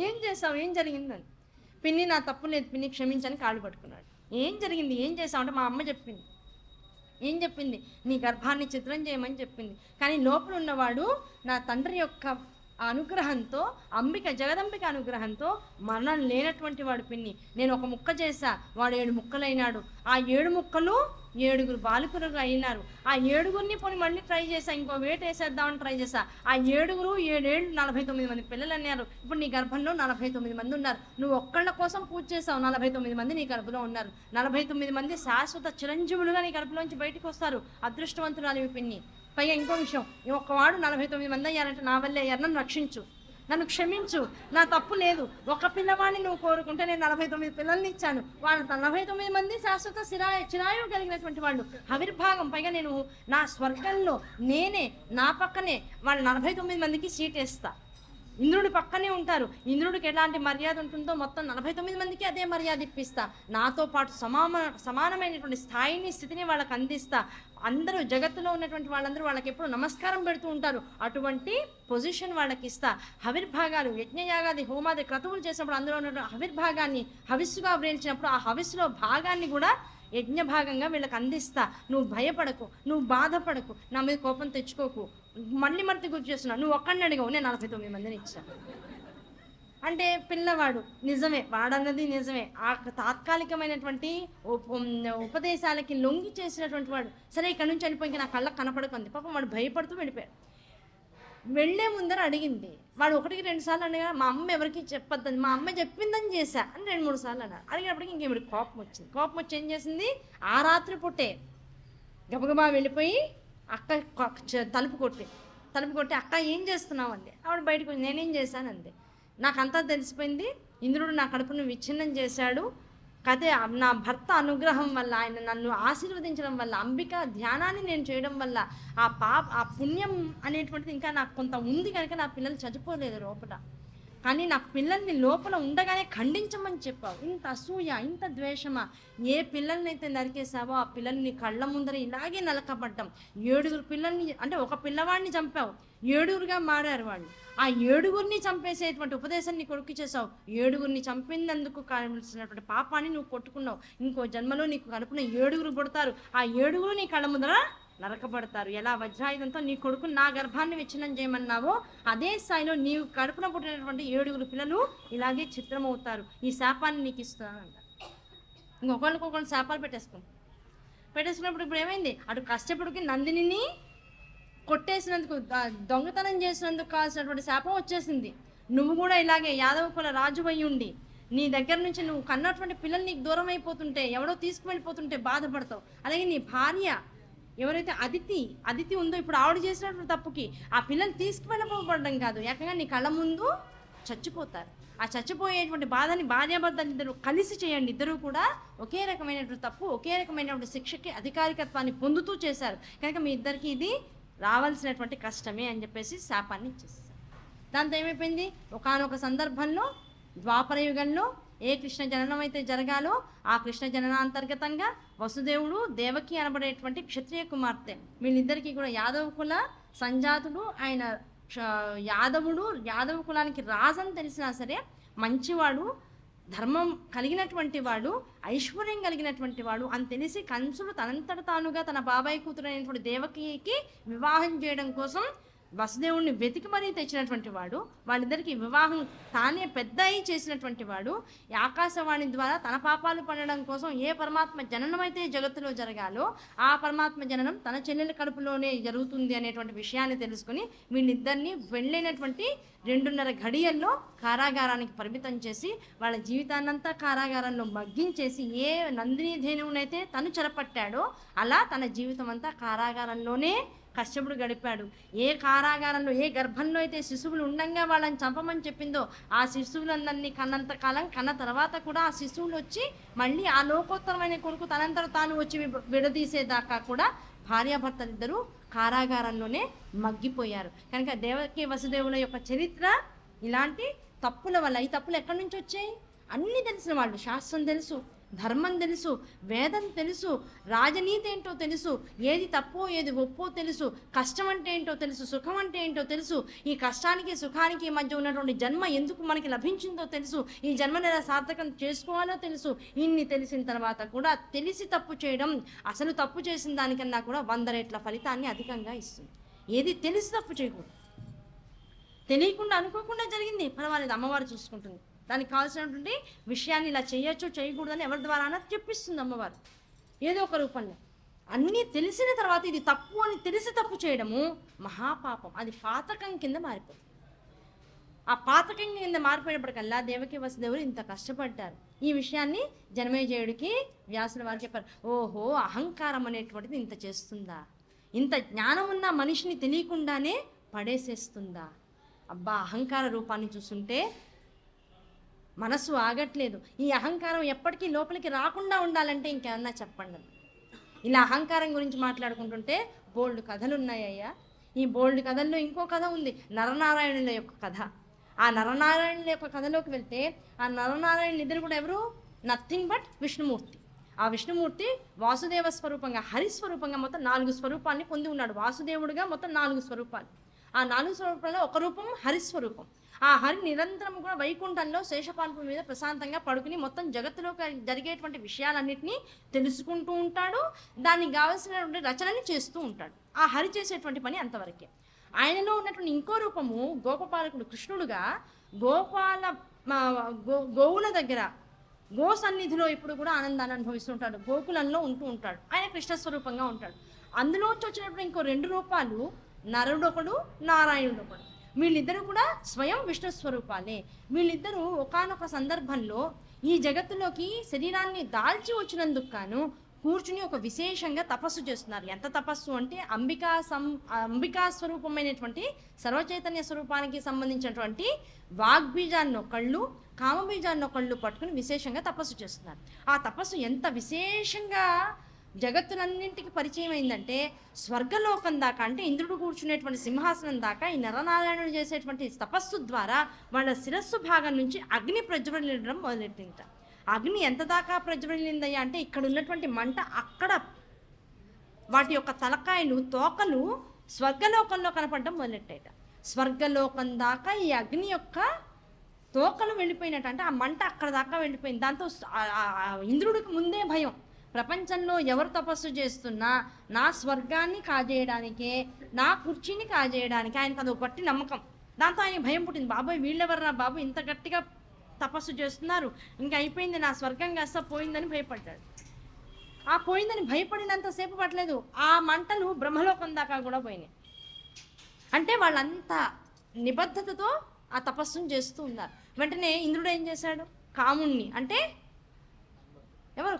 ఏం చేసావు, ఏం జరిగిందని. పిన్ని నా తప్పు లేదు పిన్ని క్షమించని కాళ్ళు పట్టుకున్నాడు. ఏం జరిగింది, ఏం చేసావు అంటే మా అమ్మ చెప్పింది. ఏం చెప్పింది, నీ గర్భాన్ని చిత్రం చేయమని చెప్పింది. కానీ లోపల ఉన్నవాడు నా తండ్రి యొక్క అనుగ్రహంతో, జగదంబిక అనుగ్రహంతో మరణం లేనటువంటి వాడు పిన్ని. నేను ఒక ముక్క చేశా, వాడు 7 ముక్కలైనాడు. ఆ 7 ముక్కలు 7 బాలికలుగా అయినారు. ఆ 7 పోనీ మళ్ళీ ట్రై చేశా, ఇంకో వేట వేసేద్దామని ట్రై చేశా. ఆ 7 7 49 మంది పిల్లలు అన్నారు. ఇప్పుడు నీ గర్భంలో 49 మంది ఉన్నారు. నువ్వు ఒక్కళ్ళ కోసం పూజ చేసావు, 49 మంది నీ గర్భంలో ఉన్నారు. 49 మంది శాశ్వత చిరంజీవులుగా నీ గర్భంలోంచి బయటకు వస్తారు. అదృష్టవంతురాలి పిన్ని. పైగా ఇంకో విషయం, ఒక్కవాడు 49 మంది అయ్యారంటే నా వల్లే అయ్యారు. నన్ను రక్షించు, నన్ను క్షమించు, నా తప్పు లేదు. ఒక పిల్లవాడిని నువ్వు కోరుకుంటే నేను 49 పిల్లల్ని ఇచ్చాను. వాళ్ళు 49 మంది శాశ్వత చిరాయువు కలిగినటువంటి వాళ్ళు. ఆవిర్భాగం. పైగా నేను నా స్వర్గంలో నేనే, నా పక్కనే వాళ్ళ 49 మందికి సీట్ వేస్తా. ఇంద్రుడి పక్కనే ఉంటారు. ఇంద్రుడికి ఎలాంటి మర్యాద ఉంటుందో మొత్తం 49 మందికి అదే మర్యాద ఇప్పిస్తా. నాతో పాటు సమానమైనటువంటి స్థాయిని, స్థితిని వాళ్ళకి అందిస్తా. అందరూ జగత్తులో ఉన్నటువంటి వాళ్ళందరూ వాళ్ళకి ఎప్పుడు నమస్కారం పెడుతూ ఉంటారు. అటువంటి పొజిషన్ వాళ్ళకి ఇస్తా. హవిర్భాగాలు, యజ్ఞయాగాది హోమాది క్రతువులు చేసినప్పుడు అందులో ఉన్న హవిర్భాగాన్ని హవిస్సుగా వ్రేల్చినప్పుడు ఆ హవిస్సులో భాగాన్ని కూడా యజ్ఞ భాగంగా వీళ్ళకి అందిస్తా. నువ్వు భయపడకు, నువ్వు బాధపడకు, నా మీద కోపం తెచ్చుకోకు. మళ్ళీ గుర్తు చేస్తున్నావు, నువ్వు ఒక్కడిని అడిగావు, నేను 49 మందిని ఇచ్చాను అంటే పిల్లవాడు నిజమే, వాడన్నది నిజమే. ఆ తాత్కాలికమైనటువంటి ఉపదేశాలకి లొంగి చేసినటువంటి వాడు. సరే ఇక్కడ నుంచి వెళ్ళిపోయి నా కళ్ళకు కనపడుకుంది. పాపం వాడు భయపడుతూ వెళ్ళిపోయాడు. వెళ్ళే ముందర అడిగింది. వాడు 1-2 సార్లు అడిగా, మా అమ్మ ఎవరికి చెప్పొద్దని, మా అమ్మ చెప్పిందని చేశా అని 2-3 సార్లు అన్నారు. అడిగినప్పటికీ ఇంకేమిటి కోపం వచ్చింది. కోపం వచ్చి ఏం చేసింది, ఆ రాత్రి పుట్టే గబగబా వెళ్ళిపోయి అక్క తలుపు కొట్టి అక్క ఏం చేస్తున్నావు అండి. ఆవిడ బయటకు వచ్చి నేనేం చేశానండి, నాకంతా తెలిసిపోయింది. ఇంద్రుడు నా కడుపును విచ్ఛిన్నం చేశాడు. కదే నా భర్త అనుగ్రహం వల్ల, ఆయన నన్ను ఆశీర్వదించడం వల్ల, అంబిక ధ్యానాన్ని నేను చేయడం వల్ల ఆ పుణ్యం అనేటువంటిది ఇంకా నాకు కొంత ఉంది కనుక నా పిల్లలు చచ్చిపోలేదు లోపల. కానీ నా పిల్లల్ని లోపల ఉండగానే ఖండించమని చెప్పావు. ఇంత అసూయ, ఇంత ద్వేషమా? ఏ పిల్లల్నైతే నరికేసావో ఆ పిల్లల్ని కళ్ళ ముందర ఇలాగే నలకబడ్డం. 7 పిల్లల్ని అంటే ఒక పిల్లవాడిని చంపావు, 7 మారారు వాళ్ళు. ఆ 7 చంపేసేటువంటి ఉపదేశం నీ కొడుకు చేసావు. 7 చంపినందుకు కావలసినటువంటి పాపాన్ని నువ్వు కొట్టుకున్నావు. ఇంకో జన్మలో నీకు కడుపున 7 పుడతారు. ఆ 7 నీ కళ్ళ ముందర నరకబడతారు. ఎలా వజ్రాయుధంతో నీ కొడుకు నా గర్భాన్ని విచ్ఛిన్నం చేయమన్నావో అదే స్థాయిలో నీవు కడుపున పుట్టినటువంటి 7 పిల్లలు ఇలాగే చిత్రమవుతారు. ఈ శాపాన్ని నీకు ఇస్తున్నానంట. ఇంకొకళ్ళకొకళ్ళు శాపాలు పెట్టేసుకున్నప్పుడు ఇప్పుడు ఏమైంది, అటు కష్టపడికి నందిని కొట్టేసినందుకు, దొంగతనం చేసినందుకు కావాల్సినటువంటి శాపం వచ్చేసింది. నువ్వు కూడా ఇలాగే యాదవ కుల రాజు అయి ఉండి నీ దగ్గర నుంచి నువ్వు కన్నటువంటి పిల్లలు నీకు దూరం అయిపోతుంటే, ఎవడో తీసుకువెళ్ళిపోతుంటే బాధపడతావు. అలాగే నీ భార్య ఎవరైతే అదితి ఉందో ఇప్పుడు ఆవిడ చేసినటువంటి తప్పుకి ఆ పిల్లలు తీసుకువెళ్ళకపోవడం కాదు, ఏకంగా నీ కళ్ళ ముందు చచ్చిపోతారు. ఆ చచ్చిపోయేటువంటి బాధని భార్యాభర్తలు ఇద్దరు కలిసి చేయండి. ఇద్దరు కూడా ఒకే రకమైనటువంటి తప్పు, ఒకే రకమైనటువంటి శిక్షకి అధికారికత్వాన్ని పొందుతూ చేశారు కనుక మీ ఇద్దరికి ఇది రావాల్సినటువంటి కష్టమే అని చెప్పేసి శాపాన్ని ఇచ్చేస్తారు. దాంతో ఏమైపోయింది, ఒకానొక సందర్భంలో ద్వాపర యుగంలో ఏ కృష్ణ జననం అయితే జరగాలో ఆ కృష్ణ జననాంతర్గతంగా వసుదేవుడు, దేవకి అనబడేటువంటి క్షత్రియ కుమార్తె వీళ్ళిద్దరికీ కూడా యాదవ కుల సంజాతుడు. ఆయన యాదవ కులానికి రాజని తెలిసినా సరే మంచివాడు, ధర్మం కలిగినటువంటి వాడు, ఐశ్వర్యం కలిగినటువంటి వాడు అని తెలిసి కంసుడు తనంతట తానుగా తన బాబాయ్ కూతురు అయినటువంటి దేవకికి వివాహం చేయడం కోసం వసుదేవుణ్ణి వెతికి మరీ తెచ్చినటువంటి వాడు, వాళ్ళిద్దరికి వివాహం తానే పెద్ద అయి చేసినటువంటి వాడు, ఈ ఆకాశవాణి ద్వారా తన పాపాలు పడడం కోసం ఏ పరమాత్మ జననం అయితే జగత్తులో జరగాలో ఆ పరమాత్మ జననం తన చెల్లెల కడుపులోనే జరుగుతుంది అనేటువంటి విషయాన్ని తెలుసుకుని వీళ్ళిద్దరినీ వెళ్ళినటువంటి 2.5 గడియల్లో కారాగారానికి పరిమితం చేసి వాళ్ళ జీవితాన్నంతా కారాగారంలో మగ్గించేసి ఏ నందిని ధేనువునైతే తను చెరపట్టాడో అలా తన జీవితం అంతా కారాగారంలోనే కశ్యపుడు గడిపాడు. ఏ కారాగారంలో ఏ గర్భంలో అయితే శిశువులు ఉండంగా వాళ్ళని చంపమని చెప్పిందో ఆ శిశువులందరినీ కన్నంత కాలం కన్న తర్వాత కూడా ఆ శిశువులు వచ్చి మళ్ళీ ఆ లోకోత్తరమైన కొడుకు తనంతట తాను వచ్చి విడదీసేదాకా కూడా భార్యాభర్తలిద్దరూ కారాగారంలోనే మగ్గిపోయారు. కనుక దేవకి వసుదేవుల యొక్క చరిత్ర ఇలాంటి తప్పుల వల్ల. ఈ తప్పులు ఎక్కడి నుంచి వచ్చాయి? అన్నీ తెలిసిన వాళ్ళు, శాస్త్రం తెలుసు, ధర్మం తెలుసు, వేదం తెలుసు, రాజనీతి ఏంటో తెలుసు, ఏది తప్పో ఏది ఒప్పో తెలుసు, కష్టం అంటే ఏంటో తెలుసు, సుఖం అంటే ఏంటో తెలుసు, ఈ కష్టానికి సుఖానికి మధ్య ఉన్నటువంటి జన్మ ఎందుకు మనకి లభించిందో తెలుసు, ఈ జన్మను ఎలా సార్థకం చేసుకోవాలో తెలుసు. ఇన్ని తెలిసిన తర్వాత కూడా తెలిసి తప్పు చేయడం అసలు తప్పు చేసిన దానికన్నా కూడా 100 రెట్ల ఫలితాన్ని అధికంగా ఇస్తుంది. ఏది తెలిసి తప్పు చేయకూడదు. తెలియకుండా అనుకోకుండా జరిగింది, పర్వాలేదు, అమ్మవారు చూసుకుంటుంది. దానికి కావాల్సినటువంటి విషయాన్ని ఇలా చేయొచ్చు చేయకూడదని ఎవరి ద్వారా చెప్పిస్తుంది అమ్మవారు ఏదో ఒక రూపంలో. అన్నీ తెలిసిన తర్వాత ఇది తప్పు అని తెలిసి తప్పు చేయడము మహాపాపం, అది పాతకం కింద మారిపోతుంది. ఆ పాతకం కింద మారిపోయినప్పటికల్లా దేవకి వసుదేవులు ఇంత కష్టపడ్డారు. ఈ విషయాన్ని జనమేజయుడికి వ్యాసుల వారు చెప్పారు. ఓహో, అహంకారం అనేటువంటిది ఇంత చేస్తుందా, ఇంత జ్ఞానం ఉన్న మనిషిని తెలియకుండానే పడేసేస్తుందా. అబ్బా, అహంకార రూపాన్ని చూస్తుంటే మనసు ఆగట్లేదు. ఈ అహంకారం ఎప్పటికీ లోపలికి రాకుండా ఉండాలంటే ఇంకేమన్నా చెప్పండి. ఇలా అహంకారం గురించి మాట్లాడుకుంటుంటే బోల్డ్ కథలు ఉన్నాయ్యా. ఈ బోల్డ్ కథల్లో ఇంకో కథ ఉంది, నరనారాయణుల యొక్క కథ. ఆ నరనారాయణుల యొక్క కథలోకి వెళ్తే ఆ నరనారాయణులు ఇద్దరు కూడా ఎవరు? Nothing but Vishnumurthy. ఆ విష్ణుమూర్తి వాసుదేవ స్వరూపంగా, హరిస్వరూపంగా మొత్తం 4 స్వరూపాన్ని పొంది ఉన్నాడు. వాసుదేవుడిగా మొత్తం 4 స్వరూపాలు. ఆ 4 స్వరూపాల్లో ఒక రూపం హరిస్వరూపం. ఆ హరి నిరంతరం కూడా వైకుంఠంలో శేషపాన్పు మీద ప్రశాంతంగా పడుకుని మొత్తం జగత్తులో జరిగేటువంటి విషయాలన్నింటినీ తెలుసుకుంటూ ఉంటాడు. దానికి కావలసినటువంటి రచనని చేస్తూ ఉంటాడు. ఆ హరి చేసేటువంటి పని అంతవరకే. ఆయనలో ఉన్నటువంటి ఇంకో రూపము గోపపాలకుడు కృష్ణుడుగా గోవుల దగ్గర గో సన్నిధిలో ఇప్పుడు కూడా ఆనందాన్ని అనుభవిస్తుంటాడు. గోకులంలో ఉంటూ ఉంటాడు. ఆయన కృష్ణస్వరూపంగా ఉంటాడు. అందులోంచి వచ్చినప్పుడు ఇంకో 2 రూపాలు, నరుడొకడు, నారాయణుడు ఒకడు. వీళ్ళిద్దరూ కూడా స్వయం విష్ణు స్వరూపాలే. వీళ్ళిద్దరూ ఒకానొక సందర్భంలో ఈ జగత్తులోకి శరీరాన్ని దాల్చి వచ్చినందుకు గాను కూర్చుని ఒక విశేషంగా తపస్సు చేస్తున్నారు. ఎంత తపస్సు అంటే అంబికా స్వరూపమైనటువంటి సర్వచైతన్య స్వరూపానికి సంబంధించినటువంటి వాగ్బీజాన్నొకళ్ళు, కామబీజాన్నొకళ్ళు పట్టుకుని విశేషంగా తపస్సు చేస్తున్నారు. ఆ తపస్సు ఎంత విశేషంగా జగత్తులన్నింటికి పరిచయం అయిందంటే స్వర్గలోకం దాకా, అంటే ఇంద్రుడు కూర్చునేటువంటి సింహాసనం దాకా ఈ నరనారాయణుడు చేసేటువంటి తపస్సు ద్వారా వాళ్ళ శిరస్సు భాగం నుంచి అగ్ని ప్రజ్వలించడం మొదలెట్టింట. అగ్ని ఎంత దాకా ప్రజ్వలిందయ్యా అంటే ఇక్కడ ఉన్నటువంటి మంట అక్కడ వాటి యొక్క తలకాయలు, తోకలు స్వర్గలోకంలో కనపడడం మొదలెట్టాయట. స్వర్గలోకం దాకా ఈ అగ్ని యొక్క తోకలు వెళ్ళిపోయినట్టు, అంటే ఆ మంట అక్కడ దాకా వెళ్ళిపోయింది. దాంతో ఇంద్రుడికి ముందే భయం, ప్రపంచంలో ఎవరు తపస్సు చేస్తున్నా నా స్వర్గాన్ని కాజేయడానికే, నా కుర్చీని కాజేయడానికి ఆయనకు అది గట్టి నమ్మకం. దాంతో ఆయన భయం పుట్టింది. బాబోయ్, వీళ్ళెవర్రా బాబు ఇంత గట్టిగా తపస్సు చేస్తున్నారు, ఇంకా అయిపోయింది, నా స్వర్గం కాస్త పోయిందని భయపడ్డాడు. ఆ పోయిందని భయపడినంతసేపు పట్టలేదు, ఆ మంటలు బ్రహ్మలోకం దాకా కూడా పోయినాయి. అంటే వాళ్ళంతా నిబద్ధతతో ఆ తపస్సును చేస్తూ ఉన్నారు. వెంటనే ఇంద్రుడు ఏం చేశాడు? కాముణ్ణి, అంటే ఎవరు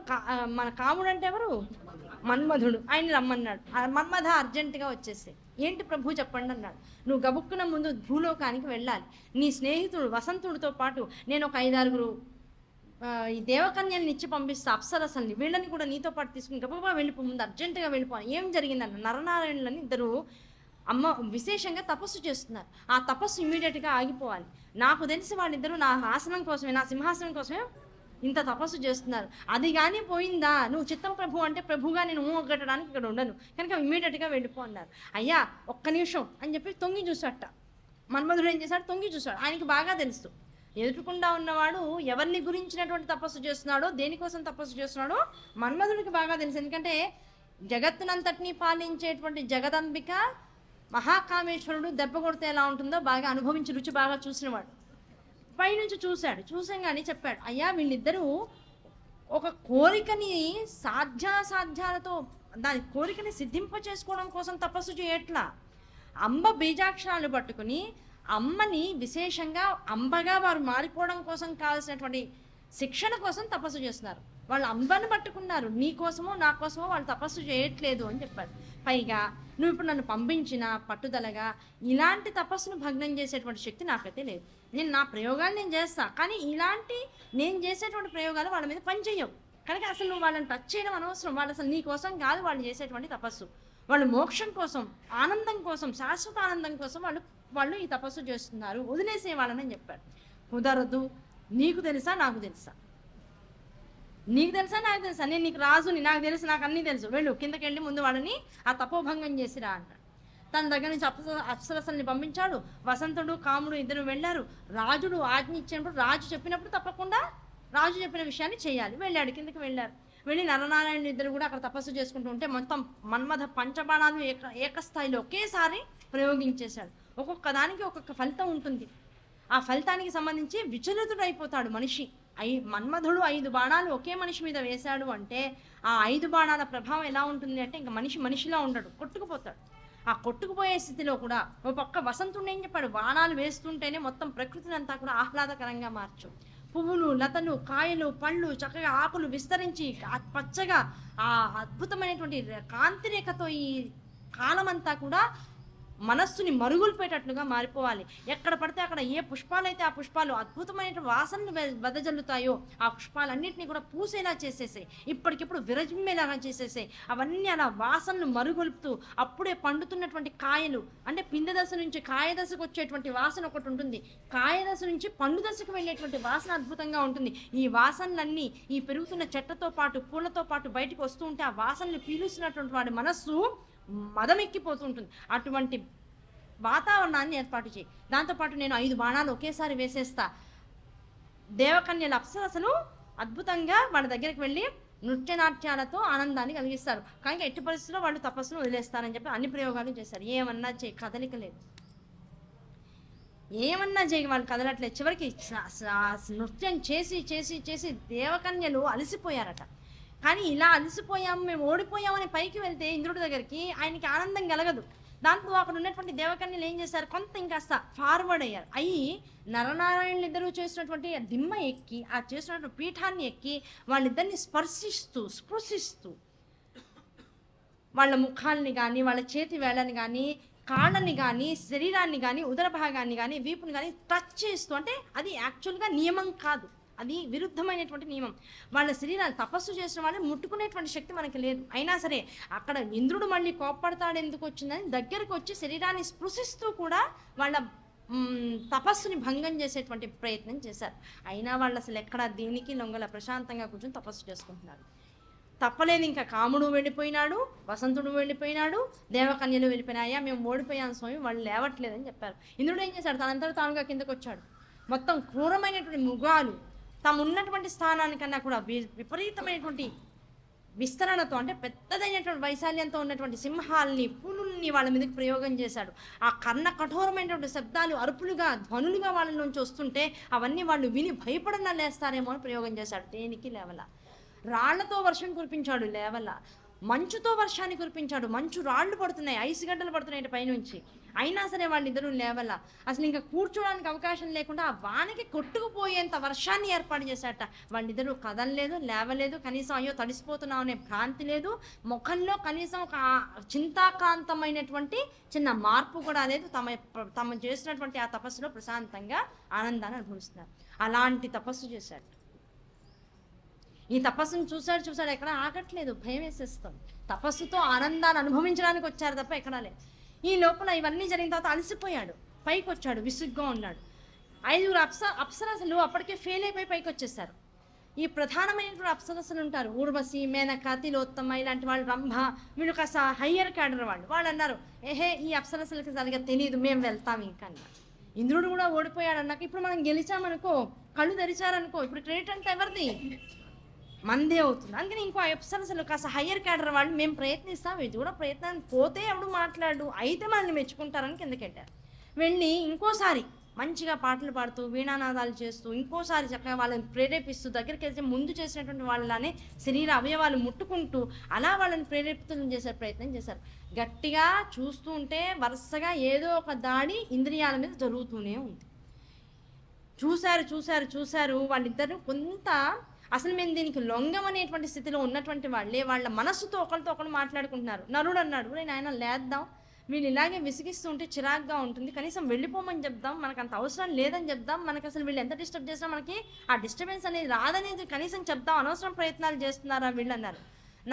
మన కాముడు అంటే ఎవరు? మన్మధుడు. ఆయన రమ్మన్నాడు. మన్మధ అర్జెంటుగా వచ్చేసి, ఏంటి ప్రభు చెప్పండి అన్నాడు. నువ్వు గబుక్కున ముందు భూలోకానికి వెళ్ళాలి. నీ స్నేహితుడు వసంతుడితో పాటు నేను ఒక 5-6 ఈ దేవకన్యల్ని ఇచ్చి పంపిస్తా, అప్సరసల్ని, వీళ్ళని కూడా నీతో పాటు తీసుకుని గబగబా వెళ్ళిపో, ముందు అర్జెంటుగా వెళ్ళిపోవాలి. ఏం జరిగిందన్న, నరనారాయణులని ఇద్దరు విశేషంగా తపస్సు చేస్తున్నారు. ఆ తపస్సు ఇమ్మీడియట్గా ఆగిపోవాలి. నాకు తెలిసి వాళ్ళిద్దరూ నా ఆసనం కోసమే, నా సింహాసనం కోసమే ఇంత తపస్సు చేస్తున్నారు. అది కానీ పోయిందా, నువ్వు చిత్తం ప్రభు అంటే ప్రభుగా నేను ఒగ్గట్టడానికి ఇక్కడ ఉండను, కనుక ఇమ్మీడియట్గా వెళ్ళిపో అన్నారు. అయ్యా ఒక్క నిమిషం అని చెప్పి తొంగి చూసాట. మన్మధుడు ఏం చేశాడు? తొంగి చూశాడు. ఆయనకి బాగా తెలుసు ఎదురుకుండా ఉన్నవాడు ఎవరిని గురించినటువంటి తపస్సు చేస్తున్నాడో, దేనికోసం తపస్సు చేస్తున్నాడో మన్మధుడికి బాగా తెలుసు. ఎందుకంటే జగత్తునంతటినీ పాలించేటువంటి జగదంబిక మహాకామేశ్వరుడు దెబ్బ కొడితే ఎలా ఉంటుందో బాగా అనుభవించి రుచి బాగా చూసినవాడు పైనుంచి చూసాగానే చెప్పాడు, అయ్యా వీళ్ళిద్దరూ ఒక కోరికని సాధ్యాసాధ్యాలతో దాని కోరికని సిద్ధింప చేసుకోవడం కోసం తపస్సు చేయట్లా, అంబ బీజాక్షరాలు పట్టుకుని అమ్మని విశేషంగా అంబగా వారు మారిపోవడం కోసం కావాల్సినటువంటి శిక్షణ కోసం తపస్సు చేస్తున్నారు. వాళ్ళు అంబను పట్టుకున్నారు, నీ కోసమో నా కోసమో వాళ్ళు తపస్సు చేయట్లేదు అని చెప్పాడు. పైగా నువ్వు ఇప్పుడు నన్ను పంపించిన పట్టుదలగా ఇలాంటి తపస్సును భగ్నం చేసేటువంటి శక్తి నాకైతే లేదు. నేను నా ప్రయోగాలు నేను చేస్తా, కానీ ఇలాంటి నేను చేసేటువంటి ప్రయోగాలు వాళ్ళ మీద పనిచేయవు కనుక అసలు నువ్వు వాళ్ళని టచ్ చేయడం అనవసరం. వాళ్ళు అసలు నీ కోసం కాదు వాళ్ళు చేసేటువంటి తపస్సు, వాళ్ళు మోక్షం కోసం, ఆనందం కోసం, శాశ్వత ఆనందం కోసం వాళ్ళు ఈ తపస్సు చేస్తున్నారు, వదిలేసే వాళ్ళని చెప్పాడు. కుదరదు, నీకు తెలుసా నాకు తెలుసా, నీకు తెలుసా నాకు తెలుసా, నేను నీకు రాజుని, నాకు తెలుసు, నాకు అన్నీ తెలుసు, వెళ్ళు కిందకి వెళ్ళి ముందు వాళ్ళని ఆ తపోభంగం చేసిరా అంటాడు. తన దగ్గర నుంచి అప్సరసల్ని పంపించాడు. వసంతుడు కాముడు ఇద్దరు వెళ్ళారు. రాజుడు ఆజ్ఞ ఇచ్చినప్పుడు రాజు చెప్పినప్పుడు తప్పకుండా రాజు చెప్పిన విషయాన్ని చేయాలి. వెళ్ళాడు, కిందకి వెళ్ళారు. వెళ్ళి నరనారాయణ ఇద్దరు కూడా అక్కడ తపస్సు చేసుకుంటూ ఉంటే మొత్తం మన్మథ పంచబాణాలు ఏకస్థాయిలో ఒకేసారి ప్రయోగించేశాడు. ఒక్కొక్క దానికి ఒక్కొక్క ఫలితం ఉంటుంది. ఆ ఫలితానికి సంబంధించి విచలితుడైపోతాడు మనిషి. మన్మధుడు 5 బాణాలు ఒకే మనిషి మీద వేశాడు అంటే ఆ 5 బాణాల ప్రభావం ఎలా ఉంటుంది అంటే ఇంకా మనిషిలా ఉండడు, కొట్టుకుపోతాడు. ఆ కొట్టుకుపోయే స్థితిలో కూడా ఒక పక్క వసంతుడు ఏం చెప్పాడు, బాణాలు వేస్తుంటేనే మొత్తం ప్రకృతిని అంతా కూడా ఆహ్లాదకరంగా మార్చు, పువ్వులు, లతలు, కాయలు, పళ్ళు, చక్కగా ఆకులు విస్తరించి పచ్చగా ఆ అద్భుతమైనటువంటి కాంతిరేఖతో ఈ కాలమంతా కూడా మనస్సుని మరుగుల్పేటట్లుగా మారిపోవాలి. ఎక్కడ పడితే అక్కడ ఏ పుష్పాలైతే ఆ పుష్పాలు అద్భుతమైన వాసనలు వెదజల్లుతాయో ఆ పుష్పాలన్నింటినీ కూడా పూసేలా చేసేసాయి, ఇప్పటికిప్పుడు విరజిమ్మేలాగా చేసేసాయి. అవన్నీ అలా వాసనలు మరుగుల్పుతూ అప్పుడే పండుతున్నటువంటి కాయలు అంటే పిండి దశ నుంచి కాయ దశకు వచ్చేటువంటి వాసన ఒకటి ఉంటుంది, కాయ దశ నుంచి పండు దశకు వెళ్ళేటువంటి వాసన అద్భుతంగా ఉంటుంది. ఈ వాసనలన్నీ ఈ పెరుగుతున్న చెట్లతో పాటు పూలతో పాటు బయటకు వస్తూ ఉంటే ఆ వాసనలు పీలుస్తున్నటువంటి వాడి మనస్సు మదమెక్కిపోతుంటుంది. అటువంటి వాతావరణాన్ని ఏర్పాటు చేయి. దాంతోపాటు నేను 5 బాణాలు ఒకేసారి వేసేస్తా. దేవకన్యల అప్సరసలు అద్భుతంగా వాళ్ళ దగ్గరికి వెళ్ళి నృత్యనాట్యాలతో ఆనందాన్ని కలిగిస్తారు. కానీ ఎట్టి పరిస్థితుల్లో వాళ్ళు తపస్సును వదిలేస్తారని చెప్పి అన్ని ప్రయోగాలు చేశారు. ఏమన్నా చేయి, కదలిక లేదు, ఏమన్నా చేయి, వాళ్ళు కదలట్లేదు. చివరికి నృత్యం చేసి చేసి చేసి దేవకన్యలు అలసిపోయారట. కానీ ఇలా అలసిపోయాము, మేము ఓడిపోయామని పైకి వెళ్తే ఇంద్రుడి దగ్గరికి ఆయనకి ఆనందం కలగదు. దాంతో అక్కడ ఉన్నటువంటి దేవకన్యలు ఏం చేశారు, కొంత ఇంకాస్త ఫార్వర్డ్ అయ్యారు. నరనారాయణులు ఇద్దరు చేసినటువంటి దిమ్మ ఎక్కి ఆ చేసినటువంటి పీఠాన్ని ఎక్కి వాళ్ళిద్దరిని స్పృశిస్తూ వాళ్ళ ముఖాలని కానీ, వాళ్ళ చేతి వేళ్ళని కానీ, కాళ్ళని కానీ, శరీరాన్ని కానీ, ఉదర భాగాన్ని కానీ, వీపుని కానీ టచ్ చేస్తూ, అంటే అది యాక్చువల్గా నియమం కాదు, అది విరుద్ధమైనటువంటి నియమం. వాళ్ళ శరీరాలు తపస్సు చేసిన వాళ్ళని ముట్టుకునేటువంటి శక్తి మనకి లేదు. అయినా సరే అక్కడ ఇంద్రుడు మళ్ళీ కోప్పడతాడు ఎందుకు వచ్చిందని దగ్గరకు వచ్చి శరీరాన్ని స్పృశిస్తూ కూడా వాళ్ళ తపస్సుని భంగం చేసేటువంటి ప్రయత్నం చేశారు. అయినా వాళ్ళు అసలు ఎక్కడ దేనికి లొంగల ప్రశాంతంగా కూర్చొని తపస్సు చేసుకుంటున్నారు. తప్పలేదు, ఇంకా కాముడు వెళ్ళిపోయినాడు, వసంతుడు వెళ్ళిపోయినాడు, దేవకన్యలు వెళ్ళిపోయినాయా, మేము ఓడిపోయాం స్వామి, వాళ్ళు లేవట్లేదని చెప్పారు. ఇంద్రుడు ఏం చేశాడు, తనంతట తానుగా కిందకు వచ్చాడు. మొత్తం క్రూరమైనటువంటి మృగాలు తాము ఉన్నటువంటి స్థానానికన్నా కూడా విపరీతమైనటువంటి విస్తరణతో, అంటే పెద్దదైనటువంటి వైశాల్యంతో ఉన్నటువంటి సింహాల్ని, పులుల్ని వాళ్ళ మీదకి ప్రయోగం చేశాడు. ఆ కర్ణ కఠోరమైనటువంటి శబ్దాలు అరుపులుగా, ధ్వనులుగా వాళ్ళ నుంచి వస్తుంటే అవన్నీ వాళ్ళు విని భయపడన లేస్తారేమో అని ప్రయోగం చేశాడు. దేనికి లేవల. రాళ్లతో వర్షం కురిపించాడు, లేవల. మంచుతో వర్షాన్ని కురిపించాడు, మంచు రాళ్ళు పడుతున్నాయి, ఐసు గడ్డలు పడుతున్నాయి పైనుంచి. అయినా సరే వాళ్ళిద్దరూ లేవల. అసలు ఇంకా కూర్చోడానికి అవకాశం లేకుండా ఆ వానకి కొట్టుకుపోయేంత వర్షాన్ని ఏర్పాటు చేశాట. వాళ్ళిద్దరూ కదలలేదు, లేవలేదు, కనీసం అయ్యో తడిసిపోతున్నాం అనే భ్రాంతి లేదు, ముఖంలో కనీసం ఒక చింతాక్రాంతమైనటువంటి చిన్న మార్పు కూడా లేదు. తమ చేసినటువంటి ఆ తపస్సులో ప్రశాంతంగా ఆనందాన్ని అనుభవిస్తున్నారు. అలాంటి తపస్సు చేశాడు. ఈ తపస్సును చూశాడు, ఎక్కడ ఆగట్లేదు, భయం వేసేస్తాం. తపస్సుతో ఆనందాన్ని అనుభవించడానికి వచ్చారు తప్ప ఎక్కడా లేదు. ఈ లోపల ఇవన్నీ జరిగిన తర్వాత అలసిపోయాడు, పైకి వచ్చాడు, విసుగ్గా ఉన్నాడు. 5 అప్సరసలు అప్పటికే ఫెయిల్ అయిపోయి పైకి వచ్చేసారు. ఈ ప్రధానమైనటువంటి అప్సరసలు ఉంటారు, ఊర్వశి, మేనక, తిలోత్తమ, ఇలాంటి వాళ్ళు, రంభ, వీళ్ళు కాస్త హయ్యర్ క్యాడర్ వాళ్ళు అన్నారు, ఈ అప్సరసలకి సరిగా తెలియదు, మేము వెళ్తాం ఇంకా అన్నారు. ఇంద్రుడు కూడా ఓడిపోయాడు అన్నాక ఇప్పుడు మనం గెలిచామనుకో, కళ్ళు తెరిచారనుకో, ఇప్పుడు క్రెడిట్ అంతా ఎవరిది? మందే అవుతుంది. అందుకని ఇంకో అప్సరసలు కాస్త హయ్యర్ క్యాడర్ వాళ్ళు మేము ప్రయత్నిస్తాం, ఇది కూడా ప్రయత్నాన్ని పోతే ఎవడు మాట్లాడు, అయితే మనల్ని మెచ్చుకుంటారని కిందకెట్టారు. వెళ్ళి ఇంకోసారి మంచిగా పాటలు పాడుతూ వీణానాదాలు చేస్తూ ఇంకోసారి చక్కగా వాళ్ళని ప్రేరేపిస్తూ దగ్గరికి వెళ్తే ముందు చేసినటువంటి వాళ్ళనే శరీర అవయవాలు ముట్టుకుంటూ అలా వాళ్ళని ప్రేరేపితం చేసే ప్రయత్నం చేశారు. గట్టిగా చూస్తూ ఉంటే వరుసగా ఏదో ఒక దాడి ఇంద్రియాల మీద జరుగుతూనే ఉంది. చూశారు చూశారు చూశారు వాళ్ళిద్దరూ కొంత అసలు మేము దీనికి లొంగం అనేటువంటి స్థితిలో ఉన్నటువంటి వాళ్ళే వాళ్ళ మనస్సుతో ఒకరితో ఒకరు మాట్లాడుకుంటున్నారు. నరుడు అన్నాడు, నాయన లేద్దాం, వీళ్ళు ఇలాగే విసిగిస్తుంటే చిరాగ్గా ఉంటుంది, కనీసం వెళ్ళిపోమని చెప్దాం, మనకు అంత అవసరం లేదని చెప్దాం, మనకు అసలు వీళ్ళు ఎంత డిస్టర్బ్ చేసినా మనకి ఆ డిస్టర్బెన్స్ అనేది రాదనేది కనీసం చెప్దాం, అనవసరం ప్రయత్నాలు చేస్తున్నారా వీళ్ళు అన్నారు.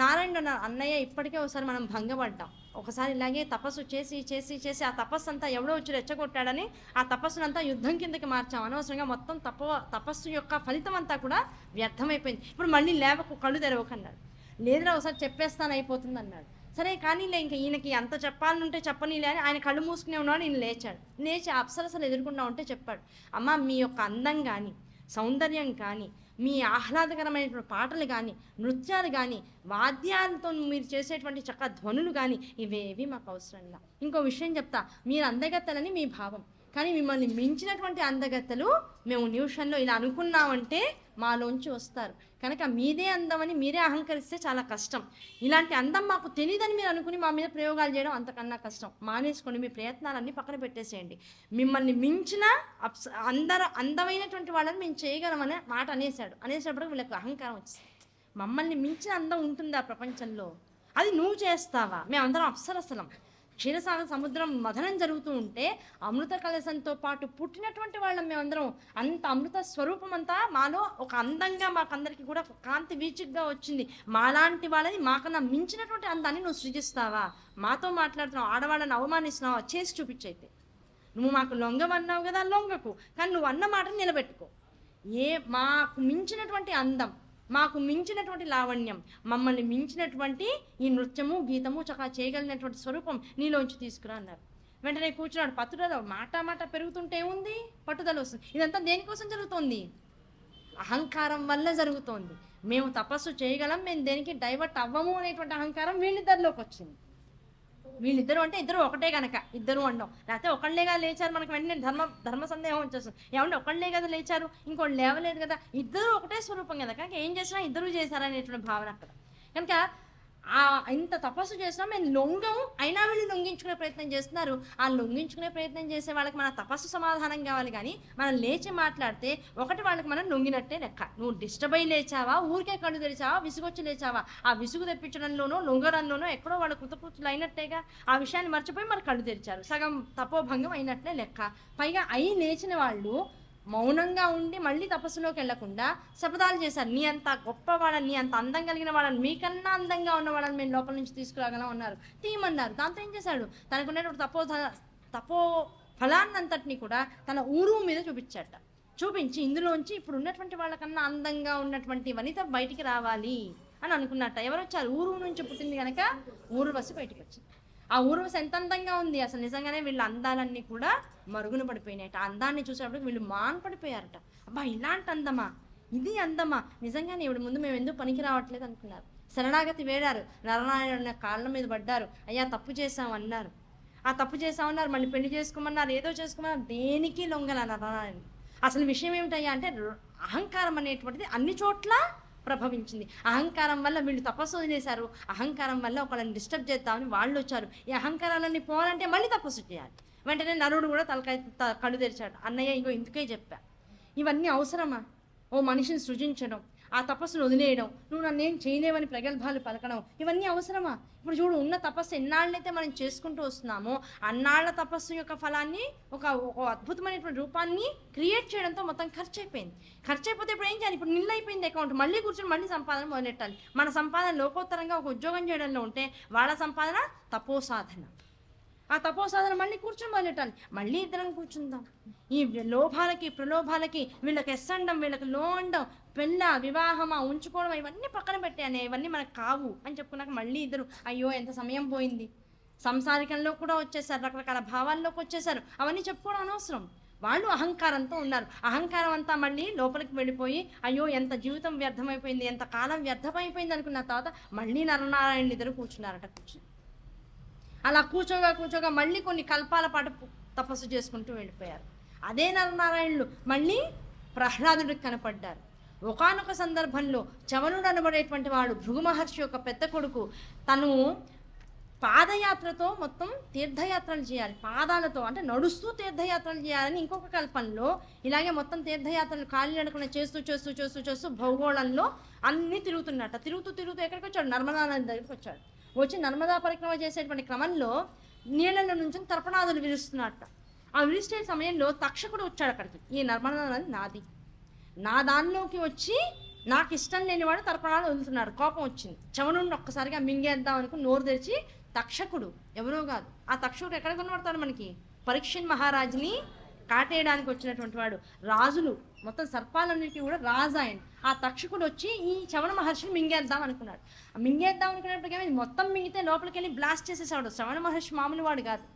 నారాయణుడు అన్నారు, అన్నయ్య ఇప్పటికే ఒకసారి మనం భంగపడ్డాం, ఒకసారి ఇలాగే తపస్సు చేసి చేసి చేసి ఆ తపస్సు అంతా ఎవడో వచ్చి రెచ్చగొట్టాడని ఆ తపస్సునంతా యుద్ధం కిందకి మార్చాం, అనవసరంగా మొత్తం తపస్సు యొక్క ఫలితం అంతా కూడా వ్యర్థమైపోయింది, ఇప్పుడు మళ్ళీ లేవకు, కళ్ళు తెరవకన్నాడు. లేదురా ఒకసారి చెప్పేస్తాను అయిపోతుంది అన్నాడు. సరే కానీ ఇంకా ఈయనకి అంత చెప్పాలనుంటే చెప్పనీలే అని ఆయన కళ్ళు మూసుకునే ఉన్నాడు. ఈయన లేచాడు, లేచి అప్సరసలు ఎదుర్కొన్నా ఉంటే చెప్పాడు, అమ్మ మీ యొక్క అందం కానీ సౌందర్యం కానీ మీ ఆహ్లాదకరమైనటువంటి పాటలు కానీ నృత్యాలు కానీ వాద్యాలతో మీరు చేసేటువంటి చక్కగా ధ్వనులు కానీ ఇవేవి మాకు అవసరంలా. ఇంకో విషయం చెప్తా, మీరు అందగత్తలని మీ భావం, కానీ మిమ్మల్ని మించినటువంటి అందగత్తలు మేము నిమిషంలో ఇలా అనుకున్నామంటే మాలోంచి వస్తారు, కనుక మీదే అందమని మీరే అహంకరిస్తే చాలా కష్టం, ఇలాంటి అందం మాకు తెలియదని మీరు అనుకుని మా మీద ప్రయోగాలు చేయడం అంతకన్నా కష్టం, మానేసుకోండి, మీ ప్రయత్నాలన్నీ పక్కన పెట్టేసేయండి, మిమ్మల్ని మించిన అందమైనటువంటి వాళ్ళని మేము చేయగలమనే మాట అనేసేటప్పుడు వీళ్ళకి అహంకారం వచ్చింది. మమ్మల్ని మించిన అందం ఉంటుందా ప్రపంచంలో, అది నువ్వు చేస్తావా, మేమందరం అప్సరసలం, క్షీరసాగర సముద్రం మథనం జరుగుతూ ఉంటే అమృత కలశంతో పాటు పుట్టినటువంటి వాళ్ళం మేమందరం, అంత అమృత స్వరూపం అంతా మాలో ఒక అందంగా మాకందరికి కూడా కాంతి వీచిగ్గా వచ్చింది, మాలాంటి వాళ్ళని మాకన్నా మించినటువంటి అందాన్ని నువ్వు సృజిస్తావా, మాతో మాట్లాడుతున్నావు, ఆడవాళ్ళని అవమానిస్తున్నావా, చేసి చూపించైతే, నువ్వు మాకు లొంగమన్నావు కదా లొంగకు, కానీ నువ్వు అన్న మాటను నిలబెట్టుకో, మాకు మించినటువంటి అందం, మాకు మించినటువంటి లావణ్యం, మమ్మల్ని మించినటువంటి ఈ నృత్యము గీతము చక్కగా చేయగలిగినటువంటి స్వరూపం నీలోంచి తీసుకురా అన్నారు. వెంటనే కూర్చున్నాడు. పట్టుదల మాట పెరుగుతుంటే ఉంది, పట్టుదల వస్తుంది. ఇదంతా దేనికోసం జరుగుతోంది, అహంకారం వల్ల జరుగుతోంది. మేము తపస్సు చేయగలం, మేము దేనికి డైవర్ట్ అవ్వము అనేటువంటి అహంకారం వీళ్ళిద్దరిలోకి వచ్చింది. వీళ్ళిద్దరు అంటే ఇద్దరు ఒకటే కనుక ఇద్దరు అండం, లేకపోతే ఒకళ్ళేగా లేచారు మనకు వెంటనే ధర్మ సందేహం వచ్చేస్తుంది, ఏమంటే ఒకళ్ళే కదా లేచారు ఇంకోళ్ళు లేవలేదు కదా, ఇద్దరు ఒకటే స్వరూపం కదా, కనుక ఏం చేసినా ఇద్దరు చేశారనేటువంటి భావన అక్కడ. కనుక ఇంత తపస్సు చేసినా మేము లొంగం, అయినా వీళ్ళు లొంగించుకునే ప్రయత్నం చేస్తున్నారు. ఆ లొంగించుకునే ప్రయత్నం చేసే వాళ్ళకి మన తపస్సు సమాధానం కావాలి, కానీ మనం లేచి మాట్లాడితే ఒకటి వాళ్ళకి మనం లొంగినట్టే లెక్క. నువ్వు డిస్టర్బ్ అయ్యి లేచావా, ఊరికే కళ్ళు తెరిచావా, విసుగొచ్చి లేచావా, ఆ విసుగు తెప్పించడంలోనో లొంగడంలోనో ఎక్కడో వాళ్ళ కృతకృతులు అయినట్టేగా, ఆ విషయాన్ని మర్చిపోయి మరి కళ్ళు తెరిచారు, సగం తపోభంగం అయినట్లే లెక్క. పైగా అయి లేచిన వాళ్ళు మౌనంగా ఉండి మళ్ళీ తపస్సులోకి వెళ్లకుండా శపథాలు చేశారు, నీ అంత గొప్పవాళ్ళని, నీ అంత అందం కలిగిన వాళ్ళని, మీకన్నా అందంగా ఉన్న వాళ్ళని మేము లోపల నుంచి తీసుకురాగలం అన్నారు, తీయమన్నారు. దాంతో ఏం చేశాడు, తనకున్నటువంటి తపో ఫలాన్నంతటినీ కూడా తన ఊరు మీద చూపించి ఇందులోంచి ఇప్పుడు ఉన్నటువంటి వాళ్ళకన్నా అందంగా ఉన్నటువంటి వనిత బయటికి రావాలి అని అనుకున్నట్ట. ఎవరు వచ్చారు, ఊరు నుంచి పుట్టింది కనుక ఊర్వశి బయటికి వచ్చింది. ఆ ఊర్వశి ఎంత అందంగా ఉంది, అసలు నిజంగానే వీళ్ళ అందాలన్నీ కూడా మరుగున పడిపోయినాయట. ఆ అందాన్ని చూసేటప్పుడు వీళ్ళు మానపడిపోయారట. అబ్బా ఇలాంటి అందమా, ఇది అందమా, నిజంగానే ఇవిడ ముందు మేము ఎందుకు పనికి రావట్లేదు అనుకున్నారు. శరణాగతి వేడారు, నరనారాయణ కాళ్ళ మీద పడ్డారు, అయ్యా తప్పు చేశామన్నారు. ఆ తప్పు చేశామన్నారు, మళ్ళీ పెళ్లి చేసుకోమన్నారు, ఏదో చేసుకోమన్నారు, దేనికి లొంగల నరనారాయణ. అసలు విషయం ఏమిటయ్యా అంటే అహంకారం అనేటువంటిది అన్ని చోట్ల ప్రభవించింది. అహంకారం వల్ల వీళ్ళు తపస్సు వదిలేశారు, అహంకారం వల్ల ఒకళ్ళని డిస్టర్బ్ చేద్దామని వాళ్ళు వచ్చారు. ఈ అహంకారాలన్నీ పోవాలంటే మళ్ళీ తపస్సు చేయాలి. వెంటనే నరుడు కూడా కళ్ళు తెరిచాడు, అన్నయ్య ఇంకో ఇందుకే చెప్పా, ఇవన్నీ అవసరమా, ఓ మనిషిని సృజించడం, ఆ తపస్సును వదిలేయడం, నువ్వు నన్నేం చేయలేవని ప్రగల్భాలు పలకడం, ఇవన్నీ అవసరమా? ఇప్పుడు చూడు, ఉన్న తపస్సు ఎన్నాళ్ళైతే మనం చేసుకుంటూ వస్తున్నామో అన్నాళ్ల తపస్సు యొక్క ఫలాన్ని ఒక అద్భుతమైనటువంటి రూపాన్ని క్రియేట్ చేయడంతో మొత్తం ఖర్చు అయిపోయింది. ఖర్చు అయిపోతే ఇప్పుడు ఏం చేయాలి, ఇప్పుడు నిల్ అయిపోయింది అకౌంట్, మళ్ళీ కూర్చొని మళ్ళీ సంపాదన మొదలెట్టాలి. మన సంపాదన లోకోత్తరంగా ఒక ఉద్యోగం చేయడంలో ఉంటే వాళ్ళ సంపాదన తపో సాధన, ఆ తపో సాధన మళ్ళీ కూర్చొని మొదలెట్టాలి. మళ్ళీ ఇద్దరం కూర్చుందాం. ఈ లోభాలకి ప్రలోభాలకి, వీళ్ళకి ఎస్సండం వీళ్ళకి లో అండం, పెళ్ళ వివాహమా ఉంచుకోవడం, ఇవన్నీ పక్కన పెట్టానే, ఇవన్నీ మనకు కావు అని చెప్పుకున్నాక మళ్ళీ ఇద్దరు అయ్యో ఎంత సమయం పోయింది, సంసారికంలో కూడా వచ్చేసారు, రకరకాల భావాల్లోకి వచ్చేసారు, అవన్నీ చెప్పుకోవడం అనవసరం. వాళ్ళు అహంకారంతో ఉన్నారు. అహంకారం అంతా మళ్ళీ లోపలికి వెళ్ళిపోయి అయ్యో ఎంత జీవితం వ్యర్థమైపోయింది, ఎంత కాలం వ్యర్థమైపోయింది అనుకున్న తర్వాత మళ్ళీ నరనారాయణ ఇద్దరు కూర్చున్నారట. అలా కూర్చోగా మళ్ళీ కొన్ని కల్పాల పాటు తపస్సు చేసుకుంటూ వెళ్ళిపోయారు. అదే నరనారాయణులు మళ్ళీ ప్రహ్లాదుడికి కనపడ్డారు. ఒకానొక సందర్భంలో చవనుడు అనబడేటువంటి వాడు భృగు మహర్షి యొక్క పెద్ద కొడుకు, తను పాదయాత్రతో మొత్తం తీర్థయాత్రలు చేయాలి, పాదాలతో అంటే నడుస్తూ తీర్థయాత్రలు చేయాలని ఇంకొక కల్పంలో ఇలాగే మొత్తం తీర్థయాత్రలు కాలినడకన చేస్తూ భౌగోళంలో అన్నీ తిరుగుతూ ఎక్కడికి వచ్చాడు, నర్మదా నది దగ్గరికి వచ్చాడు. వచ్చి నర్మదా పరిక్రమ చేసేటువంటి క్రమంలో నీళ్ళలో నుంచి తర్పణాదులు విరుస్తున్నట్ట. ఆ విరిస్తే సమయంలో తక్షకుడు వచ్చాడు అక్కడికి. ఈ నర్మదా నది నాది, నా దానిలోకి వచ్చి నాకు ఇష్టం లేనివాడు తర్పణాలు వదులుతున్నాడు. కోపం వచ్చింది. చవనుడిని ఒక్కసారిగా మింగేద్దాం అనుకుని నోరు తెరిచి, తక్షకుడు ఎవరో కాదు, ఆ తక్షకుడు ఎక్కడ కనబడతాడు మనకి, పరీక్షణ్ మహారాజుని కాటేయడానికి వచ్చినటువంటి వాడు. రాజులు మొత్తం సర్పాలన్నిటికీ కూడా రాజు ఆయన. ఆ తక్షకుడు వచ్చి ఈ చవన మహర్షిని మింగేద్దాం అనుకున్నాడు. మింగేద్దాం అనుకున్నప్పటికీ మొత్తం మింగితే లోపలికి వెళ్ళి బ్లాస్ట్ చేసేసాడు. శ్రవణ మహర్షి మామూలు వాడు కాదు,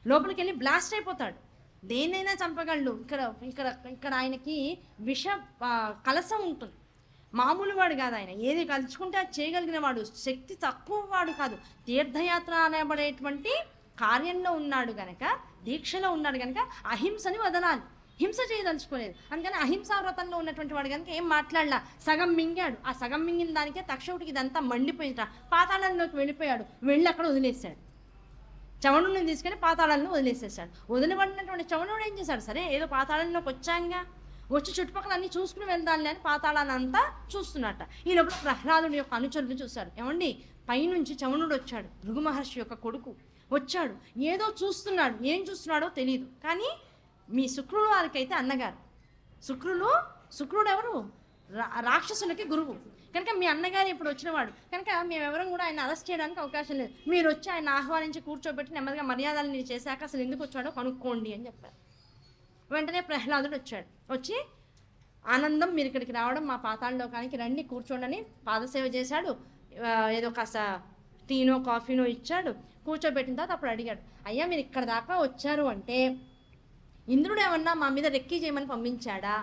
లోపలికి వెళ్ళి బ్లాస్ట్ అయిపోతాడు. దేన్నైనా చంపగలడు. ఇక్కడ ఆయనకి విష కలసం ఉంటుంది, మామూలు వాడు కాదు ఆయన. ఏది కలుచుకుంటే అది చేయగలిగిన వాడు, శక్తి తక్కువ వాడు కాదు. తీర్థయాత్ర అనబడేటువంటి కార్యంలో ఉన్నాడు గనక, దీక్షలో ఉన్నాడు కనుక అహింసని వదలాలి, హింస చేయదలుచుకోలేదు. అందుకని అహింసా వ్రతంలో ఉన్నటువంటి వాడు కనుక ఏం మాట్లాడలా, సగం మింగాడు. ఆ సగం మింగిన దానికే తక్షకుడికి ఇదంతా మండిపోయింట. పాతాళంలోకి వెళ్ళిపోయాడు, వెళ్ళి అక్కడ వదిలేశాడు. చవనుడిని తీసుకెళ్ళి పాతాళంలో వదిలేసేసాడు. వదిలిపడినటువంటి చవనుడు ఏం చేశాడు, సరే ఏదో పాతాళంలోకి వచ్చాంగా, వచ్చి చుట్టుపక్కల అన్నీ చూసుకుని వెళ్దాంలే అని పాతాళాన్ని అంతా చూస్తున్నట్ట. ఈ లోపల ప్రహ్లాదుడి యొక్క అనుచరులు చూశాడు. ఏమండి, పైనుంచి చవనుడు వచ్చాడు, భృగు మహర్షి యొక్క కొడుకు వచ్చాడు. ఏదో చూస్తున్నాడు, ఏం చూస్తున్నాడో తెలియదు. కానీ మీ శుక్రుడు వారికైతే అన్నగారు. శుక్రుడు ఎవరు, రాక్షసులకి గురువు కనుక మీ అన్నగారు ఇప్పుడు వచ్చినవాడు కనుక మేమెవరం కూడా ఆయన అరెస్ట్ చేయడానికి అవకాశం లేదు. మీరు వచ్చి ఆయన ఆహ్వానించి కూర్చోబెట్టి నెమ్మదిగా మర్యాదలు చేశాక అసలు ఎందుకు వచ్చాడో కనుక్కోండి అని చెప్పారు. వెంటనే ప్రహ్లాదుడు వచ్చాడు. వచ్చి ఆనందం, మీరు ఇక్కడికి రావడం, మా పాతాళలోకానికి రండి, కూర్చోండి పాదసేవ చేశాడు. ఏదో కాస్త టీనో కాఫీనో ఇచ్చాడు. కూర్చోబెట్టిన తర్వాత అప్పుడు అడిగాడు, అయ్యా మీరు ఇక్కడ దాకా వచ్చారు అంటే ఇంద్రుడు ఏమన్నా మా మీద రెక్కీ చేయమని పంపించాడా,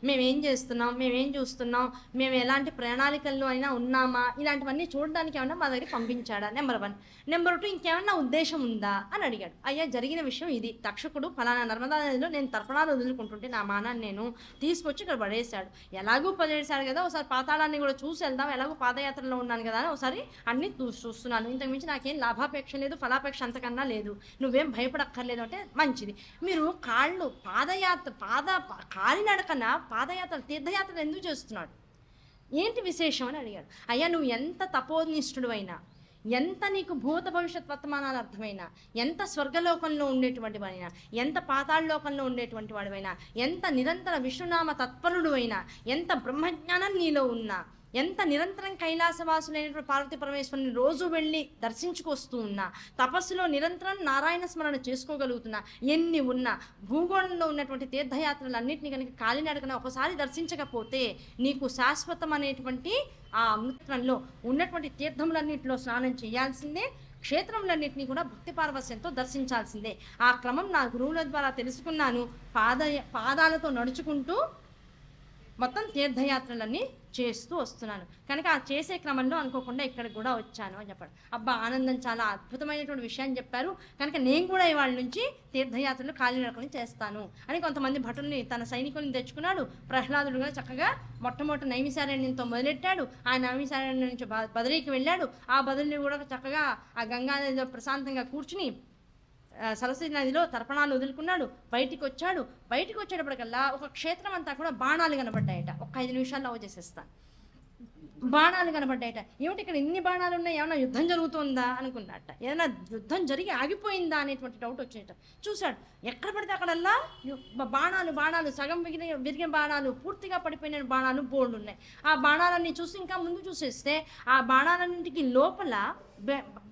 మేమేం చేస్తున్నాం, మేమేం చూస్తున్నాం, మేము ఎలాంటి ప్రణాళికల్లో అయినా ఉన్నామా, ఇలాంటివన్నీ చూడడానికి ఏమన్నా మా దగ్గర పంపించాడా, నెంబర్ 1. నెంబర్ 2, ఇంకేమన్నా ఉద్దేశం ఉందా అని అడిగాడు. అయ్యా జరిగిన విషయం ఇది, తక్షకుడు ఫలానా నర్మదా నదిలో నేను తర్పణాలు వదులుకుంటుంటే నా మానాన్ని నేను తీసుకొచ్చి ఇక్కడ పడేశాడు. ఎలాగూ పడేశాడు కదా, ఒకసారి పాతాళాన్ని కూడా చూసి వెళ్దాం, ఎలాగో పాదయాత్రలో ఉన్నాను కదా అని ఒకసారి అన్నీ చూస్తున్నాను. ఇంతకుమించి నాకేం లాభాపేక్ష లేదు, ఫలాపేక్ష అంతకన్నా లేదు, నువ్వేం భయపడక్కర్లేదు అంటే మంచిది. మీరు కాలినడకన పాదయాత్ర తీర్థయాత్రలు ఎందుకు చేస్తున్నాడు, ఏంటి విశేషం అని అడిగాడు. అయ్యా నువ్వు ఎంత తపోనిష్ఠుడు అయినా, ఎంత నీకు భూత భవిష్యత్ వర్తమానాలు అర్థమైనా, ఎంత స్వర్గలోకంలో ఉండేటువంటి వాడినా, ఎంత పాతాళలోకంలో ఉండేటువంటి వాడివైనా, ఎంత నిరంతర విష్ణునామ తత్పరుడు అయినా, ఎంత బ్రహ్మజ్ఞానం నీలో ఉన్నా, ఎంత నిరంతరం కైలాసవాసులైనటువంటి పార్వతీ పరమేశ్వరుని రోజు వెళ్ళి దర్శించుకొస్తూ ఉన్నా, తపస్సులో నిరంతరం నారాయణ స్మరణ చేసుకోగలుగుతున్నా, ఎన్ని ఉన్నా, భూగోళంలో ఉన్నటువంటి తీర్థయాత్రలన్నింటినీ కనుక కాలినడకన ఒకసారి దర్శించకపోతే నీకు శాశ్వతం అనేటువంటి ఆ అమృతంలో ఉన్నటువంటి తీర్థములన్నింటిలో స్నానం చేయాల్సిందే, క్షేత్రములన్నింటినీ కూడా భక్తి పారవస్యంతో దర్శించాల్సిందే. ఆ క్రమం నా గురువుల ద్వారా తెలుసుకున్నాను. పాదాలతో నడుచుకుంటూ మొత్తం తీర్థయాత్రలన్నీ చేస్తూ వస్తున్నాను కనుక ఆ చేసే క్రమంలో అనుకోకుండా ఇక్కడికి కూడా వచ్చాను అని చెప్పాడు. అబ్బా ఆనందం, చాలా అద్భుతమైనటువంటి విషయాన్ని చెప్పారు కనుక నేను కూడా ఇవాళ నుంచి తీర్థయాత్రలు కాలినడకని చేస్తాను అని కొంతమంది భటుల్ని తన సైనికుల్ని తెచ్చుకున్నాడు. ప్రహ్లాదుడు కూడా చక్కగా మొట్టమొదటి నైమిసారణ్యంతో మొదలెట్టాడు. ఆ నైమిసారణ్యం నుంచి బదరీకి వెళ్ళాడు. ఆ బదరిని కూడా చక్కగా ఆ గంగా నదిలో ప్రశాంతంగా కూర్చుని సరస్వతి నదిలో తర్పణాలు వదులుకున్నాడు. బయటికి వచ్చేటప్పటికల్లా ఒక క్షేత్రం అంతా కూడా బాణాలు కనబడ్డాయట. ఒక 5 నిమిషాల్లో చేసేస్తాను. బాణాలు కనబడ్డాయట. ఏమిటి ఇక్కడ ఇన్ని బాణాలు ఉన్నాయి, ఏమైనా యుద్ధం జరుగుతుందా అనుకున్నట్ట. ఏదైనా యుద్ధం జరిగి ఆగిపోయిందా అనేటువంటి డౌట్ వచ్చేట. చూశాడు, ఎక్కడ పడితే అక్కడల్లా బాణాలు సగం విరిగిన బాణాలు, పూర్తిగా పడిపోయిన బాణాలు బోర్డు ఉన్నాయి. ఆ బాణాలన్నీ చూసి ఇంకా ముందు చూసేస్తే ఆ బాణాలన్నింటికి లోపల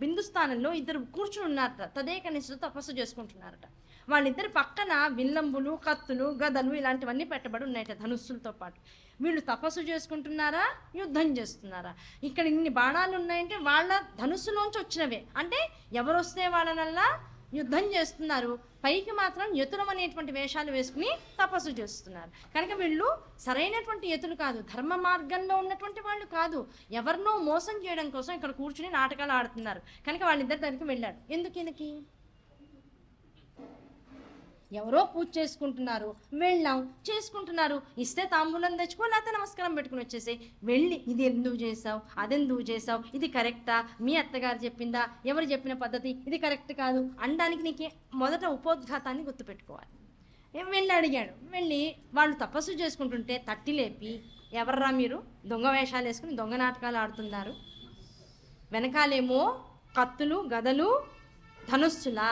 బిందు స్థానంలో 2 కూర్చుని ఉన్నారట. తదేక నిష్ఠతో తపస్సు చేసుకుంటున్నారట. వాళ్ళిద్దరి పక్కన విల్లంబులు, కత్తులు, గదలు ఇలాంటివన్నీ పెట్టబడి ఉన్నాయట ధనుస్సులతో పాటు. వీళ్ళు తపస్సు చేసుకుంటున్నారా, యుద్ధం చేస్తున్నారా? ఇక్కడ ఇన్ని బాణాలు ఉన్నాయంటే వాళ్ళ ధనుస్సులోంచి వచ్చినవే. అంటే ఎవరు వస్తే వాళ్ళనల్లా యుద్ధం చేస్తున్నారు, పైకి మాత్రం యతులం అనేటువంటి వేషాలు వేసుకుని తపస్సు చేస్తున్నారు. కనుక వీళ్ళు సరైనటువంటి యతులు కాదు, ధర్మ మార్గంలో ఉన్నటువంటి వాళ్ళు కాదు, ఎవరినో మోసం చేయడం కోసం ఇక్కడ కూర్చుని నాటకాలు ఆడుతున్నారు. కనుక వాళ్ళిద్దరి దగ్గరికి వెళ్ళాడు. ఎందుకు ఈయనకి? ఎవరో పూజ చేసుకుంటున్నారు, వెళ్ళాం, చేసుకుంటున్నారు, ఇస్తే తాంబూలం తెచ్చుకో, లేకపోతే నమస్కారం పెట్టుకుని వచ్చేసి వెళ్ళి ఇది ఎందుకు చేసావు, అదెందుకు చేసావు, ఇది కరెక్టా, మీ అత్తగారు చెప్పిందా, ఎవరు చెప్పిన పద్ధతి, ఇది కరెక్ట్ కాదు అనడానికి నీకే మొదట ఉపోద్ఘాతాన్ని గుర్తుపెట్టుకోవాలి. వెళ్ళి అడిగాడు. వెళ్ళి వాళ్ళు తపస్సు చేసుకుంటుంటే తట్టి లేపి, ఎవర్రా మీరు దొంగ వేషాలు వేసుకుని దొంగ నాటకాలు ఆడుతున్నారు, వెనకాలేమో కత్తులు గదలు ధనుస్సులా,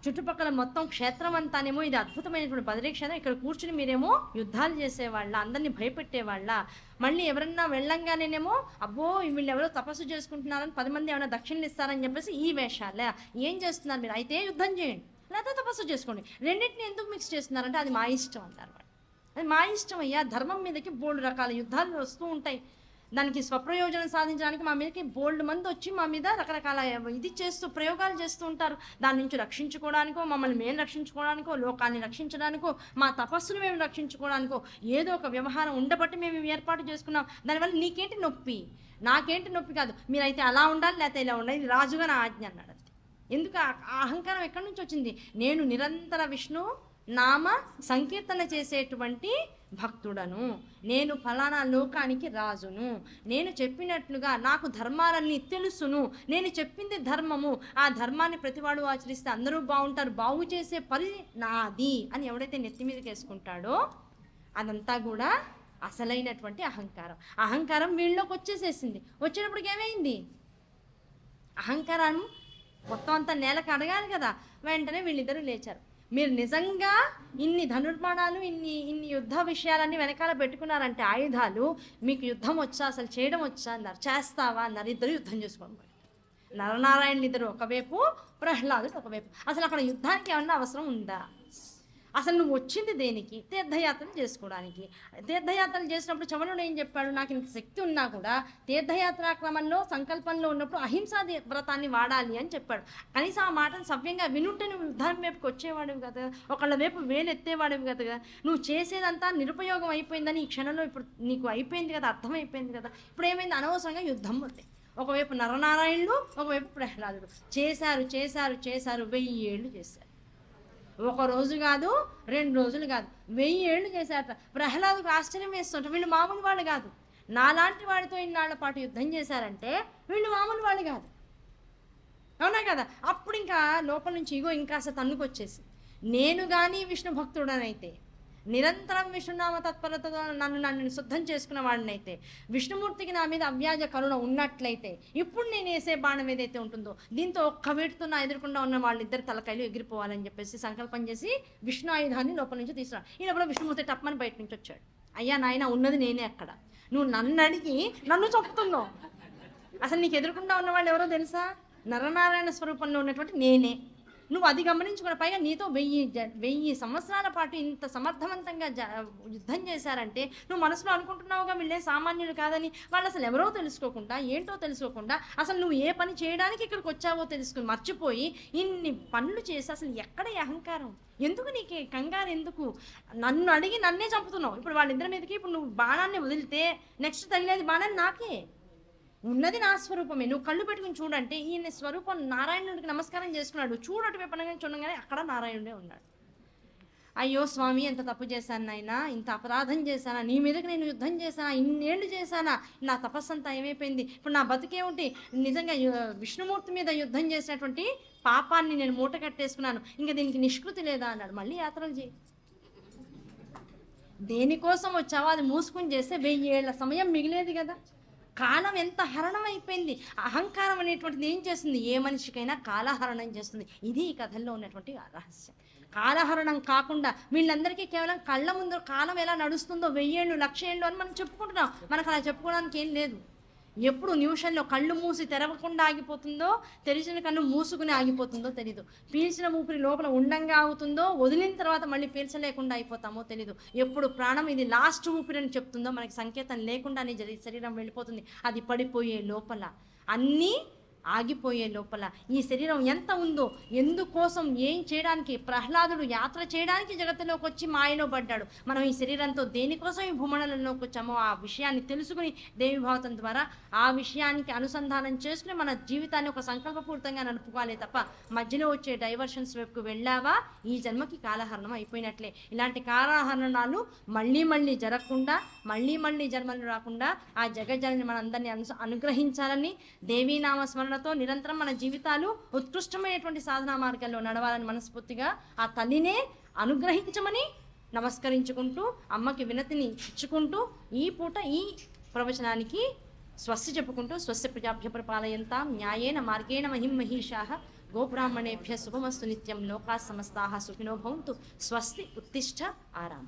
చుట్టుపక్కల మొత్తం క్షేత్రం అంతానేమో ఇది అద్భుతమైనటువంటి బదరీ క్షేత్రం, ఇక్కడ కూర్చుని మీరేమో యుద్ధాలు చేసేవాళ్ళ, అందరినీ భయపెట్టేవాళ్ళ, మళ్ళీ ఎవరన్నా వెళ్ళంగానేమో అబ్బో వీళ్ళు ఎవరో తపస్సు చేసుకుంటున్నారని 10 మంది ఏమైనా దక్షిణలు ఇస్తారని చెప్పేసి ఈ వేషాలే. ఏం చేస్తున్నారు మీరు? అయితే యుద్ధం చేయండి, లేకపోతే తపస్సు చేసుకోండి, రెండింటిని ఎందుకు మిక్స్ చేస్తున్నారంటే అది మా ఇష్టం అంటారు వాళ్ళు. అది మా ఇష్టం అయ్యా, ధర్మం మీదకి బోల్డ్ రకాల యుద్ధాలు వస్తూ ఉంటాయి, దానికి స్వప్రయోజనం సాధించడానికి మా మీదకి బోల్డ్ మంది వచ్చి మా మీద రకరకాల ఇది చేస్తూ ప్రయోగాలు చేస్తూ ఉంటారు. దాని నుంచి రక్షించుకోవడానికో, మమ్మల్ని మేము రక్షించుకోవడానికో, లోకాన్ని రక్షించడానికో, మా తపస్సును మేము రక్షించుకోవడానికో ఏదో ఒక వ్యవహారం ఉండబట్టి మేము ఏర్పాటు చేసుకున్నాం. దానివల్ల నీకేంటి నొప్పి, నాకేంటి నొప్పి కాదు, మీరైతే అలా ఉండాలి లేకపోతే ఇలా ఉండాలి, ఇది రాజుగా నా ఆజ్ఞ అన్నాడు. ఎందుకు ఆ అహంకారం ఎక్కడి నుంచి వచ్చింది? నేను నిరంతర విష్ణు నామ సంకీర్తన చేసేటువంటి భక్తుడను, నేను ఫలానా లోకానికి రాజును, నేను చెప్పినట్లుగా నాకు ధర్మాలన్నీ తెలుసును, నేను చెప్పింది ధర్మము, ఆ ధర్మాన్ని ప్రతివాడు ఆచరిస్తే అందరూ బాగుంటారు, బాగు చేసే పని నాది అని ఎవడైతే నెత్తి మీదకి వేసుకుంటాడో అదంతా కూడా అసలైనటువంటి అహంకారం. అహంకారం వీళ్ళలోకి వచ్చేసేసింది. వచ్చేటప్పటికి ఏమైంది? అహంకారం మొత్తం అంతా నేలకు అడగాలి కదా. వెంటనే వీళ్ళిద్దరూ లేచారు. మీరు నిజంగా ఇన్ని ధనుర్మాణాలు, ఇన్ని యుద్ధ విషయాలన్నీ వెనకాల పెట్టుకున్నారంటే ఆయుధాలు, మీకు యుద్ధం వచ్చా, అసలు చేయడం వచ్చా అన్నారు. చేస్తావా అన్నారు. ఇద్దరు యుద్ధం చేసుకోండి. నరనారాయణులు ఇద్దరు ఒకవైపు, ప్రహ్లాదుడు ఒకవైపు. అసలు అక్కడ యుద్ధానికి ఏమన్నా అవసరం ఉందా? అసలు నువ్వు వచ్చింది దేనికి? తీర్థయాత్రలు చేసుకోవడానికి. తీర్థయాత్రలు చేసినప్పుడు చవనుడు ఏం చెప్పాడు? నాకు ఇంత శక్తి ఉన్నా కూడా తీర్థయాత్రా క్రమంలో సంకల్పంలో ఉన్నప్పుడు అహింసా వ్రతాన్ని వాడాలి అని చెప్పాడు. కనీసం ఆ మాటను సవ్యంగా వినుంటే నువ్వు యుద్ధం వైపుకి వచ్చేవాడివి కదా, ఒకళ్ళ వైపు వేలు ఎత్తేవాడివి కదా. నువ్వు చేసేదంతా నిరుపయోగం అయిపోయిందని ఈ క్షణంలో ఇప్పుడు నీకు అయిపోయింది కదా, అర్థమైపోయింది కదా. ఇప్పుడు ఏమైంది? అనవసరంగా యుద్ధం ఉంది. ఒకవైపు నరనారాయణుడు, ఒకవైపు ప్రహ్లాదుడు చేశారు చేశారు చేశారు 1000 ఏళ్ళు చేశారు. ఒక రోజు కాదు, 2 రోజులు కాదు, 1000 ఏళ్ళు చేశారట. ప్రహ్లాదుకు ఆశ్చర్యం వేస్తుంట. వీళ్ళు మామూలు వాళ్ళు కాదు. నాలాంటి వాడితో ఇన్నాళ్ల పాటు యుద్ధం చేశారంటే వీళ్ళు మామూలు వాళ్ళు కాదు. అవునా కదా? అప్పుడు ఇంకా లోపల నుంచి ఇగో ఇంకాస్త తన్నుకొచ్చేసి, నేను కానీ విష్ణు భక్తుడనైతే, నిరంతరం విష్ణునామ తత్పరతతో నన్ను శుద్ధం చేసుకున్న వాడినైతే, విష్ణుమూర్తికి నా మీద అవ్యాజ కరుణ ఉన్నట్లయితే, ఇప్పుడు నేను వేసే బాణం ఏదైతే ఉంటుందో దీంతో ఒక్క వేటుతో నా ఎదురుకుండా ఉన్న వాళ్ళిద్దరు తలకాయలు ఎగిరిపోవాలని చెప్పేసి సంకల్పం చేసి విష్ణు ఆయుధాన్ని లోపల నుంచి తీసుకున్నాడు. ఈ లోపల విష్ణుమూర్తి టప్పని బయట నుంచి వచ్చాడు. అయ్యా నాయన, ఉన్నది నేనే అక్కడ, నువ్వు నన్ను అడిగి నన్ను చంపుతున్నావు. అసలు నీకు ఎదురుకుండా ఉన్నవాళ్ళు ఎవరో తెలుసా? నరనారాయణ స్వరూపంలో ఉన్నటువంటి నేనే. నువ్వు అది గమనించుకున్న, పైగా నీతో 1000 సంవత్సరాల పాటు ఇంత సమర్థవంతంగా యుద్ధం చేశారంటే నువ్వు మనసులో అనుకుంటున్నావుగా వీళ్ళే సామాన్యులు కాదని. వాళ్ళు అసలు ఎవరో తెలుసుకోకుండా, ఏంటో తెలుసుకోకుండా, అసలు నువ్వు ఏ పని చేయడానికి ఇక్కడికి వచ్చావో తెలుసుకుని మర్చిపోయి ఇన్ని పనులు చేసి అసలు ఎక్కడ ఈ అహంకారం? ఎందుకు నీకు కంగారు? ఎందుకు నన్ను అడిగి నన్నే చంపుతున్నావు? ఇప్పుడు వాళ్ళిద్దరి మీదకి ఇప్పుడు నువ్వు బాణాన్ని వదిలితే నెక్స్ట్ తగిలేది బాణాన్ని నాకే. ఉన్నది నా స్వరూపమే, నువ్వు కళ్ళు పెట్టుకుని చూడంటే ఈయన స్వరూపం నారాయణుడికి నమస్కారం చేసుకున్నాడు. చూడటి వైపునగానే చూడగానే అక్కడ నారాయణుడే ఉన్నాడు. అయ్యో స్వామి, ఎంత తప్పు చేశాను నాయనా, ఇంత అపరాధం చేశానా, నీ మీదకి నేను యుద్ధం చేశానా, ఇన్నేళ్ళు చేశానా, నా తపస్సు అంతా ఏమైపోయింది, ఇప్పుడు నా బతికేమిటి, నిజంగా విష్ణుమూర్తి మీద యుద్ధం చేసినటువంటి పాపాన్ని నేను మూట కట్టేసుకున్నాను, ఇంకా దీనికి నిష్కృతి లేదా అన్నాడు. మళ్ళీ యాత్రలు చేయి. దేనికోసం వచ్చావో అది మూసుకుని చేస్తే 1000 ఏళ్ల సమయం మిగిలేది కదా. కాలం ఎంత హరణం అయిపోయింది. అహంకారం అనేటువంటిది ఏం చేస్తుంది? ఏ మనిషికైనా కాలహరణం చేస్తుంది. ఇది ఈ కథల్లో ఉన్నటువంటి రహస్యం. కాలహరణం కాకుండా వీళ్ళందరికీ కేవలం కళ్ళ ముందు కాలం ఎలా నడుస్తుందో 1000 ఏళ్ళు 1,00,000 ఏళ్ళు అని మనం చెప్పుకుంటున్నాం. మనకు అలా చెప్పుకోవడానికి ఏం లేదు. ఎప్పుడు నిమిషంలో కళ్ళు మూసి తెరవకుండా ఆగిపోతుందో, తెరిచిన కన్ను మూసుకుని ఆగిపోతుందో తెలీదు. పీల్చిన ఊపిరి లోపల ఉండంగా ఆగుతుందో, వదిలిన తర్వాత మళ్ళీ పీల్చలేకుండా అయిపోతామో తెలీదు. ఎప్పుడు ప్రాణం ఇది లాస్ట్ ఊపిరి అని చెప్తుందో మనకి సంకేతం లేకుండానే శరీరం వెళ్ళిపోతుంది. అది పడిపోయే లోపల అన్నీ ఆగిపోయే లోపల ఈ శరీరం ఎంత ఉందో, ఎందుకోసం ఏం చేయడానికి ప్రహ్లాదుడు యాత్ర చేయడానికి జగత్తులోకి వచ్చి మాయలో పడ్డాడు. మనం ఈ శరీరంతో దేనికోసం ఈ భూమండలంలోకి వచ్చామో ఆ విషయాన్ని తెలుసుకుని దేవి భావతం ద్వారా ఆ విషయానికి అనుసంధానం చేసుకుని మన జీవితాన్ని ఒక సంకల్పపూరితంగా నడుపుకోవాలి తప్ప మధ్యలో వచ్చే డైవర్షన్స్ వైపుకు వెళ్ళావా ఈ జన్మకి కాలహరణం అయిపోయినట్లే. ఇలాంటి కాలహరణాలు మళ్ళీ జరగకుండా మళ్ళీ జన్మలు రాకుండా ఆ జగజ్జనని మనందరినీ అనుగ్రహించాలని దేవీ నామస్మరణతో నిరంతరం మన జీవితాలు ఉత్కృష్టమైనటువంటి సాధనా మార్గాల్లో నడవాలని మనస్ఫూర్తిగా ఆ తల్లినే అనుగ్రహించమని నమస్కరించుకుంటూ అమ్మకి వినతిని ఇచ్చుకుంటూ ఈ పూట ఈ ప్రవచనానికి స్వస్తి చెప్పుకుంటూ స్వస్తి ప్రజాభ్య పరిపాలయంతాం న్యాయేన మార్గేణ మహిమహీషాః గోబ్రాహ్మణేభ్య శుభమస్తు నిత్యం లోకా సమస్తాః సుఖినో భవంతు స్వస్తి ఉత్తిష్ఠ ఆరామ.